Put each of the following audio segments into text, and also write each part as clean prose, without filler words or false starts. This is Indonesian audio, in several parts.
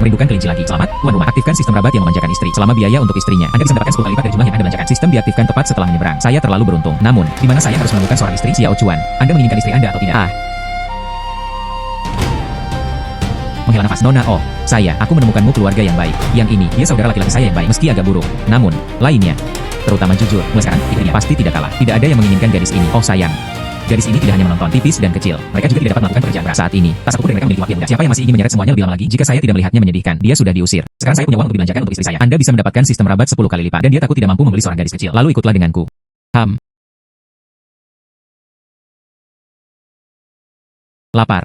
Merindukan kelinci lagi. Selamat, tuan rumah. Aktifkan sistem rabat yang memanjakan istri. Selama biaya untuk istrinya, Anda bisa mendapatkan 10 kali lipat dari jumlah yang Anda belanjakan. Sistem diaktifkan tepat setelah menyeberang. Saya terlalu beruntung. Namun, di mana saya harus menemukan seorang istri? Xiao Chuan, Anda menginginkan istri Anda atau tidak? Menghela nafas. Nona, oh, aku menemukanmu keluarga yang baik. Yang ini, dia saudara laki-laki saya yang baik. Meski agak buruk, namun, lainnya, terutama jujur. Mulai sekarang, istrinya pasti tidak kalah. Tidak ada yang menginginkan gadis ini. Oh sayang. Gadis ini tidak hanya menonton, tipis dan kecil. Mereka juga tidak dapat melakukan pekerjaan berat. Saat ini, tak satu pun dari mereka memiliki waktu yang mudah. Siapa yang masih ingin menyeret semuanya lebih lama lagi? Jika saya tidak melihatnya menyedihkan, dia sudah diusir. Sekarang saya punya uang untuk dibelanjakan untuk istri saya. Anda bisa mendapatkan sistem rabat 10 kali lipat. Dan dia takut tidak mampu membeli seorang gadis kecil. Lalu ikutlah denganku. Lapar.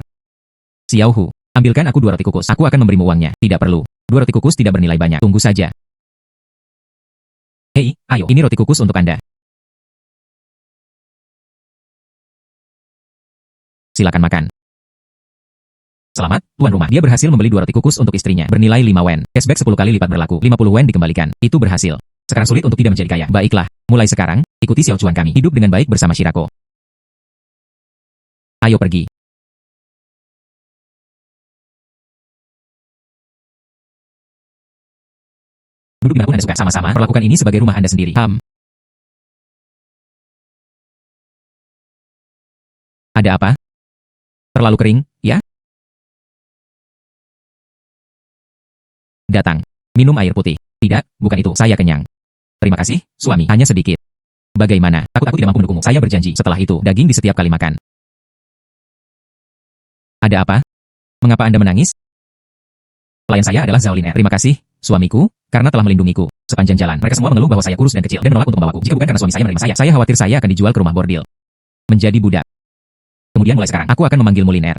Xiao Hu, ambilkan aku 2 roti kukus. Aku akan memberimu uangnya. Tidak perlu. 2 roti kukus tidak bernilai banyak. Tunggu saja. Hei, ayo. Ini roti kukus untuk Anda. Silakan makan. Selamat, tuan rumah. Dia berhasil membeli 2 roti kukus untuk istrinya. Bernilai 5 wen. Cashback 10 kali lipat berlaku. 50 wen dikembalikan. Itu berhasil. Sekarang sulit untuk tidak menjadi kaya. Baiklah. Mulai sekarang, ikuti Xiao Chuan kami. Hidup dengan baik bersama Shirako. Ayo pergi. Duduk dimanapun Anda suka. Sama-sama, perlakukan ini sebagai rumah Anda sendiri. Ada apa? Terlalu kering, ya? Datang. Minum air putih. Tidak, bukan itu. Saya kenyang. Terima kasih, suami. Hanya sedikit. Bagaimana? Takut aku tidak mampu mendukungmu. Saya berjanji. Setelah itu, daging di setiap kali makan. Ada apa? Mengapa Anda menangis? Pelayan saya adalah Zhao Lin Er. Terima kasih, suamiku, karena telah melindungiku sepanjang jalan. Mereka semua mengeluh bahwa saya kurus dan kecil dan menolak untuk membawaku. Jika bukan karena suami saya menerima saya khawatir saya akan dijual ke rumah bordil. Menjadi budak. Kemudian mulai sekarang, aku akan memanggilmu Lin Er.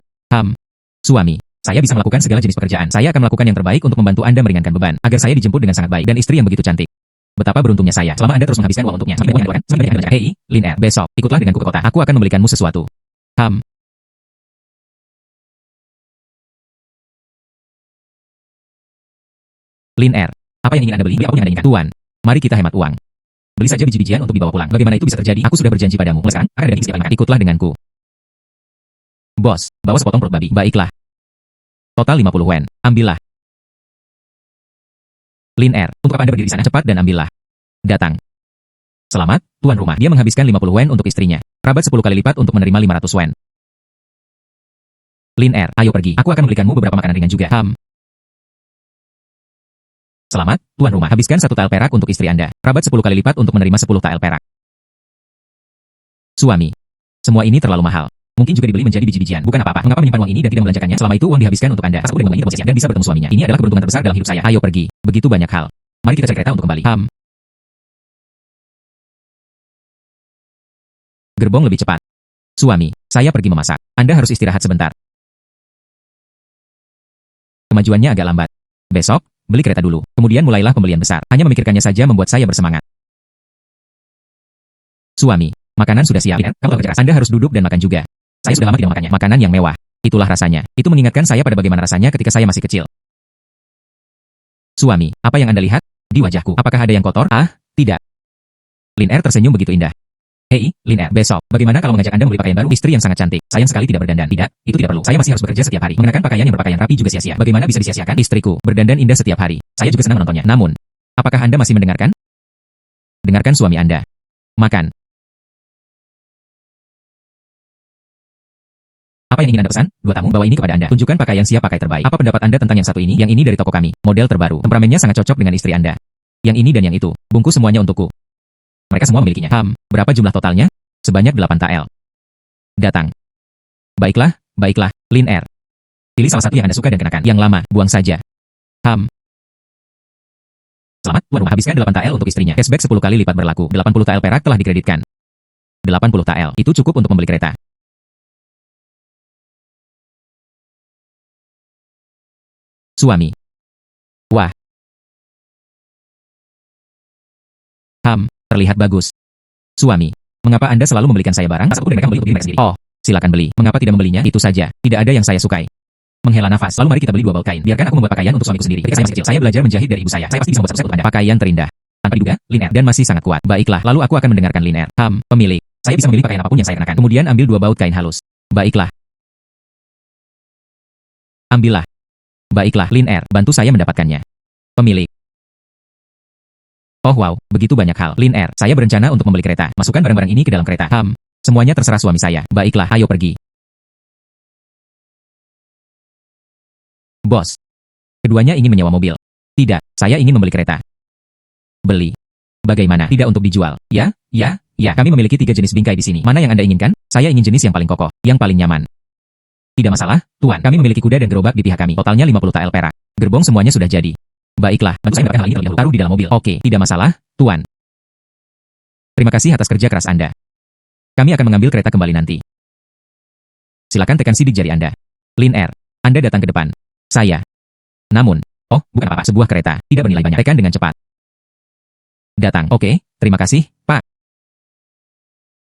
Suami, saya bisa melakukan segala jenis pekerjaan. Saya akan melakukan yang terbaik untuk membantu Anda meringankan beban, agar saya dijemput dengan sangat baik dan istri yang begitu cantik. Betapa beruntungnya saya, selama Anda terus menghabiskan uang untuknya. Hei, Lin Er, besok, ikutlah denganku ke kota. Aku akan membelikanmu sesuatu. Lin Er, apa yang ingin Anda beli? Beli apapun yang Anda inginkan. Tuan, mari kita hemat uang. Beli saja biji-bijian untuk dibawa pulang. Bagaimana itu bisa terjadi? Aku sudah berjanji padamu. Mulai sekarang, akan ada daging setiap kali makan. Ikutlah denganku. Bos, bawa sepotong perut babi. Baiklah. Total 50 wen. Ambillah. Lin Er, untuk apa Anda berdiri di sana? Cepat dan ambillah. Datang. Selamat, tuan rumah. Dia menghabiskan 50 wen untuk istrinya. Rabat 10 kali lipat untuk menerima 500 wen. Lin Er, ayo pergi. Aku akan membelikanmu beberapa makanan ringan juga. Selamat, tuan rumah. Habiskan 1 tael perak untuk istri Anda. Rabat 10 kali lipat untuk menerima 10 tael perak. Suami. Semua ini terlalu mahal. Mungkin juga dibeli menjadi biji-bijian. Bukan apa-apa. Mengapa menyimpan uang ini dan tidak membelanjakannya? Selama itu uang dihabiskan untuk Anda. Asal udah membangun dan bisa bertemu suaminya. Ini adalah keberuntungan terbesar dalam hidup saya. Ayo pergi. Begitu banyak hal. Mari kita cari kereta untuk kembali. Gerbong lebih cepat. Suami, saya pergi memasak. Anda harus istirahat sebentar. Kemajuannya agak lambat. Besok, beli kereta dulu. Kemudian mulailah pembelian besar. Hanya memikirkannya saja membuat saya bersemangat. Suami, makanan sudah siap. Kamu kerja keras. Anda harus duduk dan makan juga. Saya sudah lama tidak makannya. Makanan yang mewah. Itulah rasanya. Itu mengingatkan saya pada bagaimana rasanya ketika saya masih kecil. Suami, apa yang Anda lihat? Di wajahku. Apakah ada yang kotor? Tidak. Lin Er tersenyum begitu indah. Hei, Lin Er, besok, bagaimana kalau mengajak Anda membeli pakaian baru? Istri yang sangat cantik. Sayang sekali tidak berdandan. Tidak, itu tidak perlu. Saya masih harus bekerja setiap hari. Mengenakan pakaian yang berpakaian rapi juga sia-sia. Bagaimana bisa disia-siakan? Istriku, berdandan indah setiap hari. Saya juga senang menontonnya. Namun, apakah Anda masih mendengarkan? Dengarkan suami Anda. Makan. Apa yang ingin Anda pesan? 2 tamu, bawa ini kepada Anda. Tunjukkan pakaian siap pakai terbaik. Apa pendapat Anda tentang yang satu ini? Yang ini dari toko kami. Model terbaru. Temperamennya sangat cocok dengan istri Anda. Yang ini dan yang itu. Bungkus semuanya untukku. Mereka semua memilikinya. Berapa jumlah totalnya? Sebanyak 8 tael. Datang. Baiklah, Lin Er. Pilih salah satu yang Anda suka dan kenakan. Yang lama, buang saja. Selamat, tuan rumah. Habiskan 8 tael untuk istrinya. Cashback 10 kali lipat berlaku. 80 tael perak telah dikreditkan. 80 tael. Itu cukup untuk membeli kereta. Suami. Wah. Terlihat bagus. Suami. Mengapa Anda selalu membelikan saya barang? Asal mereka membeli untuk diri mereka sendiri. Oh, silakan beli. Mengapa tidak membelinya? Itu saja. Tidak ada yang saya sukai. Menghela nafas. Lalu mari kita beli 2 baut kain. Biarkan aku membuat pakaian untuk suamiku sendiri. Ketika saya masih kecil, saya belajar menjahit dari ibu saya. Saya pasti bisa membuat satu untuk Anda. Pakaian terindah. Tanpa diduga, Lin Er, dan masih sangat kuat. Baiklah, lalu aku akan mendengarkan Lin Er. Pemilik. Saya bisa memilih pakaian apapun yang saya kenakan. Kemudian ambil 2 baut kain halus. Baiklah. Ambillah. Baiklah, Lin Er, bantu saya mendapatkannya. Pemilik. Oh wow, begitu banyak hal. Lin Er, saya berencana untuk membeli kereta. Masukkan barang-barang ini ke dalam kereta. Semuanya terserah suami saya. Baiklah, ayo pergi. Bos. Keduanya ingin menyewa mobil. Tidak, saya ingin membeli kereta. Beli. Bagaimana? Tidak untuk dijual. Ya, kami memiliki 3 jenis bingkai di sini. Mana yang Anda inginkan? Saya ingin jenis yang paling kokoh, yang paling nyaman. Tidak masalah, Tuan. Kami memiliki kuda dan gerobak di pihak kami. Totalnya 50 tael perak. Gerbong semuanya sudah jadi. Baiklah, bantu saya mendapatkan hal ini terlebih dahulu. Taruh di dalam mobil. Oke, tidak masalah, Tuan. Terima kasih atas kerja keras Anda. Kami akan mengambil kereta kembali nanti. Silakan tekan sidik jari Anda. Lin Er, Anda datang ke depan. Saya. Namun, oh, bukan apa-apa. Sebuah kereta, tidak bernilai banyak. Tekan dengan cepat. Datang. Oke, terima kasih, Pak.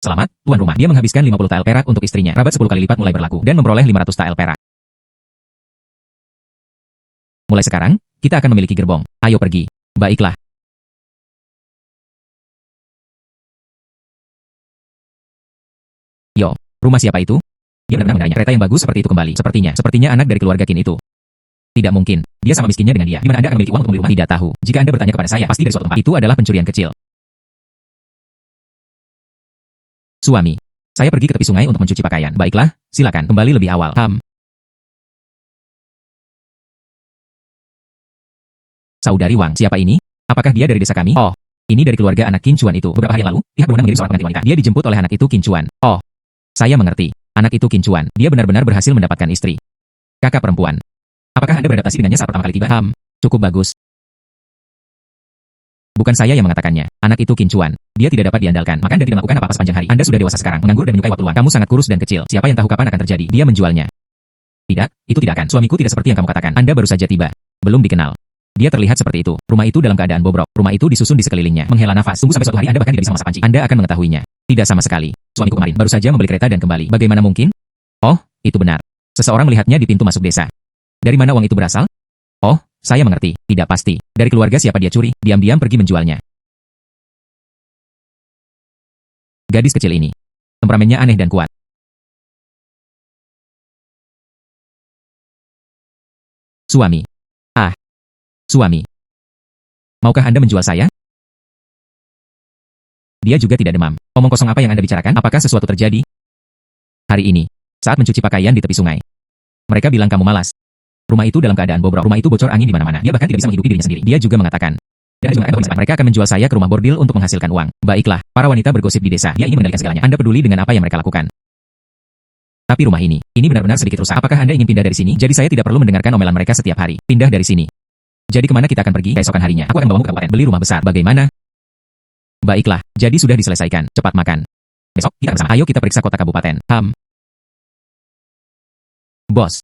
Selamat, tuan rumah. Dia menghabiskan 50 tael perak untuk istrinya. Rabat 10 kali lipat mulai berlaku dan memperoleh 500 tael perak. Mulai sekarang, kita akan memiliki gerbong. Ayo pergi. Baiklah. Yo, rumah siapa itu? Dia benar-benar mengenalnya. Kereta yang bagus seperti itu kembali. Sepertinya anak dari keluarga Qin itu. Tidak mungkin. Dia sama miskinnya dengan dia. Di mana Anda akan memiliki uang untuk membeli rumah? Tidak tahu. Jika Anda bertanya kepada saya, pasti dari suatu tempat. Itu adalah pencurian kecil. Suami. Saya pergi ke tepi sungai untuk mencuci pakaian. Baiklah, silakan. Kembali lebih awal. Saudari Wang, siapa ini? Apakah dia dari desa kami? Oh, ini dari keluarga anak Qin Chuan itu. Beberapa hari lalu, pihak berwenang mengirim seorang pengantin wanita. Dia dijemput oleh anak itu Qin Chuan. Oh, saya mengerti. Anak itu Qin Chuan. Dia benar-benar berhasil mendapatkan istri. Kakak perempuan. Apakah Anda beradaptasi dengannya saat pertama kali tiba? Cukup bagus. Bukan saya yang mengatakannya. Anak itu Qin Chuan. Dia tidak dapat diandalkan. Maka Anda tidak melakukan apa-apa sepanjang hari. Anda sudah dewasa sekarang, menganggur dan menyukai waktu luang. Kamu sangat kurus dan kecil. Siapa yang tahu kapan akan terjadi? Dia menjualnya. Tidak, itu tidak akan. Suamiku tidak seperti yang kamu katakan. Anda baru saja tiba. Belum dikenal. Dia terlihat seperti itu. Rumah itu dalam keadaan bobrok. Rumah itu disusun di sekelilingnya. Menghela nafas. Tunggu sampai suatu hari Anda bahkan tidak bisa memasak panci. Anda akan mengetahuinya. Tidak sama sekali. Suamiku kemarin baru saja membeli kereta dan kembali. Bagaimana mungkin? Oh, itu benar. Seseorang melihatnya di pintu masuk desa. Dari mana uang itu berasal? Oh, saya mengerti. Tidak pasti. Dari keluarga siapa dia curi, diam-diam pergi menjualnya. Gadis kecil ini. Temperamennya aneh dan kuat. Suami. Suami. Maukah Anda menjual saya? Dia juga tidak demam. Omong kosong apa yang Anda bicarakan? Apakah sesuatu terjadi? Hari ini, saat mencuci pakaian di tepi sungai. Mereka bilang kamu malas. Rumah itu dalam keadaan bobrok. Rumah itu bocor angin di mana-mana. Dia bahkan tidak bisa menghidupi dirinya sendiri. Dia juga mengatakan, mereka akan menjual saya ke rumah bordil untuk menghasilkan uang. Baiklah, para wanita bergosip di desa. Dia ingin mengendalikan segalanya. Anda peduli dengan apa yang mereka lakukan. Tapi rumah ini benar-benar sedikit rusak. Apakah Anda ingin pindah dari sini? Jadi saya tidak perlu mendengarkan omelan mereka setiap hari. Pindah dari sini. Jadi kemana kita akan pergi? Keesokan harinya, aku akan membawamu ke kabupaten, beli rumah besar. Bagaimana? Baiklah, jadi sudah diselesaikan. Cepat makan. Besok, kita bersama. Ayo kita periksa kota kabupaten. Bos.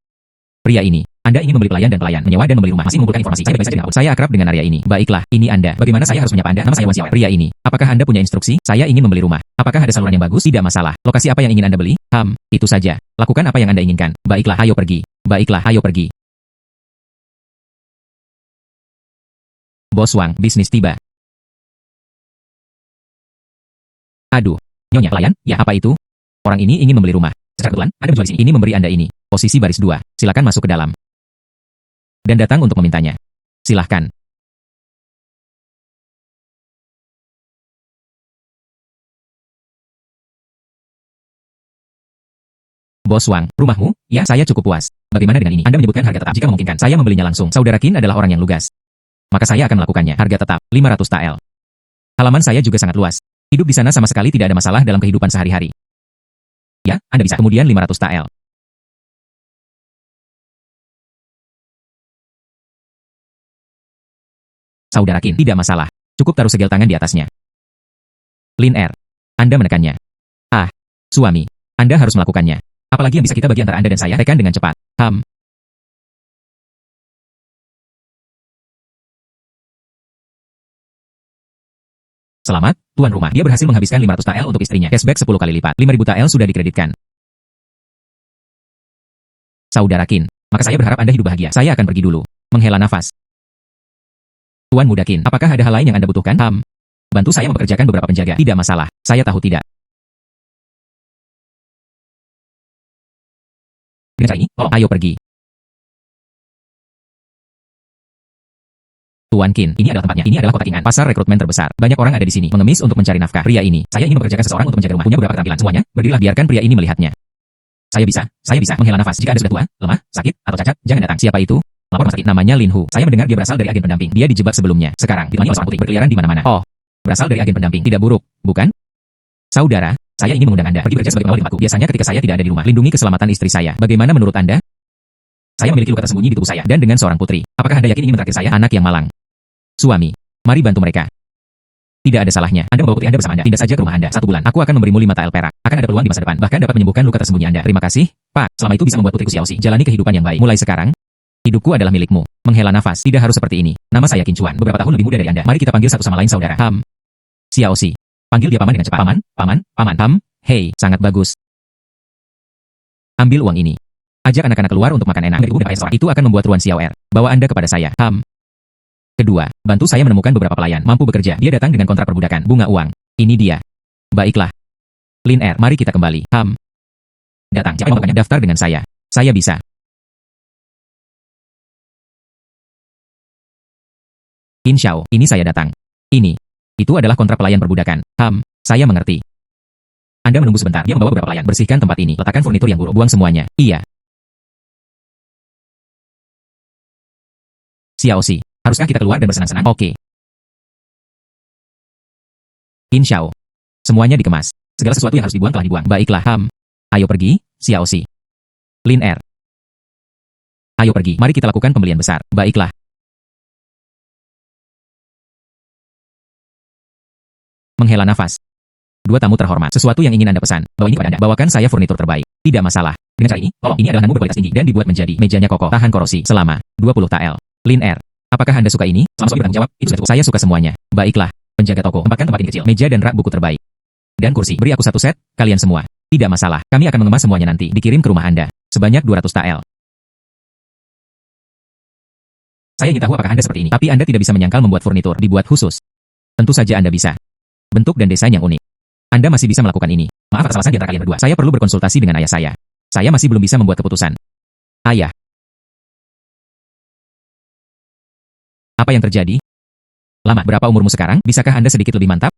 Pria ini, Anda ingin membeli pelayan dan pelayan, menyewa dan membeli rumah. Masih mengumpulkan informasi. Saya baik saja dengan saya akrab dengan area ini. Baiklah, ini Anda. Bagaimana saya harus menyapa Anda? Nama saya Wan Xiao. Pria ini, apakah Anda punya instruksi? Saya ingin membeli rumah. Apakah ada saluran yang bagus? Tidak masalah. Lokasi apa yang ingin Anda beli? Itu saja. Lakukan apa yang Anda inginkan. Baiklah, ayo pergi. Baiklah, ayo pergi. Bos Wang, bisnis tiba. Aduh, Nyonya pelayan, ya apa itu? Orang ini ingin membeli rumah. Secara kebetulan, Anda menjual di sini. Ini memberi Anda ini. Posisi baris 2. Silakan masuk ke dalam. Dan datang untuk memintanya. Silahkan. Bos Wang, rumahmu? Ya, saya cukup puas. Bagaimana dengan ini? Anda menyebutkan harga tetap. Jika memungkinkan, saya membelinya langsung. Saudara Qin adalah orang yang lugas. Maka saya akan melakukannya. Harga tetap, 500 tael. Halaman saya juga sangat luas. Hidup di sana sama sekali tidak ada masalah dalam kehidupan sehari-hari. Ya, Anda bisa. Kemudian 500 tael. Saudara Qin, tidak masalah. Cukup taruh segel tangan di atasnya. Lin Er. Anda menekannya. Suami. Anda harus melakukannya. Apalagi yang bisa kita bagi antara Anda dan saya? Tekan dengan cepat. Selamat, tuan rumah. Dia berhasil menghabiskan 500 tael untuk istrinya. Cashback 10 kali lipat. 5.000 tael sudah dikreditkan. Saudara Qin, maka saya berharap Anda hidup bahagia. Saya akan pergi dulu. Menghela nafas. Tuan muda Qin, apakah ada hal lain yang Anda butuhkan? Bantu saya mempekerjakan beberapa penjaga. Tidak masalah. Saya tahu tidak. Dengan cara ini, tolong, ayo pergi. Tuan Qin, ini adalah tempatnya. Ini adalah kota Qingan, pasar rekrutmen terbesar. Banyak orang ada di sini, mengemis untuk mencari nafkah. Pria ini, saya ingin mempekerjakan seseorang untuk menjaga rumah. Punya beberapa keterampilan. Semuanya, berdirilah biarkan pria ini melihatnya. Saya bisa. Menghela nafas. Jika Anda sudah tua, lemah, sakit, atau cacat, jangan datang. Siapa itu? Lapor rumah sakit. Namanya Lin Hu. Saya mendengar dia berasal dari agen pendamping. Dia dijebak sebelumnya. Sekarang, ditemani oleh seorang putri berkeliaran di mana-mana. Oh, berasal dari agen pendamping. Tidak buruk, bukan? Saudara, saya ingin mengundang Anda pergi bekerja sebagai pengawal di tempatku. Biasanya ketika saya tidak ada di rumah, lindungi keselamatan istri saya. Bagaimana menurut Anda? Saya memiliki luka tersembunyi di tubuh saya dan dengan seorang putri. Apakah Anda yakin ingin mentraktir saya? Anak yang malang. Suami, mari bantu mereka. Tidak ada salahnya. Anda membawa putri Anda bersama Anda. Pindah saja ke rumah Anda. 1 bulan. Aku akan memberimu 5 tael perak. Akan ada peluang di masa depan. Bahkan dapat menyembuhkan luka tersembunyi Anda. Terima kasih, Pak. Selama itu bisa membuat putriku Xiaoxi jalani kehidupan yang baik. Mulai sekarang, hidupku adalah milikmu. Menghela nafas. Tidak harus seperti ini. Nama saya Qin Chuan. Beberapa tahun lebih muda dari Anda. Mari kita panggil satu sama lain saudara. Xiaoxi. Panggil dia paman dengan cepat. Paman. Hei, sangat bagus. Ambil uang ini. Ajak anak-anak keluar untuk makan enak. Itu akan membuat Tuan Xiaoer bawa Anda kepada saya. Kedua, bantu saya menemukan beberapa pelayan mampu bekerja. Dia datang dengan kontrak perbudakan, bunga uang. Ini dia. Baiklah. Lin Er, mari kita kembali. Datang. Siapa yang mau daftar dengan saya? Saya bisa. Qin Xiao, ini saya datang. Ini. Itu adalah kontrak pelayan perbudakan. Saya mengerti. Anda menunggu sebentar. Dia membawa beberapa pelayan. Bersihkan tempat ini. Letakkan furnitur yang buruk. Buang semuanya. Iya. Xiaoxi. Haruskah kita keluar dan bersenang-senang? Oke. Qin Xiao. Semuanya dikemas. Segala sesuatu yang harus dibuang telah dibuang. Baiklah, Ayo pergi, Xiaoxi. Lin Er. Ayo pergi. Mari kita lakukan pembelian besar. Baiklah. Menghela nafas. 2 tamu terhormat. Sesuatu yang ingin Anda pesan. Bawa ini kepada Anda. Bawakan saya furnitur terbaik. Tidak masalah. Dengan cara ini, tolong, ini adalah namu berkualitas tinggi dan dibuat menjadi mejanya kokoh, tahan korosi selama 20 tael. Lin Er. Apakah Anda suka ini? Selama suami bertanggung jawab, itu sudah cukup. Saya suka semuanya. Baiklah. Penjaga toko, tempatkan tempat ini kecil. Meja dan rak buku terbaik. Dan kursi. Beri aku 1 set, kalian semua. Tidak masalah. Kami akan mengemas semuanya nanti. Dikirim ke rumah Anda. Sebanyak 200 tael. Saya ingin tahu apakah Anda seperti ini. Tapi Anda tidak bisa menyangkal membuat furnitur dibuat khusus. Tentu saja Anda bisa. Bentuk dan desain yang unik. Anda masih bisa melakukan ini. Maaf atas alasan di antara kalian berdua. Saya perlu berkonsultasi dengan ayah saya. Saya masih belum bisa membuat keputusan. Ayah. Apa yang terjadi? Lama, berapa umurmu sekarang? Bisakah Anda sedikit lebih mantap?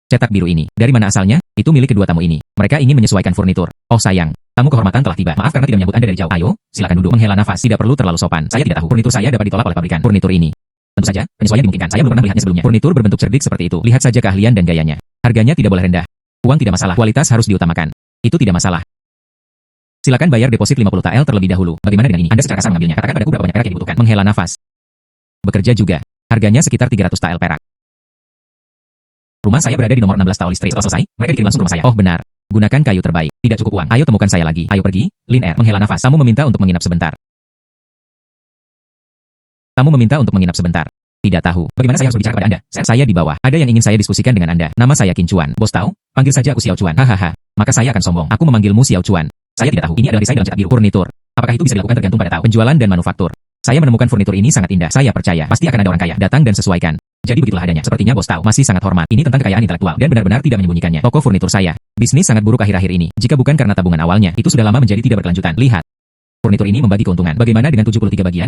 Cetak biru ini, dari mana asalnya? Itu milik kedua tamu ini. Mereka ingin menyesuaikan furnitur. Oh sayang, tamu kehormatan telah tiba. Maaf karena tidak menyambut Anda dari jauh. Ayo, silakan duduk. Menghela nafas. Tidak perlu terlalu sopan. Saya tidak tahu. Furnitur saya dapat ditolak oleh pabrikan. Furnitur ini. Tentu saja, penyesuaian dimungkinkan. Saya belum pernah melihatnya sebelumnya. Furnitur berbentuk cerdik seperti itu. Lihat saja keahlian dan gayanya. Harganya tidak boleh rendah. Uang tidak masalah. Kualitas harus diutamakan. Itu tidak masalah. Silakan bayar deposit 50 tael terlebih dahulu. Bagaimana dengan ini? Anda secara kasar mengambilnya. Katakan padaku berapa banyak perak yang dibutuhkan. Menghela nafas. Bekerja juga. Harganya sekitar 300 tael perak. Rumah saya berada di nomor 16 Taolis Street. Setelah selesai, mereka dikirim langsung ke rumah saya. Oh benar. Gunakan kayu terbaik. Tidak cukup uang. Ayo temukan saya lagi. Ayo pergi. Lin Er. Menghela nafas. Tamu meminta untuk menginap sebentar. Tamu meminta untuk menginap sebentar. Tidak tahu. Bagaimana saya harus berbicara kepada Anda? Saya di bawah. Ada yang ingin saya diskusikan dengan Anda. Nama saya Qin Chuan. Bos tahu? Panggil saja aku Xiao Chuan. Hahaha. Maka saya akan sombong. Aku memanggilmu Xiao Chuan. Saya tidak tahu. Ini adalah desain dalam cetak biru. Furnitur. Apakah itu bisa dilakukan tergantung pada tahu. Penjualan dan manufaktur. Saya menemukan furnitur ini sangat indah. Saya percaya. Pasti akan ada orang kaya. Datang dan sesuaikan. Jadi begitulah adanya. Sepertinya bos tahu. Masih sangat hormat. Ini tentang kekayaan intelektual. Dan benar-benar tidak menyembunyikannya. Toko furnitur saya. Bisnis sangat buruk akhir-akhir ini. Jika bukan karena tabungan awalnya, itu sudah lama menjadi tidak berkelanjutan. Lihat. Furnitur ini membagi keuntungan. Bagaimana dengan 73 bagian?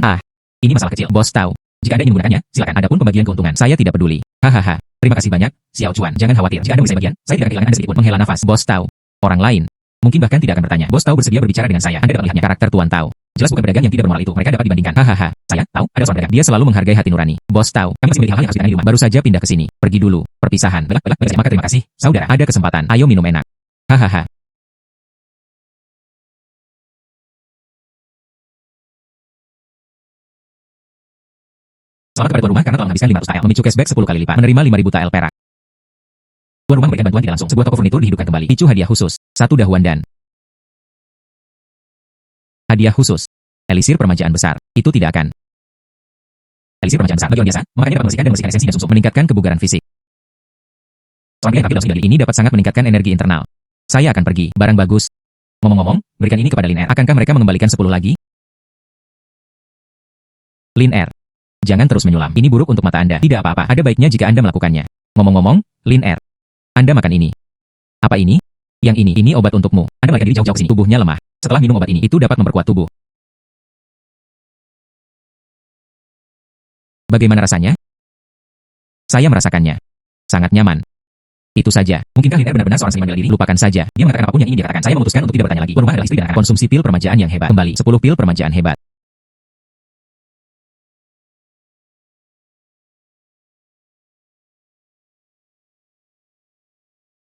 Ini masalah kecil. Bos tahu. Jika Anda ingin menggunakannya, silakan. Adapun pembagian keuntungan, saya tidak peduli. Hahaha. Terima kasih banyak, Xiao Chuan. Jangan khawatir. Jika Anda menguasai bagian, saya tidak akan kehilangan Anda sedikitpun. Menghela nafas. Bos tahu. Orang lain mungkin bahkan tidak akan bertanya. Bos tahu bersedia berbicara dengan saya. Anda dapat melihatnya. Karakter Tuan tahu. Jelas bukan pedagang yang tidak bermoral itu. Mereka dapat dibandingkan. Hahaha. Saya tahu ada seorang pedagang. Dia selalu menghargai hati nurani. Bos tahu. Kami masih memiliki hal-hal yang harus ditangani di rumah. Baru saja pindah ke sini. Pergi dulu. Perpisahan. Maka terima kasih, saudara. Ada kesempatan. Ayo minum enak. Hahaha. Selamat kepada tuan rumah karena telah menghabiskan 500 tael. Memicu cashback 10 kali lipat. Menerima 5.000 tael perak. Tuan rumah memberikan bantuan tidak langsung. Sebuah toko furnitur dihidupkan kembali. Picu hadiah khusus. 1 dahuan dan hadiah khusus. Elisir permajaan besar. Itu tidak akan. Elisir permajaan besar bagi orang biasa, makanya dapat membersihkan dan membersihkan esensi dan sumsum, meningkatkan kebugaran fisik. Seorang yang tampil langsung ini dapat sangat meningkatkan energi internal. Saya akan pergi. Barang bagus. Ngomong-ngomong, berikan ini kepada Lin Er. Akankah mereka mengembalikan 10 lagi? Lin Er. Jangan terus menyulam. Ini buruk untuk mata Anda. Tidak apa-apa. Ada baiknya jika Anda melakukannya. Ngomong-ngomong, Lin Er. Anda makan ini. Apa ini? Yang ini obat untukmu. Anda melarikan diri jauh-jauh ke sini. Tubuhnya lemah. Setelah minum obat ini, itu dapat memperkuat tubuh. Bagaimana rasanya? Saya merasakannya. Sangat nyaman. Itu saja. Mungkinkah Liner benar-benar seorang seniman bela diri? Lupakan saja. Dia mengatakan apapun yang ingin dikatakan. Saya memutuskan untuk tidak bertanya lagi. Tuan rumah adalah istri dan anak. Konsumsi pil permajaan yang hebat. Kembali, 10 pil permajaan hebat.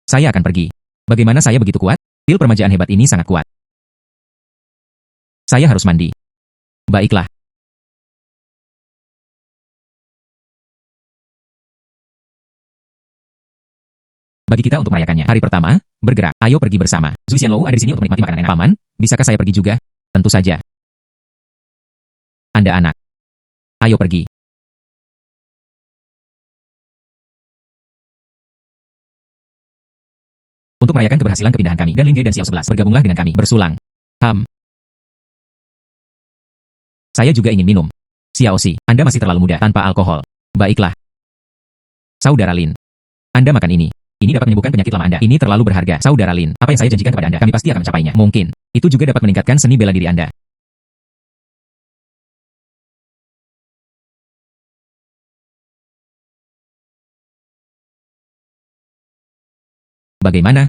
Saya akan pergi. Bagaimana saya begitu kuat? Pil permajaan hebat ini sangat kuat. Saya harus mandi. Baiklah. Bagi kita untuk merayakannya. Hari pertama, bergerak. Ayo pergi bersama. Zui Xianlou ada di sini untuk menikmati makanan enak. Paman, bisakah saya pergi juga? Tentu saja. Anda anak. Ayo pergi. Untuk merayakan keberhasilan kepindahan kami, dan Ling Ge dan Xiao 11 bergabunglah dengan kami. Bersulang. Saya juga ingin minum. Xiao Si, Anda masih terlalu muda tanpa alkohol. Baiklah. Saudara Lin. Anda makan ini. Ini dapat menyembuhkan penyakit lama Anda. Ini terlalu berharga. Saudara Lin, apa yang saya janjikan kepada Anda, kami pasti akan mencapainya. Mungkin. Itu juga dapat meningkatkan seni bela diri Anda. Bagaimana?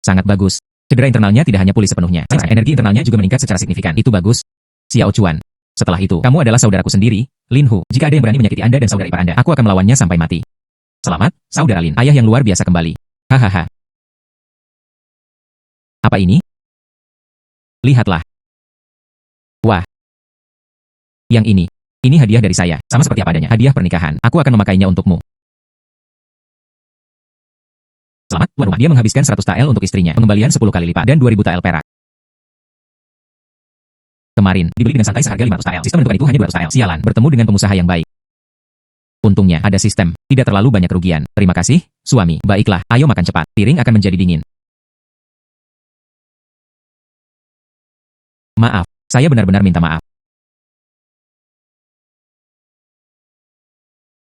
Sangat bagus. Cedera internalnya tidak hanya pulih sepenuhnya. Energi internalnya juga meningkat secara signifikan. Itu bagus. Xiao Chuan. Setelah itu, kamu adalah saudaraku sendiri, Lin Hu. Jika ada yang berani menyakiti Anda dan saudara ipar Anda, aku akan melawannya sampai mati. Selamat, saudara Lin. Ayah yang luar biasa kembali. Hahaha. Apa ini? Lihatlah. Wah. Yang ini. Ini hadiah dari saya. Sama seperti apa adanya. Hadiah pernikahan. Aku akan memakainya untukmu. Selamat, tuan rumah. Dia menghabiskan 100 TL untuk istrinya. Pengembalian 10 kali lipat dan 2000 TL perak. Kemarin, dibeli dengan santai seharga 500 TL. Sistem menentukan itu hanya 200 TL. Sialan, bertemu dengan pengusaha yang baik. Untungnya, ada sistem. Tidak terlalu banyak kerugian. Terima kasih, suami. Baiklah, ayo makan cepat. Piring akan menjadi dingin. Maaf, saya benar-benar minta maaf.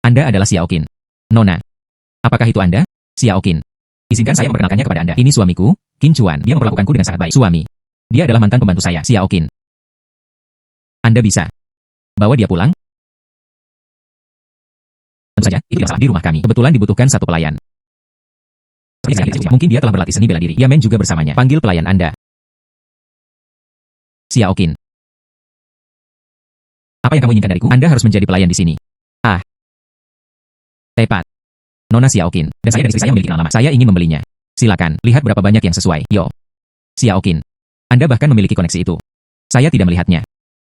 Anda adalah Xiao Qin. Nona. Apakah itu Anda? Xiao Qin. Izinkan saya memperkenalkannya kepada Anda. Ini suamiku, Qin Chuan. Dia memperlakukanku dengan sangat baik. Suami. Dia adalah mantan pembantu saya, Xiao Qin. Anda bisa bawa dia pulang? Tentu saja, itu yang salah di rumah kami. Kebetulan dibutuhkan satu pelayan. Mungkin dia telah berlatih seni bela diri. Yamen juga bersamanya. Panggil pelayan Anda. Xiao Qin. Apa yang kamu inginkan dariku? Anda harus menjadi pelayan di sini. Ah. Tepat. Nona Xiao Qin. Dan saya dan istri saya memiliki nama lama. Saya ingin membelinya. Silakan, lihat berapa banyak yang sesuai. Yo. Xiao Qin. Anda bahkan memiliki koneksi itu. Saya tidak melihatnya.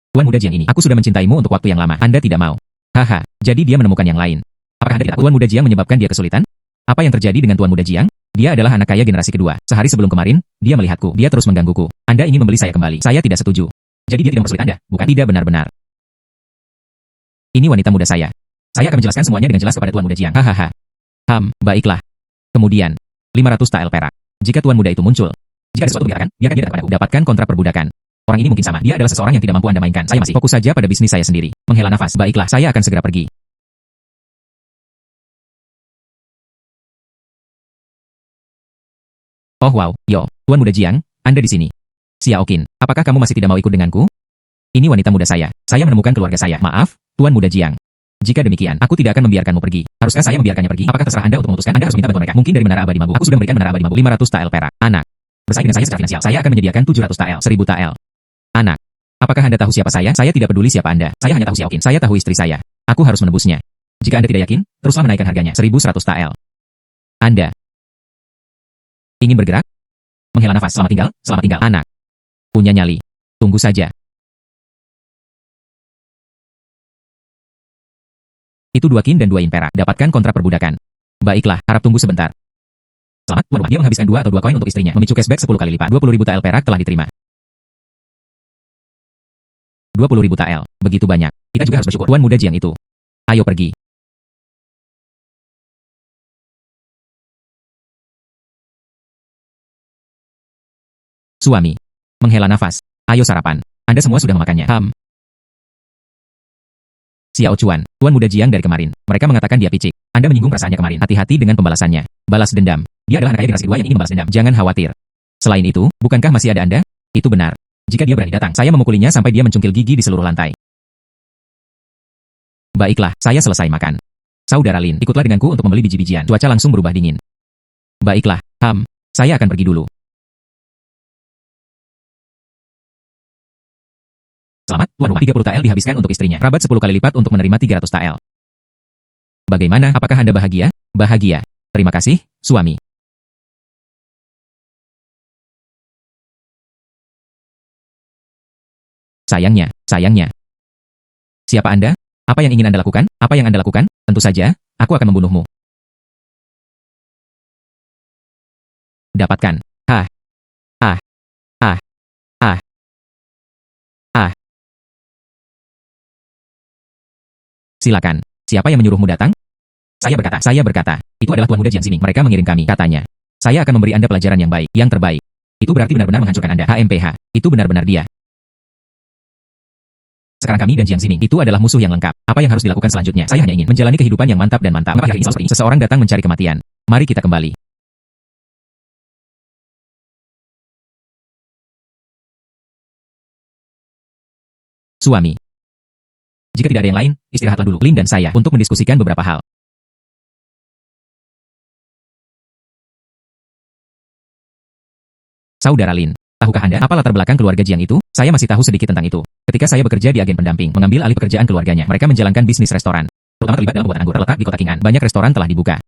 Tuan muda Jiang ini, aku sudah mencintaimu untuk waktu yang lama. Anda tidak mau. Haha, jadi dia menemukan yang lain. Apakah Anda tidak tahu Tuan muda Jiang menyebabkan dia kesulitan? Apa yang terjadi dengan Tuan muda Jiang? Dia adalah anak kaya generasi kedua. Sehari sebelum kemarin, dia melihatku. Dia terus menggangguku. Anda ingin membeli saya kembali. Saya tidak setuju. Jadi dia tidak mempersulit Anda, bukan? Tidak benar-benar. Ini wanita muda saya. Saya akan menjelaskan semuanya dengan jelas kepada Tuan muda Jiang. Hahaha. Baiklah. Kemudian, 500 TL perak. Jika Tuan muda itu muncul. Jika ada sesuatu dikatakan, dia akan datang padaku. Dapatkan kontrak perbudakan. Orang ini mungkin sama. Dia adalah seseorang yang tidak mampu Anda mainkan. Saya masih fokus saja pada bisnis saya sendiri. Menghela nafas. Baiklah, saya akan segera pergi. Oh wow, yo, Tuan muda Jiang, Anda di sini. Xiao Qin, apakah kamu masih tidak mau ikut denganku? Ini wanita muda saya. Saya menemukan keluarga saya. Maaf, Tuan muda Jiang. Jika demikian, aku tidak akan membiarkanmu pergi. Haruskah saya membiarkannya pergi? Apakah terserah Anda untuk memutuskan? Anda harus minta bantuan mereka. Mungkin dari Menara Abadi Mabu. Aku sudah memberikan Menara Abadi Mabu 500 TL perak. Anak. Bersaing dengan saya secara finansial. Saya akan menyediakan 700 TL, 1000 TL. Anak. Apakah Anda tahu siapa saya? Saya tidak peduli siapa Anda. Saya hanya tahu Xiao Qin. Saya tahu istri saya. Aku harus menebusnya. Jika Anda tidak yakin, teruslah menaikkan harganya. 1100 TL. Anda ingin bergerak? Menghela nafas. Selamat tinggal, selamat tinggal. Anak. Punya nyali. Tunggu saja. Itu 2 kin dan 2 in perak. Dapatkan kontrak perbudakan. Baiklah, harap tunggu sebentar. Selamat, Tuan rumah. Dia menghabiskan 2 atau 2 koin untuk istrinya. Memicu cashback 10 kali lipat. 20.000 TL perak telah diterima. 20.000 TL. Begitu banyak. Kita juga harus bersyukur. Tuan muda Jiang itu. Ayo pergi. Suami. Menghela nafas. Ayo sarapan. Anda semua sudah memakannya. Xiao Chuan, Tuan muda Jiang dari kemarin. Mereka mengatakan dia picik. Anda menyinggung perasaannya kemarin. Hati-hati dengan pembalasannya. Balas dendam. Dia adalah anak kaya generasi kedua yang ingin membalas dendam. Jangan khawatir. Selain itu, bukankah masih ada Anda? Itu benar. Jika dia berani datang, saya memukulinya sampai dia mencungkil gigi di seluruh lantai. Baiklah, saya selesai makan. Saudara Lin, ikutlah denganku untuk membeli biji-bijian. Cuaca langsung berubah dingin. Baiklah, saya akan pergi dulu. Selamat, tuan rumah. 30 tael dihabiskan untuk istrinya. Rabat 10 kali lipat untuk menerima 300 tael. Bagaimana, apakah Anda bahagia? Bahagia. Terima kasih, suami. Sayangnya. Siapa Anda? Apa yang ingin Anda lakukan? Apa yang Anda lakukan? Tentu saja, aku akan membunuhmu. Dapatkan. Ah. Silakan. Siapa yang menyuruhmu datang? Saya berkata, itu adalah Tuan Muda Jiang Ximing. Mereka mengirim kami, katanya. Saya akan memberi Anda pelajaran yang baik, yang terbaik. Itu berarti benar-benar menghancurkan Anda. HMPH. Itu benar-benar dia. Sekarang kami dan Jiang Ximing itu adalah musuh yang lengkap. Apa yang harus dilakukan selanjutnya? Saya hanya ingin menjalani kehidupan yang mantap dan mantap. Mengapa akhir ini seperti seseorang datang mencari kematian? Mari kita kembali. Suami. Jika tidak ada yang lain, istirahatlah dulu Lin dan saya untuk mendiskusikan beberapa hal. Saudara Lin, tahukah Anda apa latar belakang keluarga Jiang itu? Saya masih tahu sedikit tentang itu. Ketika saya bekerja di agen pendamping, mengambil alih pekerjaan keluarganya, mereka menjalankan bisnis restoran, terutama terlibat dalam pembuatan anggur. Terletak di kota Qing'an, banyak restoran telah dibuka.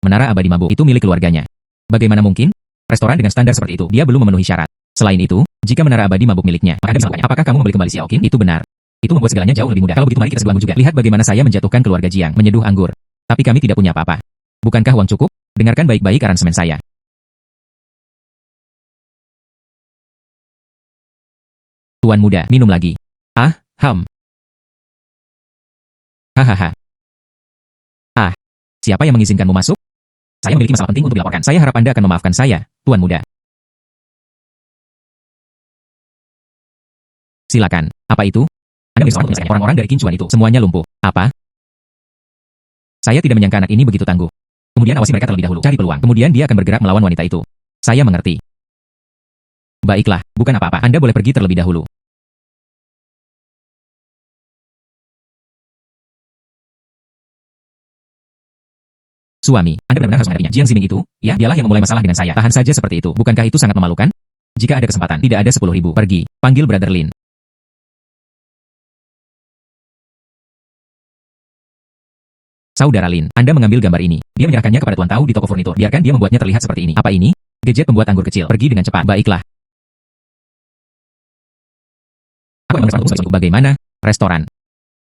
Menara Abadi Mabuk itu milik keluarganya. Bagaimana mungkin? Restoran dengan standar seperti itu, dia belum memenuhi syarat. Selain itu, jika Menara Abadi Mabuk miliknya, maka Anda bisa bertanya, apakah kamu membeli kembali Xiaoqing? Itu benar. Itu membuat segalanya jauh lebih mudah. Kalau begitu mari kita sebelum juga. Lihat bagaimana saya menjatuhkan keluarga Jiang, menyeduh anggur. Tapi kami tidak punya apa-apa. Bukankah uang cukup? Dengarkan baik-baik aransemen saya. Tuan muda, minum lagi. Hahaha. Siapa yang mengizinkanmu masuk? Saya memiliki masalah penting untuk dilaporkan. Saya harap Anda akan memaafkan saya, Tuan muda. Silakan. Apa itu? Anda menjadi seorang penyelesaian. Orang-orang dari Qinchuan itu semuanya lumpuh. Apa? Saya tidak menyangka anak ini begitu tangguh. Kemudian awasi mereka terlebih dahulu. Cari peluang. Kemudian dia akan bergerak melawan wanita itu. Saya mengerti. Baiklah, bukan apa-apa. Anda boleh pergi terlebih dahulu. Suami, Anda benar-benar harus menghadapinya. Jiang Ximing itu, ya, dialah yang memulai masalah dengan saya. Tahan saja seperti itu. Bukankah itu sangat memalukan? Jika ada kesempatan, tidak ada 10.000. Pergi. Panggil Brother Lin. Saudara Lin, Anda mengambil gambar ini. Dia menyerahkannya kepada Tuan Tao di toko furnitur. Biarkan dia membuatnya terlihat seperti ini. Apa ini? Gadget pembuat anggur kecil. Pergi dengan cepat. Baiklah. Aku memang untuk bagaimana? Restoran.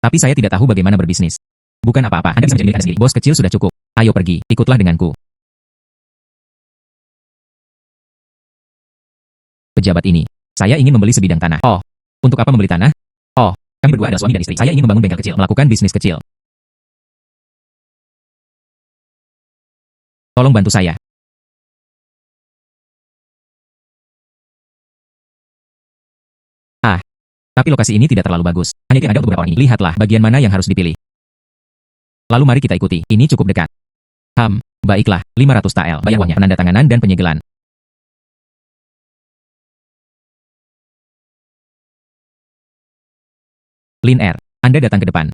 Tapi saya tidak tahu bagaimana berbisnis. Bukan apa-apa. Anda bisa menjadi milik Anda sendiri. Bos kecil sudah cukup. Ayo pergi. Ikutlah denganku. Pejabat ini. Saya ingin membeli sebidang tanah. Oh. Untuk apa membeli tanah? Oh. Kami berdua adalah suami dan istri. Saya ingin membangun bengkel kecil. Melakukan bisnis kecil. Tolong bantu saya. Tapi lokasi ini tidak terlalu bagus. Hanya ada untuk beberapa orang ini. Lihatlah bagian mana yang harus dipilih. Lalu mari kita ikuti. Ini cukup dekat. Baiklah. 500 tael. Bayar uangnya. Penandatanganan dan penyegelan. Lin R. Anda datang ke depan.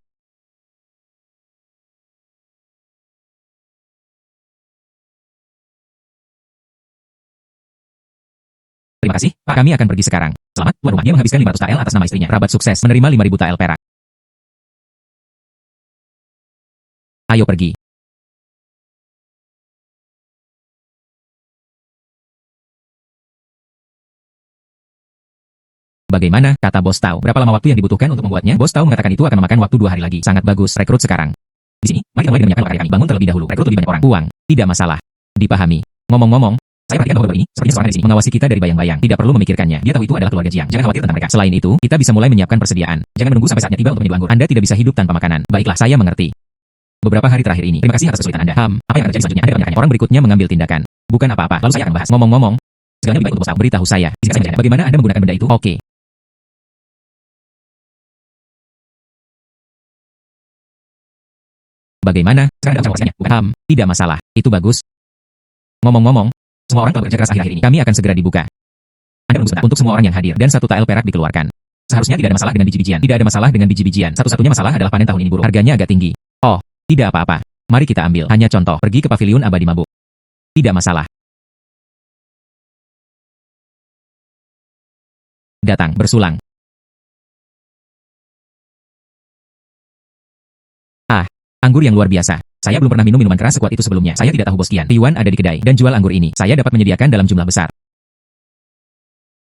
Terima kasih, Pak. Kami akan pergi sekarang. Selamat, tuan rumah. Dia menghabiskan 500 tael atas nama istrinya. Rabat sukses menerima 5.000 tael perak. Ayo pergi. Bagaimana? Kata Bos Tao. Berapa lama waktu yang dibutuhkan untuk membuatnya? Bos Tao mengatakan itu akan memakan waktu 2 hari lagi. Sangat bagus. Rekrut sekarang. Di sini, mari kita mulai dengan menyiapkan karya kami. Bangun terlebih dahulu. Rekrut lebih banyak orang. Uang. Tidak masalah. Dipahami. Ngomong-ngomong, saya perhatikan bahwa ini, sepertinya seorang di sini, mengawasi kita dari bayang-bayang. Tidak perlu memikirkannya. Dia tahu itu adalah keluarga Jiang. Jangan khawatir tentang mereka. Selain itu, kita bisa mulai menyiapkan persediaan. Jangan menunggu sampai saatnya tiba untuk menyeduh anggur. Anda tidak bisa hidup tanpa makanan. Baiklah, saya mengerti. Beberapa hari terakhir ini, terima kasih atas kesulitan Anda. Apa yang akan terjadi selanjutnya? Anda akan menyerahkannya. Orang berikutnya mengambil tindakan. Bukan apa-apa. Lalu saya akan bahas. Ngomong-ngomong, segalanya lebih baik untuk Bos Tao. Beritahu saya. Izinkan saya bagaimana Anda menggunakan benda itu? Oke. Bagaimana? Sekarang Anda bisa bukan? Tidak masalah. Itu bagus. Ngomong-ngomong, semua orang telah bekerja keras akhir-akhir ini. Kami akan segera dibuka. Anda menunggu sebentar untuk semua orang yang hadir dan 1 tael perak dikeluarkan. Seharusnya tidak ada masalah dengan biji-bijian. Tidak ada masalah dengan biji-bijian. Satu-satunya masalah adalah panen tahun ini buruk. Harganya agak tinggi. Oh, tidak apa-apa. Mari kita ambil. Hanya contoh, pergi ke paviliun abadi mabuk. Tidak masalah. Datang, bersulang. Ah, anggur yang luar biasa. Saya belum pernah minum minuman keras sekuat itu sebelumnya. Saya tidak tahu Bos Qian. Yuan ada di kedai dan jual anggur ini. Saya dapat menyediakan dalam jumlah besar.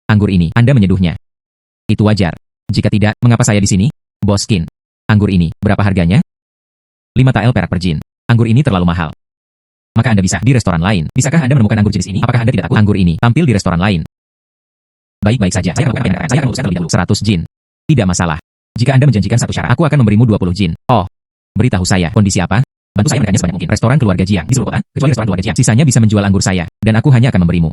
Anggur ini, Anda menyeduhnya. Itu wajar. Jika tidak, mengapa saya di sini? Bos Qin. Anggur ini, berapa harganya? 5 tael perak per jin. Anggur ini terlalu mahal. Maka Anda bisa di restoran lain. Bisakah Anda menemukan anggur jenis ini? Apakah Anda tidak takut anggur ini tampil di restoran lain? Baik-baik saja. Saya akan melakukan apa yang Anda katakan. Saya akan memutuskan terlebih dahulu. 100 jin. Tidak masalah. Jika Anda menjanjikan satu syarat, aku akan memberimu 20 jin. Oh, beritahu saya, kondisi apa? Bantu saya menekannya sebanyak mungkin. Restoran keluarga Jiang di seluruh kota, kecuali restoran keluarga Jiang. Sisanya bisa menjual anggur saya, dan aku hanya akan memberimu.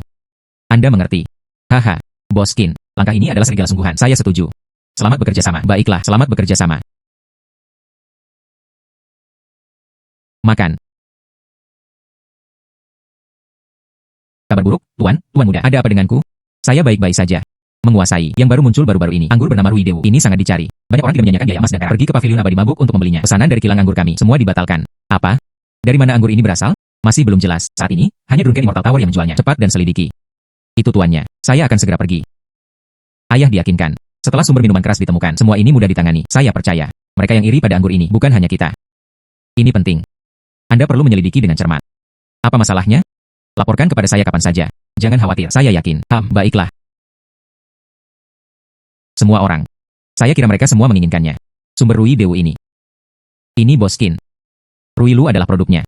Anda mengerti? Haha, Bos Qin. Langkah ini adalah serigala sungguhan. Saya setuju. Selamat bekerja sama. Baiklah, selamat bekerja sama. Makan. Kabar buruk, Tuan muda. Ada apa denganku? Saya baik-baik saja. Menguasai. Yang baru muncul baru-baru ini. Anggur bernama Rui Dewu. Ini sangat dicari. Banyak orang tidak menyanyikan biaya emas dan perak. Pergi ke paviliun abadi mabuk untuk membelinya. Pesanan dari kilang anggur kami. Semua dibatalkan. Apa? Dari mana anggur ini berasal? Masih belum jelas. Saat ini, hanya Drunken Immortal Tower yang menjualnya. Cepat dan selidiki. Itu tuannya. Saya akan segera pergi. Ayah diyakinkan. Setelah sumber minuman keras ditemukan, semua ini mudah ditangani. Saya percaya. Mereka yang iri pada anggur ini, bukan hanya kita. Ini penting. Anda perlu menyelidiki dengan cermat. Apa masalahnya? Laporkan kepada saya kapan saja. Jangan khawatir, saya yakin. Baiklah. Semua orang. Saya kira mereka semua menginginkannya. Sumber Rui Dewu ini. Ini Bos Qin. Rui Lu adalah produknya.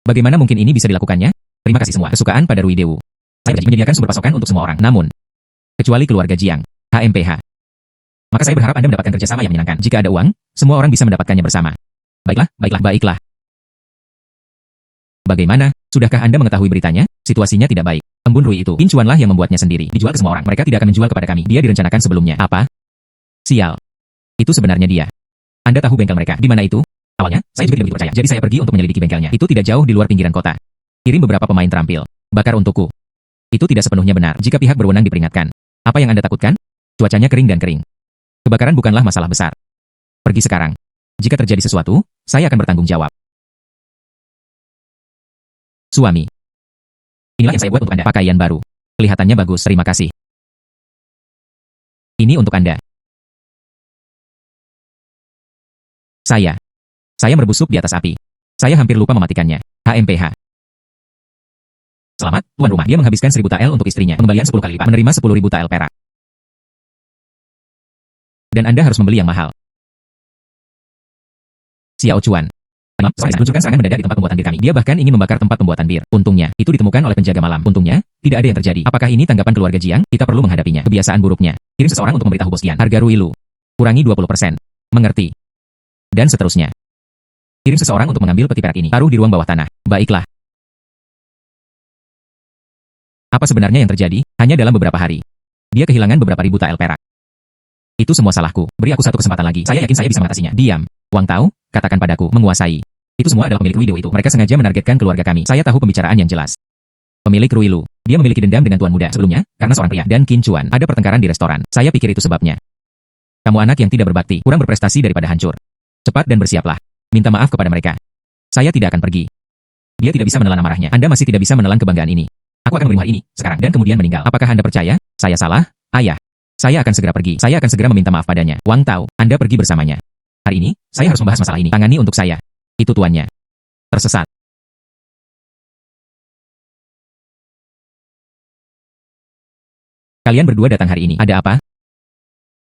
Bagaimana mungkin ini bisa dilakukannya? Terima kasih semua. Kesukaan pada Rui Dewu. Saya berjanji menyediakan sumber pasokan untuk semua orang. Namun, kecuali keluarga Jiang, HMPH. Maka saya berharap Anda mendapatkan kerjasama yang menyenangkan. Jika ada uang, semua orang bisa mendapatkannya bersama. Baiklah. Bagaimana? Sudahkah Anda mengetahui beritanya? Situasinya tidak baik. Embun Rui itu, Qin Chuan lah yang membuatnya sendiri. Dijual ke semua orang. Mereka tidak akan menjual kepada kami. Dia direncanakan sebelumnya. Apa? Sial. Itu sebenarnya dia. Anda tahu bengkel mereka. Di mana itu? Awalnya, saya juga tidak begitu percaya. Jadi saya pergi untuk menyelidiki bengkelnya. Itu tidak jauh di luar pinggiran kota. Kirim beberapa pemain terampil. Bakar untukku. Itu tidak sepenuhnya benar. Jika pihak berwenang diperingatkan. Apa yang Anda takutkan? Cuacanya kering dan kering. Kebakaran bukanlah masalah besar. Pergi sekarang. Jika terjadi sesuatu, saya akan bertanggung jawab. Suami. Inilah yang saya buat untuk Anda. Pakaian baru. Kelihatannya bagus. Terima kasih. Ini untuk Anda. Saya merebus sup di atas api. Saya hampir lupa mematikannya. HMPH. Selamat, tuan rumah. Dia menghabiskan 1000 tael untuk istrinya. Pengembalian 10 kali lipat. Menerima 10.000 tael perak. Dan Anda harus membeli yang mahal. Xiao Chuan. Meluncurkan serangan mendadak di tempat pembuatan bir kami. Dia bahkan ingin membakar tempat pembuatan bir. Untungnya, itu ditemukan oleh penjaga malam. Untungnya, tidak ada yang terjadi. Apakah ini tanggapan keluarga Jiang? Kita perlu menghadapinya. Kebiasaan buruknya. Kirim seseorang untuk memberitahu Bos Qian. Harga Rui Lu. Kurangi 20%. Mengerti. Dan seterusnya. Kirim seseorang untuk mengambil peti perak ini. Taruh di ruang bawah tanah. Baiklah. Apa sebenarnya yang terjadi? Hanya dalam beberapa hari. Dia kehilangan beberapa ribu tael perak. Itu semua salahku. Beri aku satu kesempatan lagi. Saya yakin saya bisa mengatasinya. Diam. Wang Tao, katakan padaku. Menguasai. Itu semua adalah pemilik Rui Dewu itu. Mereka sengaja menargetkan keluarga kami. Saya tahu pembicaraan yang jelas. Pemilik Rui Lu. Dia memiliki dendam dengan tuan muda sebelumnya, karena seorang pria dan Qin Chuan. Ada pertengkaran di restoran. Saya pikir itu sebabnya. Kamu anak yang tidak berbakti, kurang berprestasi daripada hancur. Cepat dan bersiaplah. Minta maaf kepada mereka. Saya tidak akan pergi. Dia tidak bisa menelan amarahnya. Anda masih tidak bisa menelan kebanggaan ini. Aku akan menerima ini, sekarang, dan kemudian meninggal. Apakah Anda percaya? Saya salah? Ayah. Saya akan segera pergi. Saya akan segera meminta maaf padanya. Wang Tao, Anda pergi bersamanya. Hari ini, saya harus membahas masalah ini. Tangani untuk saya. Itu tuannya. Tersesat. Kalian berdua datang hari ini. Ada apa?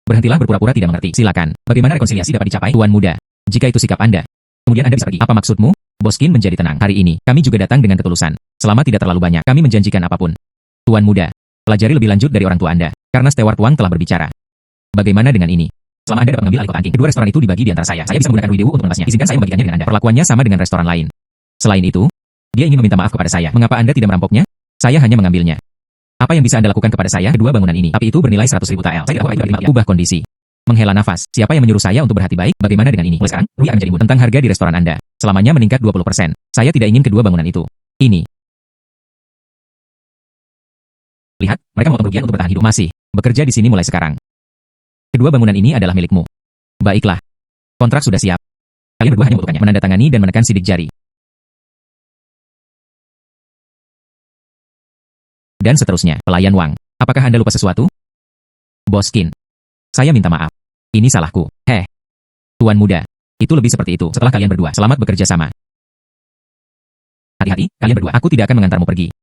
Berhentilah berpura-pura tidak mengerti. Silakan. Bagaimana rekonsiliasi dapat dicapai, tuan muda? Jika itu sikap Anda, kemudian Anda bisa pergi. Apa maksudmu? Bos Qin menjadi tenang. Hari ini, kami juga datang dengan ketulusan. Selama tidak terlalu banyak, kami menjanjikan apapun. Tuan muda, pelajari lebih lanjut dari orang tua Anda, karena Steward Wang telah berbicara. Bagaimana dengan ini? Selama Anda dapat mengambil alih kota Anking, kedua restoran itu dibagi di antara saya. Saya bisa menggunakan Rui Dewu untuk menebasnya. Izinkan saya membagikannya dengan Anda. Perlakuannya sama dengan restoran lain. Selain itu, dia ingin meminta maaf kepada saya. Mengapa Anda tidak merampoknya? Saya hanya mengambilnya. Apa yang bisa Anda lakukan kepada saya? Kedua bangunan ini. Api itu bernilai 100.000 tael. Saya tidak tahu apa itu. Ubah kondisi. Menghela nafas. Siapa yang menyuruh saya untuk berhati baik? Bagaimana dengan ini? Mulai sekarang, Rui akan menjadi mudah. Tentang harga di restoran Anda. Selamanya meningkat 20%. Saya tidak ingin kedua bangunan itu. Ini. Lihat, mereka memotong kerugian untuk bertahan hidup. Masih bekerja di sini mulai sekarang. Kedua bangunan ini adalah milikmu. Baiklah. Kontrak sudah siap. Kalian berdua hanya membutuhkannya, menandatangani dan menekan sidik jari. Dan seterusnya, pelayan Wang. Apakah Anda lupa sesuatu? Bos Qin. Saya minta maaf. Ini salahku. Tuan muda. Itu lebih seperti itu. Setelah kalian berdua, selamat bekerja sama. Hati-hati, kalian berdua. Aku tidak akan mengantarmu pergi.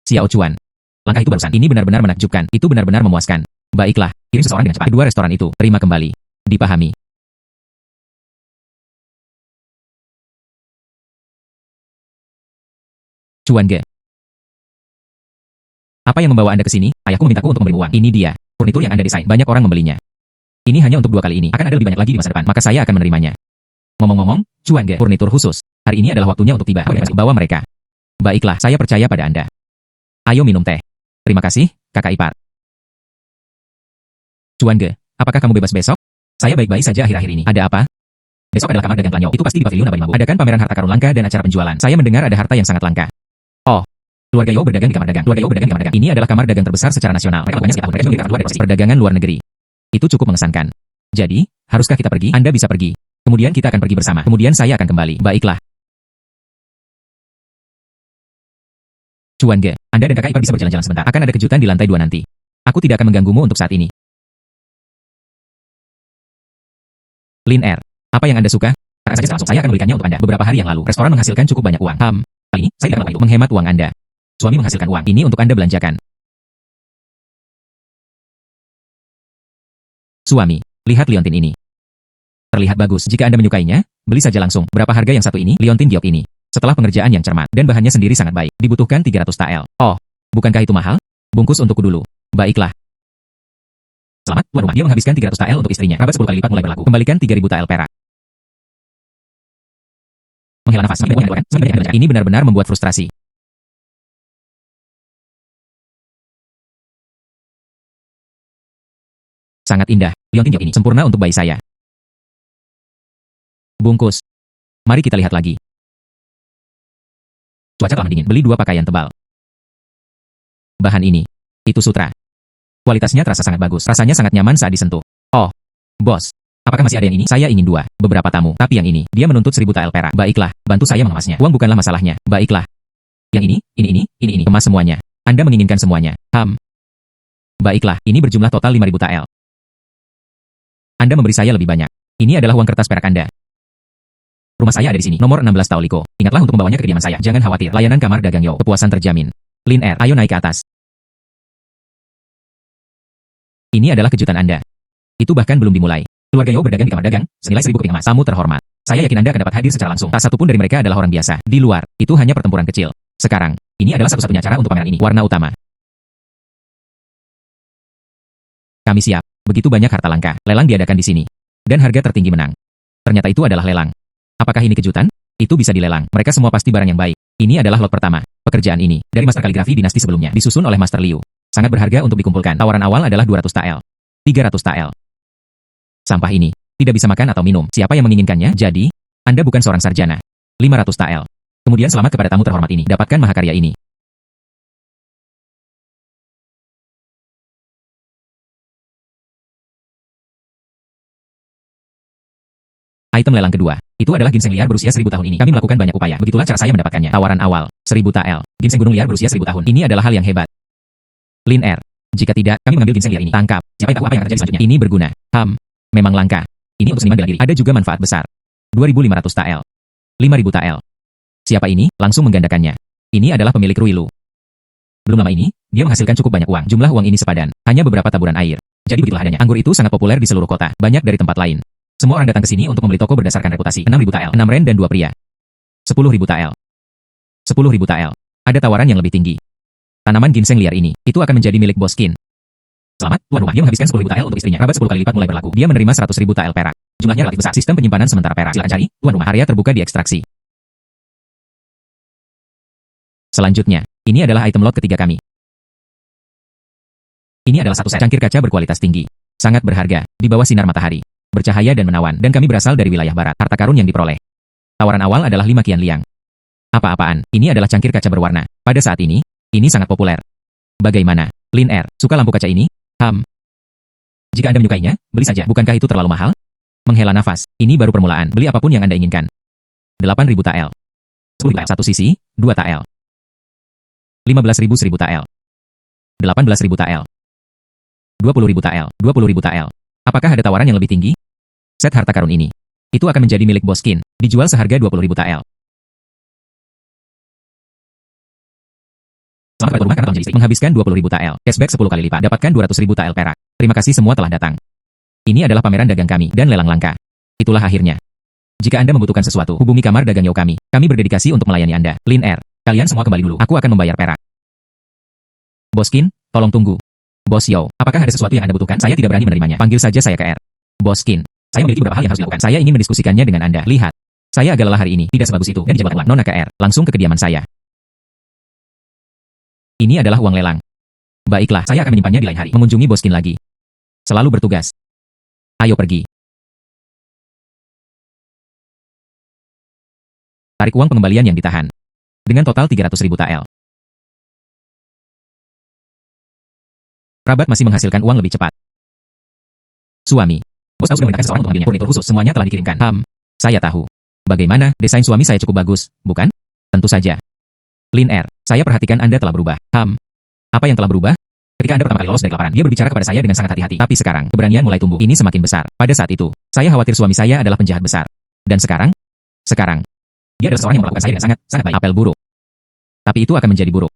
Xiao Chuan. Langkah itu barusan. Ini benar-benar menakjubkan. Itu benar-benar memuaskan. Baiklah, kirim seseorang dengan cepat. Kedua restoran itu, terima kembali. Dipahami. Chuan Ge. Apa yang membawa Anda ke sini? Ayahku memintaku untuk memberi uang. Ini dia. Furnitur yang Anda desain. Banyak orang membelinya. Ini hanya untuk 2 kali ini. Akan ada lebih banyak lagi di masa depan. Maka saya akan menerimanya. Ngomong-ngomong, Chuan Ge, furnitur khusus. Hari ini adalah waktunya untuk tiba. Bawa mereka. Baiklah, saya percaya pada Anda. Ayo minum teh. Terima kasih, kakak ipar. Chuan Ge, apakah kamu bebas besok? Saya baik-baik saja akhir-akhir ini. Ada apa? Besok adalah kamar dagang Klanyo. Itu pasti di pavilion Abadi Mambu. Adakan pameran harta karun langka dan acara penjualan. Saya mendengar ada harta yang sangat langka. Oh, keluarga Yao berdagang di kamar dagang. Keluarga Yao berdagang di kamar dagang. Ini adalah kamar dagang terbesar secara nasional. Mereka melakukannya setiap tahun. Mereka memiliki luar dari perdagangan luar negeri. Itu cukup mengesankan. Jadi, haruskah kita pergi? Anda bisa pergi. Kemudian kita akan pergi bersama. Kemudian saya akan kembali. Baiklah. Chuan Ge, Anda dan kakak ipar bisa berjalan-jalan sebentar. Akan ada kejutan di lantai 2 nanti. Aku tidak akan mengganggumu untuk saat ini. Lin Er, apa yang Anda suka? Karena saja langsung saya akan belikannya untuk Anda. Beberapa hari yang lalu, restoran menghasilkan cukup banyak uang. Kali ini, saya tidak melakukan itu. Menghemat uang Anda. Suami menghasilkan uang. Ini untuk Anda belanjakan. Suami, lihat liontin ini. Terlihat bagus. Jika Anda menyukainya, beli saja langsung. Berapa harga yang satu ini? Liontin giok ini. Setelah pengerjaan yang cermat, dan bahannya sendiri sangat baik, dibutuhkan 300 TL. Oh, bukankah itu mahal? Bungkus untukku dulu. Baiklah. Selamat, tuan rumah. Dia menghabiskan 300 TL untuk istrinya. Rabat 10 kali lipat mulai berlaku. Kembalikan 3.000 TL perak. Menghela nafas. Ini benar-benar membuat frustrasi. Sangat indah. Liontin giok ini sempurna untuk bayi saya. Bungkus. Mari kita lihat lagi. Cuaca telah mendingin. Beli 2 pakaian tebal. Bahan ini. Itu sutra. Kualitasnya terasa sangat bagus. Rasanya sangat nyaman saat disentuh. Oh, bos. Apakah masih ada yang ini? Saya ingin 2. Beberapa tamu. Tapi yang ini. Dia menuntut 1000 TL perak. Baiklah. Bantu saya mengemasnya. Uang bukanlah masalahnya. Baiklah. Yang ini. Kemas semuanya. Anda menginginkan semuanya. Baiklah. Ini berjumlah total 5.000 TL. Anda memberi saya lebih banyak. Ini adalah uang kertas perak Anda. Rumah saya ada di sini. Nomor 16 Taoliko. Ingatlah untuk membawanya ke kediaman saya. Jangan khawatir. Layanan kamar dagang Yo. Kepuasan terjamin. Lin Er, ayo naik ke atas. Ini adalah kejutan Anda. Itu bahkan belum dimulai. Keluarga Yo berdagang di kamar dagang, senilai 1000 keping emas. Tamu terhormat. Saya yakin Anda akan dapat hadir secara langsung. Tak satu pun dari mereka adalah orang biasa. Di luar, itu hanya pertempuran kecil. Sekarang, ini adalah satu-satunya cara untuk pameran ini. Warna utama. Kami siap. Begitu banyak harta langka. Lelang diadakan di sini. Dan harga tertinggi menang. Ternyata itu adalah lelang. Apakah ini kejutan? Itu bisa dilelang. Mereka semua pasti barang yang baik. Ini adalah lot pertama. Pekerjaan ini, dari Master Kaligrafi dinasti sebelumnya, disusun oleh Master Liu. Sangat berharga untuk dikumpulkan. Tawaran awal adalah 200 TL. 300 TL. Sampah ini, tidak bisa makan atau minum. Siapa yang menginginkannya? Jadi, Anda bukan seorang sarjana. 500 TL. Kemudian selamat kepada tamu terhormat ini. Dapatkan mahakarya ini. Item lelang kedua. Itu adalah ginseng liar berusia 1000 tahun ini. Kami melakukan banyak upaya. Begitulah cara saya mendapatkannya. Tawaran awal, 1000 TL. Ginseng gunung liar berusia 1000 tahun. Ini adalah hal yang hebat. Lin Er. Jika tidak, kami mengambil ginseng liar ini. Tangkap. Siapa yang tahu apa yang akan terjadi selanjutnya? Ini berguna. Memang langka. Ini untuk seniman bela diri. Ada juga manfaat besar. 2.500 TL. 5.000 TL. Siapa ini? Langsung menggandakannya. Ini adalah pemilik Ruilu. Belum lama ini, dia menghasilkan cukup banyak uang. Jumlah uang ini sepadan. Hanya beberapa taburan air. Jadi begitulah adanya. Anggur itu sangat populer di seluruh kota. Banyak dari tempat lain. Semua orang datang ke sini untuk membeli toko berdasarkan reputasi. 6.000 TL. 6 ren dan 2 pria. 10.000 TL. 10.000 TL. Ada tawaran yang lebih tinggi. Tanaman ginseng liar ini, itu akan menjadi milik Bos Qin. Selamat, tuan rumah. Dia menghabiskan 10.000 TL untuk istrinya. Rabat 10 kali lipat mulai berlaku. Dia menerima 100.000 TL perak. Jumlahnya relatif besar. Sistem penyimpanan sementara perak. Silakan cari, tuan rumah. Area terbuka diekstraksi. Selanjutnya, ini adalah item lot ketiga kami. Ini adalah satu set cangkir kaca berkualitas tinggi. Sangat berharga, di bawah sinar matahari. Bercahaya dan menawan, dan kami berasal dari wilayah barat. Harta karun yang diperoleh. Tawaran awal adalah 5 kian liang. Apa-apaan, ini adalah cangkir kaca berwarna. Pada saat ini sangat populer. Bagaimana? Lin Er, suka lampu kaca ini? Jika Anda menyukainya, beli saja. Bukankah itu terlalu mahal? Menghela nafas. Ini baru permulaan. Beli apapun yang Anda inginkan. 8.000 tael. 10.000 tael. Satu sisi, 2 tael. 15.000 1000 tael. 18.000 tael. 20.000 tael. 20.000 tael. Apakah ada tawaran yang lebih tinggi? Set harta karun ini. Itu akan menjadi milik Bos Qin. Dijual seharga 20.000 tael. Selamat berubah karena telah menjadi istri. Menghabiskan 20.000 tael. Cashback 10 kali lipat. Dapatkan 200.000 tael perak. Terima kasih semua telah datang. Ini adalah pameran dagang kami dan lelang langka. Itulah akhirnya. Jika Anda membutuhkan sesuatu, hubungi kamar dagang Yao kami. Kami berdedikasi untuk melayani Anda. Lin Er. Kalian semua kembali dulu. Aku akan membayar perak. Bos Qin, tolong tunggu. Bos Yao, apakah ada sesuatu yang Anda butuhkan? Saya tidak berani menerimanya. Panggil saja saya ke R. Bos Qin, saya memiliki beberapa hal yang harus dilakukan. Saya ingin mendiskusikannya dengan Anda. Lihat. Saya agak lelah hari ini. Tidak sebagus itu. Dan dijawab ulang. Nona ke R. Langsung ke kediaman saya. Ini adalah uang lelang. Baiklah, saya akan menyimpannya di lain hari. Mengunjungi Bos Qin lagi. Selalu bertugas. Ayo pergi. Tarik uang pengembalian yang ditahan. Dengan total 300.000 tael. Rabat masih menghasilkan uang lebih cepat. Suami. Bos tahu sudah merintahkan seseorang untuk mengambilnya. Furnitur khusus semuanya telah dikirimkan. Saya tahu. Bagaimana, desain suami saya cukup bagus, bukan? Tentu saja. Lin Er, saya perhatikan Anda telah berubah. Apa yang telah berubah? Ketika Anda pertama kali lolos dari kelaparan, dia berbicara kepada saya dengan sangat hati-hati. Tapi sekarang, keberanian mulai tumbuh. Ini semakin besar. Pada saat itu, saya khawatir suami saya adalah penjahat besar. Dan sekarang, dia adalah seorang yang melakukan saya dengan sangat baik. Apel buruk. Tapi itu akan menjadi buruk.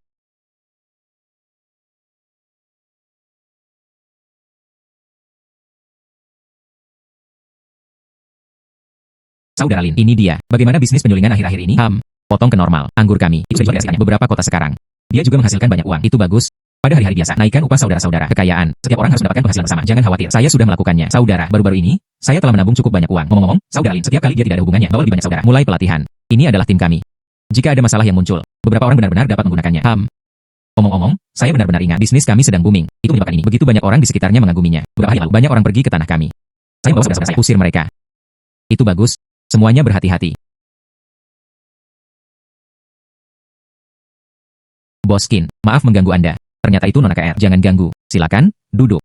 Saudara Lin, ini dia. Bagaimana bisnis penyulingan akhir-akhir ini? Potong ke normal. Anggur kami. Itu sudah dijual beberapa kota sekarang. Dia juga menghasilkan banyak uang. Itu bagus. Pada hari-hari biasa, naikkan upah saudara-saudara. Kekayaan. Setiap orang harus mendapatkan penghasilan bersama. Jangan khawatir. Saya sudah melakukannya. Saudara, baru-baru ini, saya telah menabung cukup banyak uang. Ngomong-ngomong, saudara Lin, setiap kali dia tidak ada hubungannya, bawa lebih banyak saudara. Mulai pelatihan. Ini adalah tim kami. Jika ada masalah yang muncul, beberapa orang benar-benar dapat menggunakannya. Omong-omong, saya benar-benar ingat bisnis kami sedang booming. Itu menyebabkan ini. Begitu banyak orang di sekitarnya mengaguminya. Beberapa hari lalu, banyak orang pergi ke tanah kami. Saya membawa saudara-saudara saya. Usir mereka. Itu bagus. Semuanya berhati-hati. Bos Qin, maaf mengganggu Anda. Ternyata itu Nona KR. Jangan ganggu. Silakan, duduk.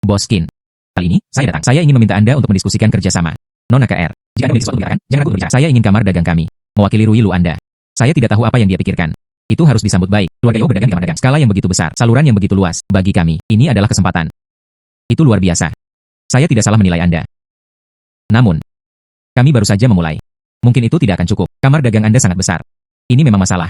Bos Qin. Kali ini, saya datang. Saya ingin meminta Anda untuk mendiskusikan kerjasama. Nona KR. Jika Anda memiliki sesuatu bicarakan, jangan ragu untuk bicara. Saya ingin kamar dagang kami. Mewakili Rui Lu Anda. Saya tidak tahu apa yang dia pikirkan. Itu harus disambut baik. Keluarga Yao berdagang di kamar dagang. Skala yang begitu besar. Saluran yang begitu luas. Bagi kami, ini adalah kesempatan. Itu luar biasa. Saya tidak salah menilai Anda. Namun, kami baru saja memulai. Mungkin itu tidak akan cukup. Kamar dagang Anda sangat besar. Ini memang masalah.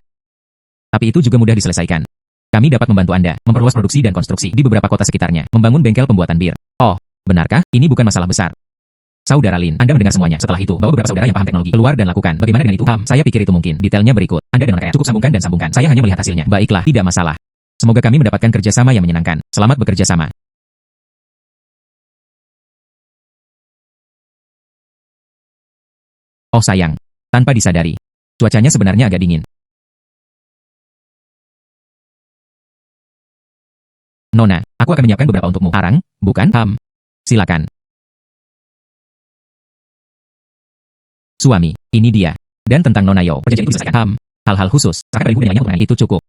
Tapi itu juga mudah diselesaikan. Kami dapat membantu Anda memperluas produksi dan konstruksi di beberapa kota sekitarnya, membangun bengkel pembuatan bir. Oh, benarkah? Ini bukan masalah besar. Saudara Lin, Anda mendengar semuanya. Setelah itu, bawa beberapa saudara yang paham teknologi keluar dan lakukan. Bagaimana dengan itu? Saya pikir itu mungkin. Detailnya berikut. Anda dan mereka cukup sambungkan dan sambungkan. Saya hanya melihat hasilnya. Baiklah, tidak masalah. Semoga kami mendapatkan kerjasama yang menyenangkan. Selamat bekerja sama. Oh sayang, tanpa disadari, cuacanya sebenarnya agak dingin. Nona, aku akan menyiapkan beberapa untukmu. Arang, bukan? Silakan. Suami, ini dia. Dan tentang Nona Yao, perjanjian itu diselesaikan. Hal-hal khusus, serahkan pada ibu dan nilainya untuk itu cukup.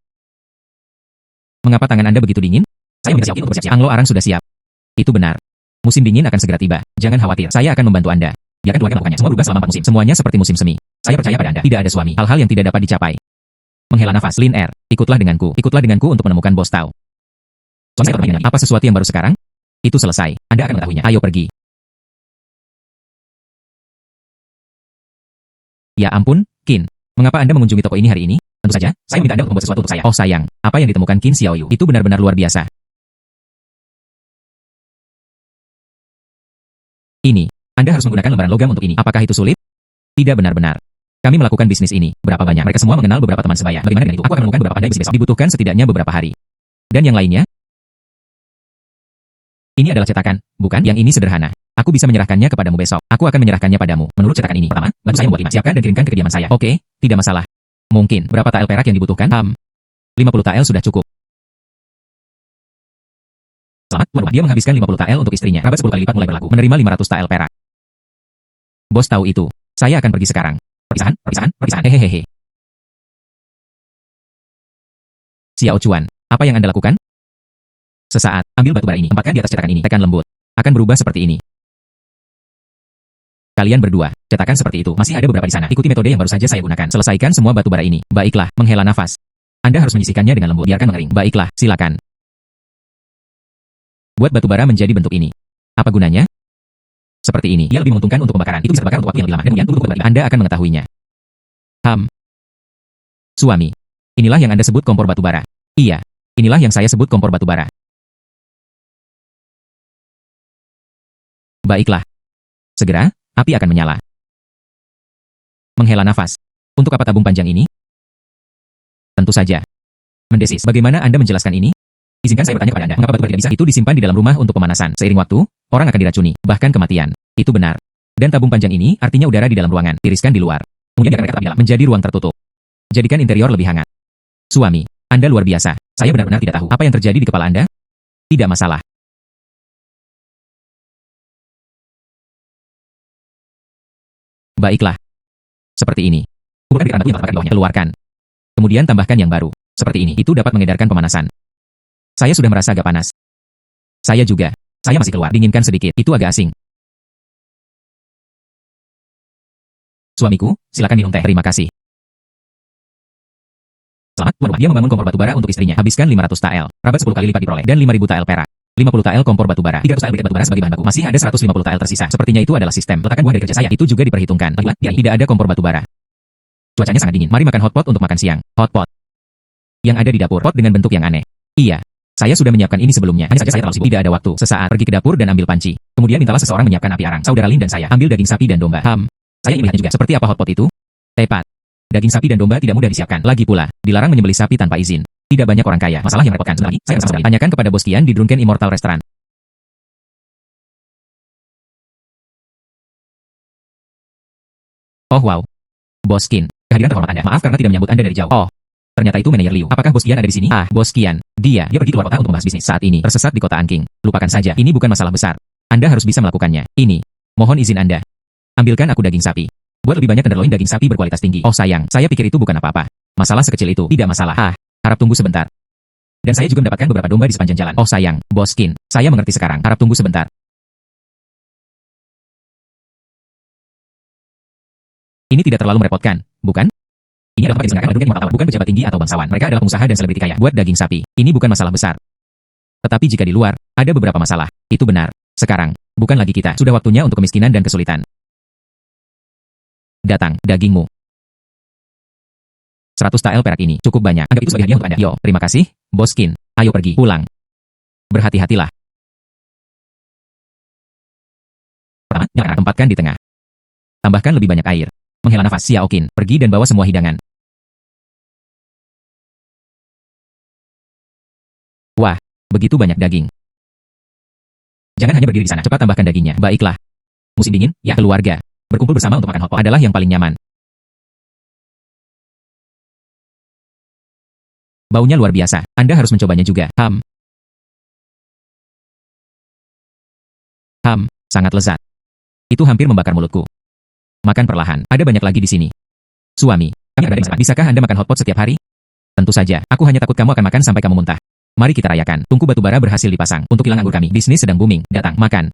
Mengapa tangan Anda begitu dingin? Saya meminta siap untuk bersiap. Anglo Arang sudah siap. Itu benar. Musim dingin akan segera tiba. Jangan khawatir, saya akan membantu Anda. Biarkan keluarga melakukannya. Semua berubah selama 4 musim. Semuanya seperti musim semi. Saya percaya pada Anda. Tidak ada suami. Hal-hal yang tidak dapat dicapai. Menghela nafas. Lin Er, ikutlah denganku. Ikutlah denganku untuk menemukan Bos Tao. Suami saya bertanya, apa sesuatu yang baru sekarang? Itu selesai. Anda akan mengetahuinya. Ayo pergi. Ya ampun, Qin. Mengapa Anda mengunjungi toko ini hari ini? Tentu saja, saya minta Anda untuk membuat sesuatu untuk saya. Oh sayang, apa yang ditemukan Qin Xiaoyu itu benar-benar luar biasa. Ini, Anda harus menggunakan lembaran logam untuk ini. Apakah itu sulit? Tidak benar-benar. Kami melakukan bisnis ini. Berapa banyak? Mereka semua mengenal beberapa teman sebaya. Bagaimana dengan itu? Aku akan menemukan beberapa pandai bisnis besok. Dibutuhkan setidaknya beberapa hari. Dan yang lainnya? Ini adalah cetakan, bukan? Yang ini sederhana. Aku bisa menyerahkannya kepadamu besok. Aku akan menyerahkannya padamu. Menurut cetakan ini, pertama, bantu saya membuat 5. Siapkan dan kirimkan ke kediaman saya. Oke, tidak masalah. Mungkin, berapa tael perak yang dibutuhkan? 50 tael sudah cukup. Selamat, tuan rumah. Dia menghabiskan 50 tael untuk istrinya. Rabat 10 kali lipat mulai berlaku. Menerima 500 tael perak. Bos tahu itu. Saya akan pergi sekarang. Perpisahan. Hehehe. Xiao Chuan, apa yang Anda lakukan? Sesaat, ambil batu bara ini, tempatkan di atas cetakan ini, tekan lembut. Akan berubah seperti ini. Kalian berdua, cetakan seperti itu. Masih ada beberapa di sana. Ikuti metode yang baru saja saya gunakan. Selesaikan semua batu bara ini. Baiklah, menghela nafas. Anda harus menyisihkannya dengan lembut. Biarkan mengering. Baiklah, silakan. Buat batu bara menjadi bentuk ini. Apa gunanya? Seperti ini. Ia lebih menguntungkan untuk pembakaran. Itu bisa terbakar untuk waktu yang lebih lama. Dan kemudian tunggu tiba-tiba. Anda akan mengetahuinya. Suami. Inilah yang Anda sebut kompor batu bara. Iya. Inilah yang saya sebut kompor batu bara. Baiklah. Segera, api akan menyala. Menghela nafas. Untuk apa tabung panjang ini? Tentu saja. Mendesis. Bagaimana Anda menjelaskan ini? Izinkan saya bertanya kepada Anda, mengapa batu bara tidak bisa? Itu disimpan di dalam rumah untuk pemanasan. Seiring waktu, orang akan diracuni, bahkan kematian. Itu benar. Dan tabung panjang ini artinya udara di dalam ruangan, tiriskan di luar. Kemudian biarkan mereka tetap di dalam, menjadi ruang tertutup. Jadikan interior lebih hangat. Suami, Anda luar biasa. Saya benar-benar tidak tahu apa yang terjadi di kepala Anda. Tidak masalah. Baiklah. Seperti ini. Kumpulkan batu yang terletak di bawahnya. Keluarkan. Kemudian tambahkan yang baru. Seperti ini. Itu dapat mengedarkan pemanasan. Saya sudah merasa agak panas. Saya juga. Saya masih keluar. Dinginkan sedikit. Itu agak asing. Suamiku, silakan minum teh. Terima kasih. Selamat, tuan rumah. Dia membangun kompor batu bara untuk istrinya. Habiskan 500 tael. Rabat 10 kali lipat diperoleh. Dan 5.000 tael perak. 50 tael kompor batu bara. 300 tael briket batu bara sebagai bahan baku. Masih ada 150 tael tersisa. Sepertinya itu adalah sistem. Letakkan buah dari kerja saya. Itu juga diperhitungkan. Lagi-lagi, tidak ada kompor batu bara. Cuacanya sangat dingin. Mari makan hotpot untuk makan siang. Hotpot. Yang ada di dapur. Pot dengan bentuk yang aneh. Iya. Saya sudah menyiapkan ini sebelumnya. Hanya saja saya terlalu sibuk. Tidak ada waktu. Sesaat pergi ke dapur dan ambil panci. Kemudian mintalah seseorang menyiapkan api arang. Saudara Lin dan saya ambil daging sapi dan domba. Saya ingin melihatnya juga. Seperti apa hotpot itu? Tepat. Daging sapi dan domba tidak mudah disiapkan. Lagi pula, dilarang menyembelih sapi tanpa izin. Tidak banyak orang kaya. Masalah yang merepotkan. Sebentar lagi, saya bersama sekali. Tanyakan kepada Bos Kian di Drunken Immortal Restaurant. Oh wow. Bos Kian, kehadiran terhormat Anda. Maaf karena tidak menyambut Anda dari jauh. Oh. Ternyata itu manajer Liu. Apakah Bos Kian ada di sini? Ah, Bos Kian. Dia pergi keluar kota untuk membahas bisnis. Saat ini, tersesat di kota Anking. Lupakan saja. Ini bukan masalah besar. Anda harus bisa melakukannya. Ini. Mohon izin Anda. Ambilkan aku daging sapi. Buat lebih banyak tenderloin daging sapi berkualitas tinggi. Oh sayang, saya pikir itu bukan apa-apa. Masalah sekecil itu. Tidak masalah. Harap tunggu sebentar. Dan saya juga mendapatkan beberapa domba di sepanjang jalan. Oh sayang, Bos Kian. Saya mengerti sekarang. Harap tunggu sebentar. Ini tidak terlalu merepotkan, bukan? Ini adalah tempat yang diselenggarakan Drunken Immortal, bukan pejabat tinggi atau bangsawan. Mereka adalah pengusaha dan selebriti kaya. Buat daging sapi, ini bukan masalah besar. Tetapi jika di luar, ada beberapa masalah. Itu benar. Sekarang, bukan lagi kita. Sudah waktunya untuk kemiskinan dan kesulitan. Datang, dagingmu. 100 tael perak ini, cukup banyak. Anggap itu sebagai hadiah untuk Anda. Yo, terima kasih, Bos Kian. Ayo pergi, pulang. Berhati-hatilah. Pertama, nyalakan, tempatkan di tengah. Tambahkan lebih banyak air. Menghela nafas, Xiao Qin. Pergi dan bawa semua hidangan. Wah, begitu banyak daging. Jangan hanya berdiri di sana, cepat tambahkan dagingnya. Baiklah. Musim dingin, ya keluarga. Berkumpul bersama untuk makan hotpot adalah yang paling nyaman. Baunya luar biasa. Anda harus mencobanya juga. Sangat lezat. Itu hampir membakar mulutku. Makan perlahan. Ada banyak lagi di sini. Suami, kami ada di sana. Bisakah Anda makan hotpot setiap hari? Tentu saja. Aku hanya takut kamu akan makan sampai kamu muntah. Mari kita rayakan. Tungku batu bara berhasil dipasang. Untuk kilang anggur kami. Bisnis sedang booming. Datang, makan.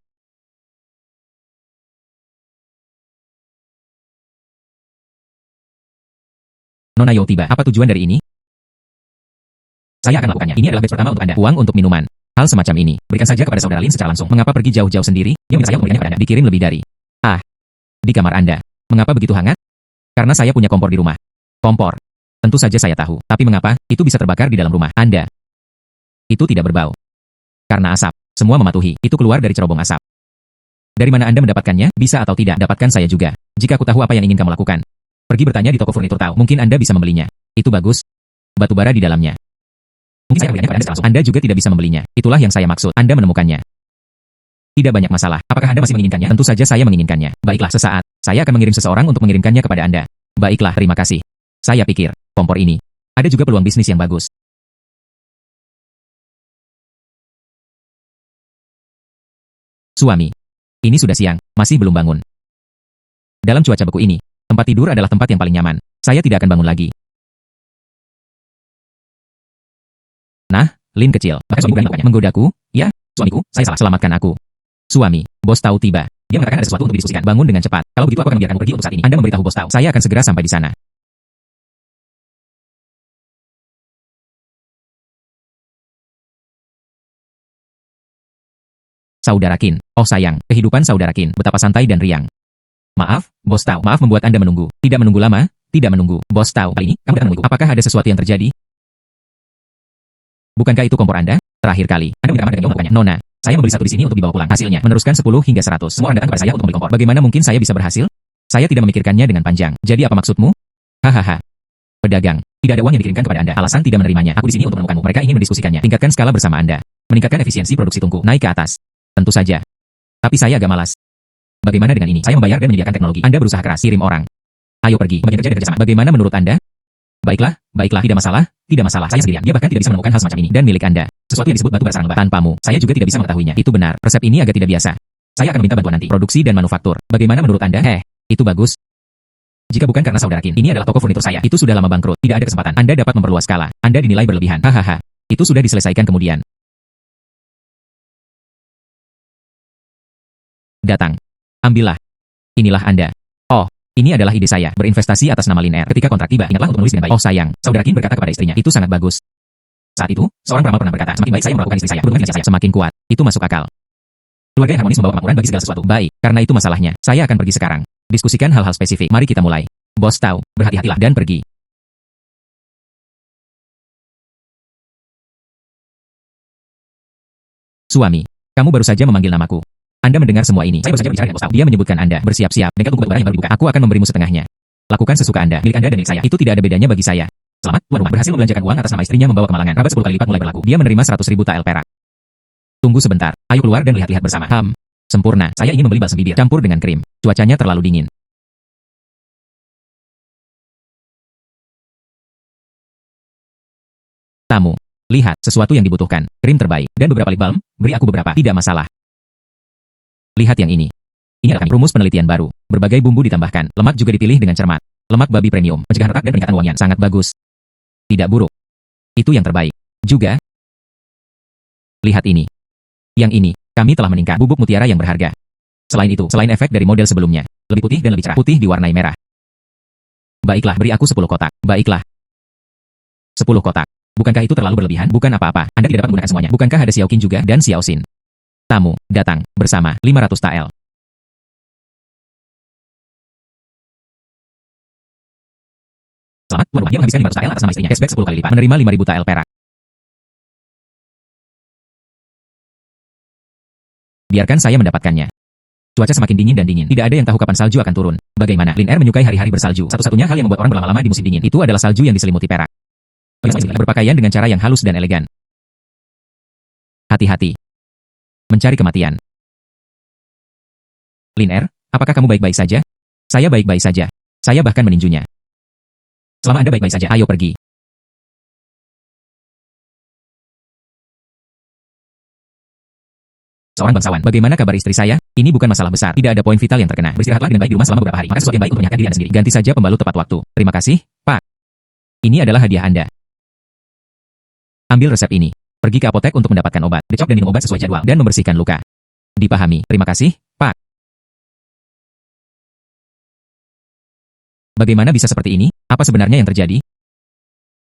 Nona Yo tiba. Apa tujuan dari ini? Saya akan melakukannya. Ini adalah batch pertama untuk Anda. Uang untuk minuman. Hal semacam ini. Berikan saja kepada saudara Lin secara langsung. Mengapa pergi jauh-jauh sendiri? Dia minta saya untuk memberikannya kepada Anda. Dikirim lebih dari. Di kamar Anda. Mengapa begitu hangat? Karena saya punya kompor di rumah. Kompor. Tentu saja saya tahu. Tapi mengapa itu bisa terbakar di dalam rumah Anda? Itu tidak berbau. Karena asap. Semua mematuhi. Itu keluar dari cerobong asap. Dari mana Anda mendapatkannya? Bisa atau tidak? Dapatkan saya juga. Jika aku tahu apa yang ingin kamu lakukan. Pergi bertanya di toko furnitur tahu. Mungkin Anda bisa membelinya. Itu bagus. Batu bara di dalamnya. Mungkin saya membelinya kepada Anda secara langsung. Anda juga tidak bisa membelinya. Itulah yang saya maksud. Anda menemukannya. Tidak banyak masalah. Apakah Anda masih menginginkannya? Tentu saja saya menginginkannya. Baiklah, sesaat. Saya akan mengirim seseorang untuk mengirimkannya kepada Anda. Baiklah, terima kasih. Saya pikir, kompor ini. Ada juga peluang bisnis yang bagus. Suami. Ini sudah siang, masih belum bangun. Dalam cuaca beku ini, tempat tidur adalah tempat yang paling nyaman. Saya tidak akan bangun lagi. Nah, Lin kecil. Bahkan suamiku berani melakukannya. Menggodaku? Ya, suamiku, saya salah. Selamatkan aku. Suami, bos tahu tiba. Dia mengatakan ada sesuatu untuk didiskusikan. Bangun dengan cepat. Kalau begitu aku akan membiarkanmu pergi untuk saat ini. Anda memberitahu bos tahu. Saya akan segera sampai di sana. Saudara Qin. Oh sayang, kehidupan saudara Qin. Betapa santai dan riang. Maaf, bos tahu. Maaf membuat Anda menunggu. Tidak menunggu lama. Tidak menunggu. Bos tahu. Kali ini, kamu datang menemuiku. Apakah ada sesuatu yang terjadi? Bukankah itu kompor Anda? Terakhir kali. Anda benar-benar dengan melakukannya. Nona, saya membeli satu di sini untuk dibawa pulang. Hasilnya, meneruskan 10 hingga 100. Semua orang datang kepada saya untuk membeli kompor. Bagaimana mungkin saya bisa berhasil? Saya tidak memikirkannya dengan panjang. Jadi apa maksudmu? Hahaha. Pedagang. Tidak ada uang yang dikirimkan kepada Anda. Alasan tidak menerimanya. Aku di sini untuk menemukanmu. Mereka ingin mendiskusikannya. Tingkatkan skala bersama Anda. Meningkatkan efisiensi produksi tungku. Naik ke atas. Tentu saja. Tapi saya agak malas. Bagaimana dengan ini? Saya membayar dan menyediakan teknologi. Anda berusaha keras. Kirim orang. Ayo pergi. Bagian kerja dan kerjasama. Bagaimana menurut Anda? Baiklah, baiklah. Tidak masalah. Tidak masalah. Saya sendirian. Dia bahkan tidak bisa menemukan hal semacam ini. Dan milik Anda. Sesuatu yang disebut batu bara sarang lebah. Tanpamu, saya juga tidak bisa mengetahuinya. Itu benar. Resep ini agak tidak biasa. Saya akan meminta bantuan nanti. Produksi dan manufaktur. Bagaimana menurut Anda? Itu bagus. Jika bukan karena saudara Qin, ini adalah toko furnitur saya. Itu sudah lama bangkrut. Tidak ada kesempatan. Anda dapat memperluas skala. Anda dinilai berlebihan. Hahaha. Itu sudah diselesaikan kemudian. Datang. Ambillah. Inilah Anda. Oh, ini adalah ide saya. Berinvestasi atas nama Lin Er. Ketika kontrak tiba, ingatlah untuk menulis dengan baik. Oh sayang, saudara Qin berkata kepada istrinya. Itu sangat bagus. Saat itu, seorang peramal pernah berkata, semakin baik saya memperlakukan istri saya, beruntungnya kinerja saya semakin kuat. Itu masuk akal. Keluarga yang harmonis membawa kemakmuran bagi segala sesuatu. Baik, karena itu masalahnya. Saya akan pergi sekarang. Diskusikan hal-hal spesifik. Mari kita mulai. Bos tahu, berhati-hatilah dan pergi. Suami, kamu baru saja memanggil namaku. Anda mendengar semua ini. Saya baru saja berbicara dengan bos tahu. Dia menyebutkan Anda. Bersiap-siap. Bengkel tungku barang yang baru dibuka. Aku akan memberimu setengahnya. Lakukan sesuka Anda. Milik Anda dan milik saya. Itu tidak ada bedanya bagi saya. Selamat, tuan rumah. Berhasil membelanjakan uang atas nama istrinya membawa kemalangan. Rabat 10 kali lipat mulai berlaku. Dia menerima 100.000 tael perak. Tunggu sebentar. Ayo keluar dan lihat-lihat bersama. Sempurna. Saya ingin membeli balsam bibir. Campur dengan krim. Cuacanya terlalu dingin. Tamu. Lihat, sesuatu yang dibutuhkan. Krim terbaik. Dan beberapa lip balm. Beri aku beberapa. Tidak masalah. Lihat yang ini. Ini adalah rumus penelitian baru. Berbagai bumbu ditambahkan. Lemak juga dipilih dengan cermat. Lemak babi premium. Mencegah retak dan peningkatan wangian. Sangat bagus. Tidak buruk. Itu yang terbaik. Juga. Lihat ini. Yang ini. Kami telah meningkat. Bubuk mutiara yang berharga. Selain itu, selain efek dari model sebelumnya. Lebih putih dan lebih cerah. Putih diwarnai merah. Baiklah, beri aku 10 kotak. Baiklah. 10 kotak. Bukankah itu terlalu berlebihan? Bukan apa-apa. Anda tidak dapat menggunakan semuanya. Bukankah ada Xiao Qin juga dan Xiao Xin? Tamu, datang, bersama, 500 tael. Selamat, tuan rumah. Dia menghabiskan 500 tael atas nama istrinya. Cashback 10 kali lipat. Menerima 5.000 tael perak. Biarkan saya mendapatkannya. Cuaca semakin dingin dan dingin. Tidak ada yang tahu kapan salju akan turun. Bagaimana? Lin Er menyukai hari-hari bersalju. Satu-satunya hal yang membuat orang berlama-lama di musim dingin itu adalah salju yang diselimuti perak. Berpakaian dengan cara yang halus dan elegan. Hati-hati. Mencari kematian. Lin Er, apakah kamu baik-baik saja? Saya baik-baik saja. Saya bahkan meninjunya. Selama Anda baik-baik saja, ayo pergi. Seorang bangsawan, bagaimana kabar istri saya? Ini bukan masalah besar, tidak ada poin vital yang terkena. Beristirahatlah dengan baik di rumah selama beberapa hari. Maka sesuatu yang baik untuk menyehatkan diri Anda sendiri. Ganti saja pembalut tepat waktu. Terima kasih, Pak. Ini adalah hadiah Anda. Ambil resep ini. Pergi ke apotek untuk mendapatkan obat. Dicok dan minum obat sesuai jadwal. Dan membersihkan luka. Dipahami. Terima kasih, Pak. Bagaimana bisa seperti ini? Apa sebenarnya yang terjadi?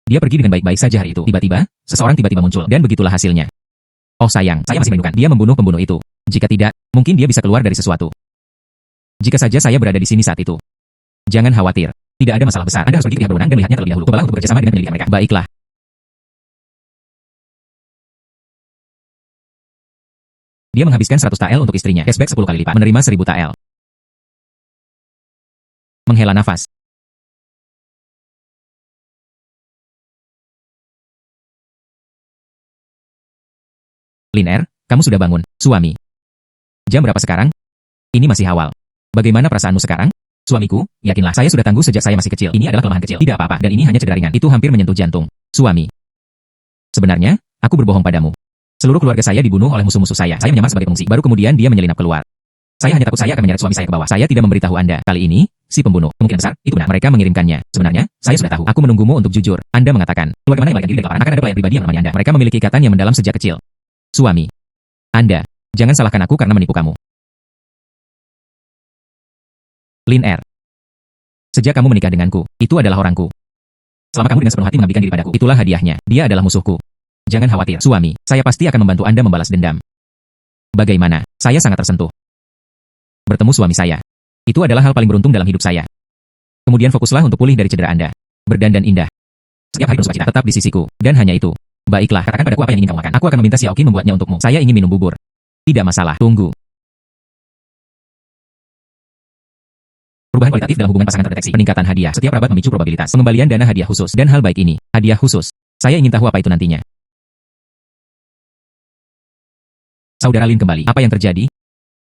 Dia pergi dengan baik-baik saja hari itu. Tiba-tiba, seseorang tiba-tiba muncul. Dan begitulah hasilnya. Oh sayang, saya masih merindukan. Dia membunuh pembunuh itu. Jika tidak, mungkin dia bisa keluar dari sesuatu. Jika saja saya berada di sini saat itu. Jangan khawatir. Tidak ada masalah besar. Anda harus pergi ke pihak berwenang dan melihatnya terlebih dahulu. Cobalah untuk bekerjasama dengan penyelidikan mereka. Baiklah. Dia menghabiskan 100 tael untuk istrinya. Cashback 10 kali lipat. Menerima 1000 tael. Menghela nafas. Lin Er, kamu sudah bangun, suami. Jam berapa sekarang? Ini masih awal. Bagaimana perasaanmu sekarang? Suamiku, yakinlah, saya sudah tangguh sejak saya masih kecil. Ini adalah kelemahan kecil. Tidak apa-apa, dan ini hanya cedera ringan. Itu hampir menyentuh jantung. Suami. Sebenarnya, aku berbohong padamu. Seluruh keluarga saya dibunuh oleh musuh-musuh saya. Saya menyamar sebagai pengungsi. Baru kemudian dia menyelinap keluar. Saya hanya takut saya akan menyeret suami saya ke bawah. Saya tidak memberitahu Anda. Kali ini, si pembunuh. Kemungkinan besar, itu benar. Mereka mengirimkannya. Sebenarnya, saya sudah tahu. Aku menunggumu untuk jujur. Anda mengatakan, keluarga mana yang melarikan diri dari kelaparan? Akan ada pelayan pribadi yang menemani Anda. Mereka memiliki ikatan yang mendalam sejak kecil. Suami. Anda. Jangan salahkan aku karena menipu kamu. Lin Er. Sejak kamu menikah denganku, itu adalah orangku. Selama kamu dengan sepenuh hati mengabdikan diri padaku, itulah hadiahnya. Dia adalah musuhku. Jangan khawatir, suami. Saya pasti akan membantu Anda membalas dendam. Bagaimana? Saya sangat tersentuh. Bertemu suami saya. Itu adalah hal paling beruntung dalam hidup saya. Kemudian fokuslah untuk pulih dari cedera Anda. Berdandan indah. Setiap hari bersukacita tetap di sisiku. Dan hanya itu. Baiklah, katakan padaku apa yang ingin kamu makan. Aku akan meminta Xiaoqin membuatnya untukmu. Saya ingin minum bubur. Tidak masalah. Tunggu. Perubahan kualitatif dalam hubungan pasangan terdeteksi. Peningkatan hadiah. Setiap rabat memicu probabilitas. Pengembalian dana hadiah khusus. Dan hal baik ini. Hadiah khusus. Saya ingin tahu apa itu nantinya. Saudara Lin kembali. Apa yang terjadi?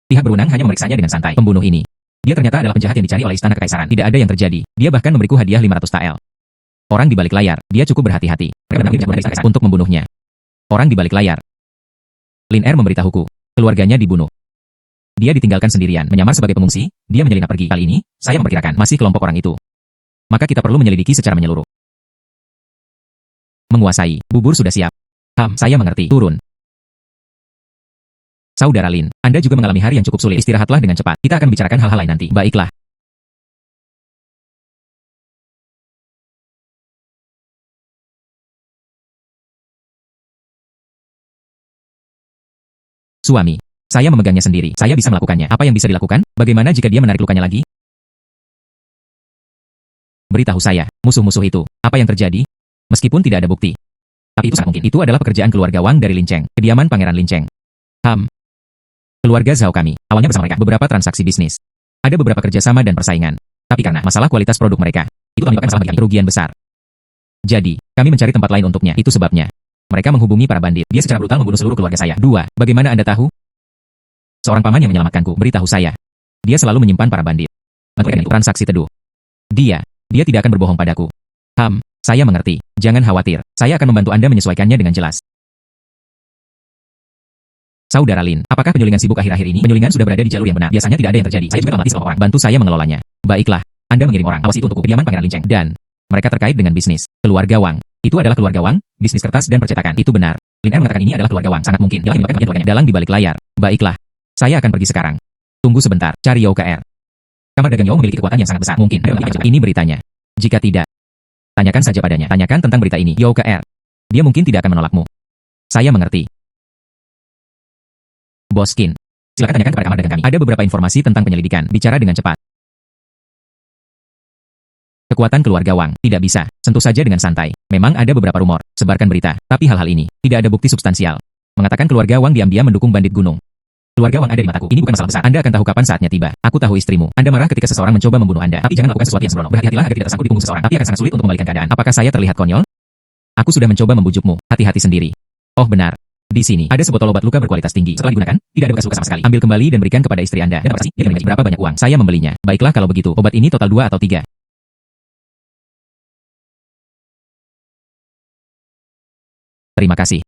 Pihak berwenang hanya memeriksanya dengan santai. Pembunuh ini. Dia ternyata adalah penjahat yang dicari oleh Istana Kekaisaran. Tidak ada yang terjadi. Dia bahkan memberiku hadiah 500 tael. Orang di balik layar. Dia cukup berhati-hati. Mereka benar-benar dari Istana Kekaisaran untuk membunuhnya. Orang di balik layar. Lin Er memberitahuku. Keluarganya dibunuh. Dia ditinggalkan sendirian. Menyamar sebagai pengungsi. Dia menyelinap pergi. Kali ini, saya memperkirakan masih kelompok orang itu. Maka kita perlu menyelidiki secara menyeluruh. Menguasai. Bubur sudah siap. Saya mengerti. Turun. Saudara Lin, Anda juga mengalami hari yang cukup sulit. Istirahatlah dengan cepat. Kita akan bicarakan hal-hal lain nanti. Baiklah. Suami. Saya memegangnya sendiri. Saya bisa melakukannya. Apa yang bisa dilakukan? Bagaimana jika dia menarik lukanya lagi? Beritahu saya, musuh-musuh itu. Apa yang terjadi? Meskipun tidak ada bukti. Tapi itu sangat mungkin. Itu adalah pekerjaan keluarga Wang dari Lin Cheng. Kediaman Pangeran Lin Cheng. Keluarga Zhao kami, awalnya bersama mereka, beberapa transaksi bisnis. Ada beberapa kerjasama dan persaingan. Tapi karena masalah kualitas produk mereka, itu menyebabkan masalah bagi kami, kerugian besar. Jadi, kami mencari tempat lain untuknya, itu sebabnya. Mereka menghubungi para bandit. Dia secara brutal membunuh seluruh keluarga saya. 2. Bagaimana Anda tahu? Seorang paman yang menyelamatkanku, beritahu saya. Dia selalu menyimpan para bandit. Itu transaksi teduh. Dia tidak akan berbohong padaku. Saya mengerti. Jangan khawatir. Saya akan membantu Anda menyesuaikannya dengan jelas. Saudara Lin, apakah penyulingan sibuk akhir-akhir ini? Penyulingan sudah berada di jalur yang benar. Biasanya tidak ada yang terjadi. Saya juga telah mati sekelompok orang. Bantu saya mengelolanya. Baiklah. Anda mengirim orang. Awas itu untukku. Kediaman Pangeran Lin Cheng. Dan mereka terkait dengan bisnis. Keluarga Wang. Itu adalah keluarga Wang, bisnis kertas dan percetakan. Itu benar. Lin Er mengatakan ini adalah keluarga Wang. Sangat mungkin. Dia menyebabkan bagian keluarganya. Dalang di balik layar. Baiklah. Saya akan pergi sekarang. Tunggu sebentar. Cari Yao KR. Kamar dagang Yao memiliki kekuatan yang sangat besar. Mungkin. Ini beritanya. Jika tidak, tanyakan saja padanya. Tanyakan tentang berita ini. Yao KR. Dia mungkin tidak akan menolakmu. Saya mengerti. Boskin, silakan tanyakan kepada kamar dagang kami. Ada beberapa informasi tentang penyelidikan. Bicara dengan cepat. Kekuatan keluarga Wang, tidak bisa. Sentuh saja dengan santai. Memang ada beberapa rumor. Sebarkan berita. Tapi hal-hal ini, tidak ada bukti substansial. Mengatakan keluarga Wang diam-diam mendukung bandit gunung. Keluarga Wang ada di mataku. Ini bukan masalah besar. Anda akan tahu kapan saatnya tiba. Aku tahu istrimu. Anda marah ketika seseorang mencoba membunuh Anda. Tapi jangan lakukan sesuatu yang sembrono. Berhati-hatilah agar tidak tersangkut di punggung seseorang. Tapi akan sangat sulit untuk membalikkan keadaan. Apakah saya terlihat konyol? Aku sudah mencoba membujukmu. Hati-hati sendiri. Oh benar. Di sini, ada sebotol obat luka berkualitas tinggi. Setelah digunakan, tidak ada bekas luka sama sekali. Ambil kembali dan berikan kepada istri Anda. Dan apa sih? Dia berapa banyak uang? Saya membelinya. Baiklah kalau begitu. Obat ini total 2 atau 3. Terima kasih.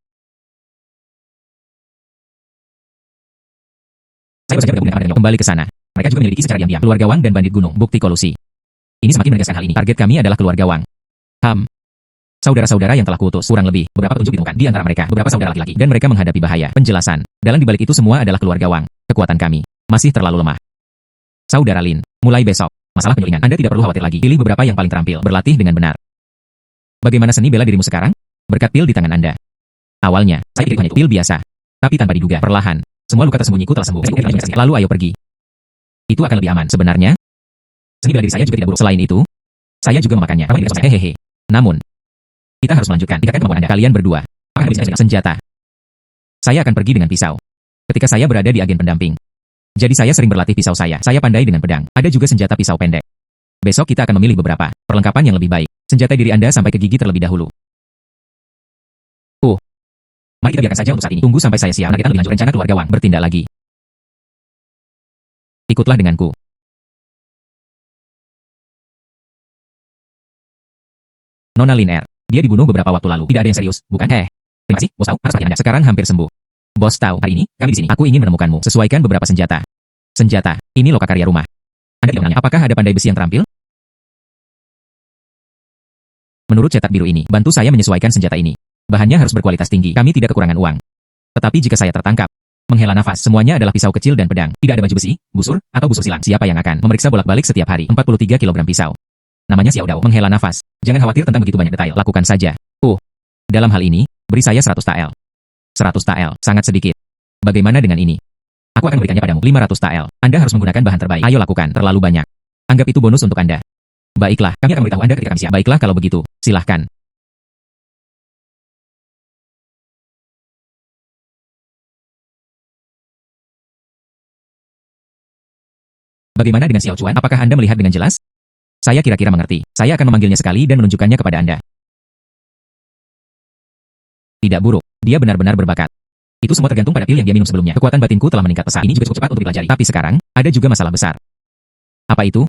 Saya baru saja bergabung dengan kamar dagang. Kembali ke sana. Mereka juga menyelidiki secara diam-diam. Keluarga Wang dan bandit gunung. Bukti kolusi. Ini semakin menegaskan hal ini. Target kami adalah keluarga Wang. Saudara-saudara yang telah kuutus, kurang lebih, beberapa petunjuk ditemukan di antara mereka, beberapa saudara laki-laki, dan mereka menghadapi bahaya. Penjelasan, dalam dibalik itu semua adalah keluarga Wang. Kekuatan kami masih terlalu lemah. Saudara Lin, mulai besok, masalah penyulingan, Anda tidak perlu khawatir lagi. Pilih beberapa yang paling terampil, berlatih dengan benar. Bagaimana seni bela dirimu sekarang? Berkat pil di tangan Anda. Awalnya, saya pikir hanya pil biasa. Tapi tanpa diduga, perlahan, semua luka tersembunyiku telah sembuh. Lalu ayo pergi. Itu akan lebih aman. Sebenarnya, seni bela diri saya juga tidak buruk. Selain itu, saya juga memakannya. Hehehe. Namun, kita harus melanjutkan. Tingkatkan kemampuan Anda. Kalian berdua. Apakah bisa dengan senjata? Saya akan pergi dengan pisau. Ketika saya berada di agen pendamping. Jadi saya sering berlatih pisau saya. Saya pandai dengan pedang. Ada juga senjata pisau pendek. Besok kita akan memilih beberapa perlengkapan yang lebih baik. Senjata diri Anda sampai ke gigi terlebih dahulu. Mari kita biarkan saja untuk saat ini. Tunggu sampai saya siap. Kita lebih lanjut rencana keluarga Wang. Bertindak lagi. Ikutlah denganku. Nona Lin Er. Dia dibunuh beberapa waktu lalu. Tidak ada yang serius, bukan? Terima kasih, Bos Tau. Harus perhatian Anda. Sekarang hampir sembuh. Bos Tau, hari ini, kami di sini. Aku ingin menemukanmu. Sesuaikan beberapa senjata. Senjata, ini loka karya rumah. Anda tidak menanya, apakah ada pandai besi yang terampil? Menurut cetak biru ini, bantu saya menyesuaikan senjata ini. Bahannya harus berkualitas tinggi, kami tidak kekurangan uang. Tetapi jika saya tertangkap, menghela nafas, semuanya adalah pisau kecil dan pedang. Tidak ada baju besi, busur, atau busur silang. Siapa yang akan memeriksa bolak-balik setiap hari? 43 kg pisau. Namanya Xiao Dao. Menghela nafas. Jangan khawatir tentang begitu banyak detail. Lakukan saja. Dalam hal ini, beri saya 100 tael. 100 tael, sangat sedikit. Bagaimana dengan ini? Aku akan memberikannya padamu 500 tael. Anda harus menggunakan bahan terbaik. Ayo lakukan, terlalu banyak. Anggap itu bonus untuk Anda. Baiklah, kami akan memberitahu Anda ketika kami siap. Baiklah kalau begitu, silahkan. Bagaimana dengan Xiao Chuan? Apakah Anda melihat dengan jelas? Saya kira-kira mengerti. Saya akan memanggilnya sekali dan menunjukkannya kepada Anda. Tidak buruk. Dia benar-benar berbakat. Itu semua tergantung pada pil yang dia minum sebelumnya. Kekuatan batinku telah meningkat pesat. Ini juga cukup cepat untuk dipelajari. Tapi sekarang, ada juga masalah besar. Apa itu?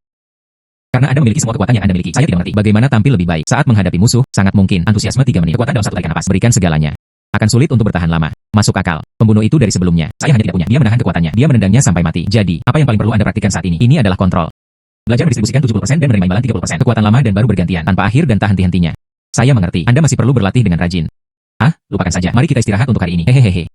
Karena Anda memiliki semua kekuatan yang Anda miliki, saya tidak mengerti bagaimana tampil lebih baik saat menghadapi musuh. Sangat mungkin. Antusiasme 3 menit. Kekuatan dalam satu tarikan napas. Berikan segalanya. Akan sulit untuk bertahan lama. Masuk akal. Pembunuh itu dari sebelumnya. Saya hanya tidak punya. Dia menahan kekuatannya. Dia menendangnya sampai mati. Jadi, apa yang paling perlu Anda praktikkan saat ini? Ini adalah kontrol. Belajar mendistribusikan 70% dan menerima imbalan 30%. Kekuatan lama dan baru bergantian, tanpa akhir dan tak henti-hentinya. Saya mengerti. Anda masih perlu berlatih dengan rajin. Lupakan saja. Mari kita istirahat untuk hari ini. Hehehe.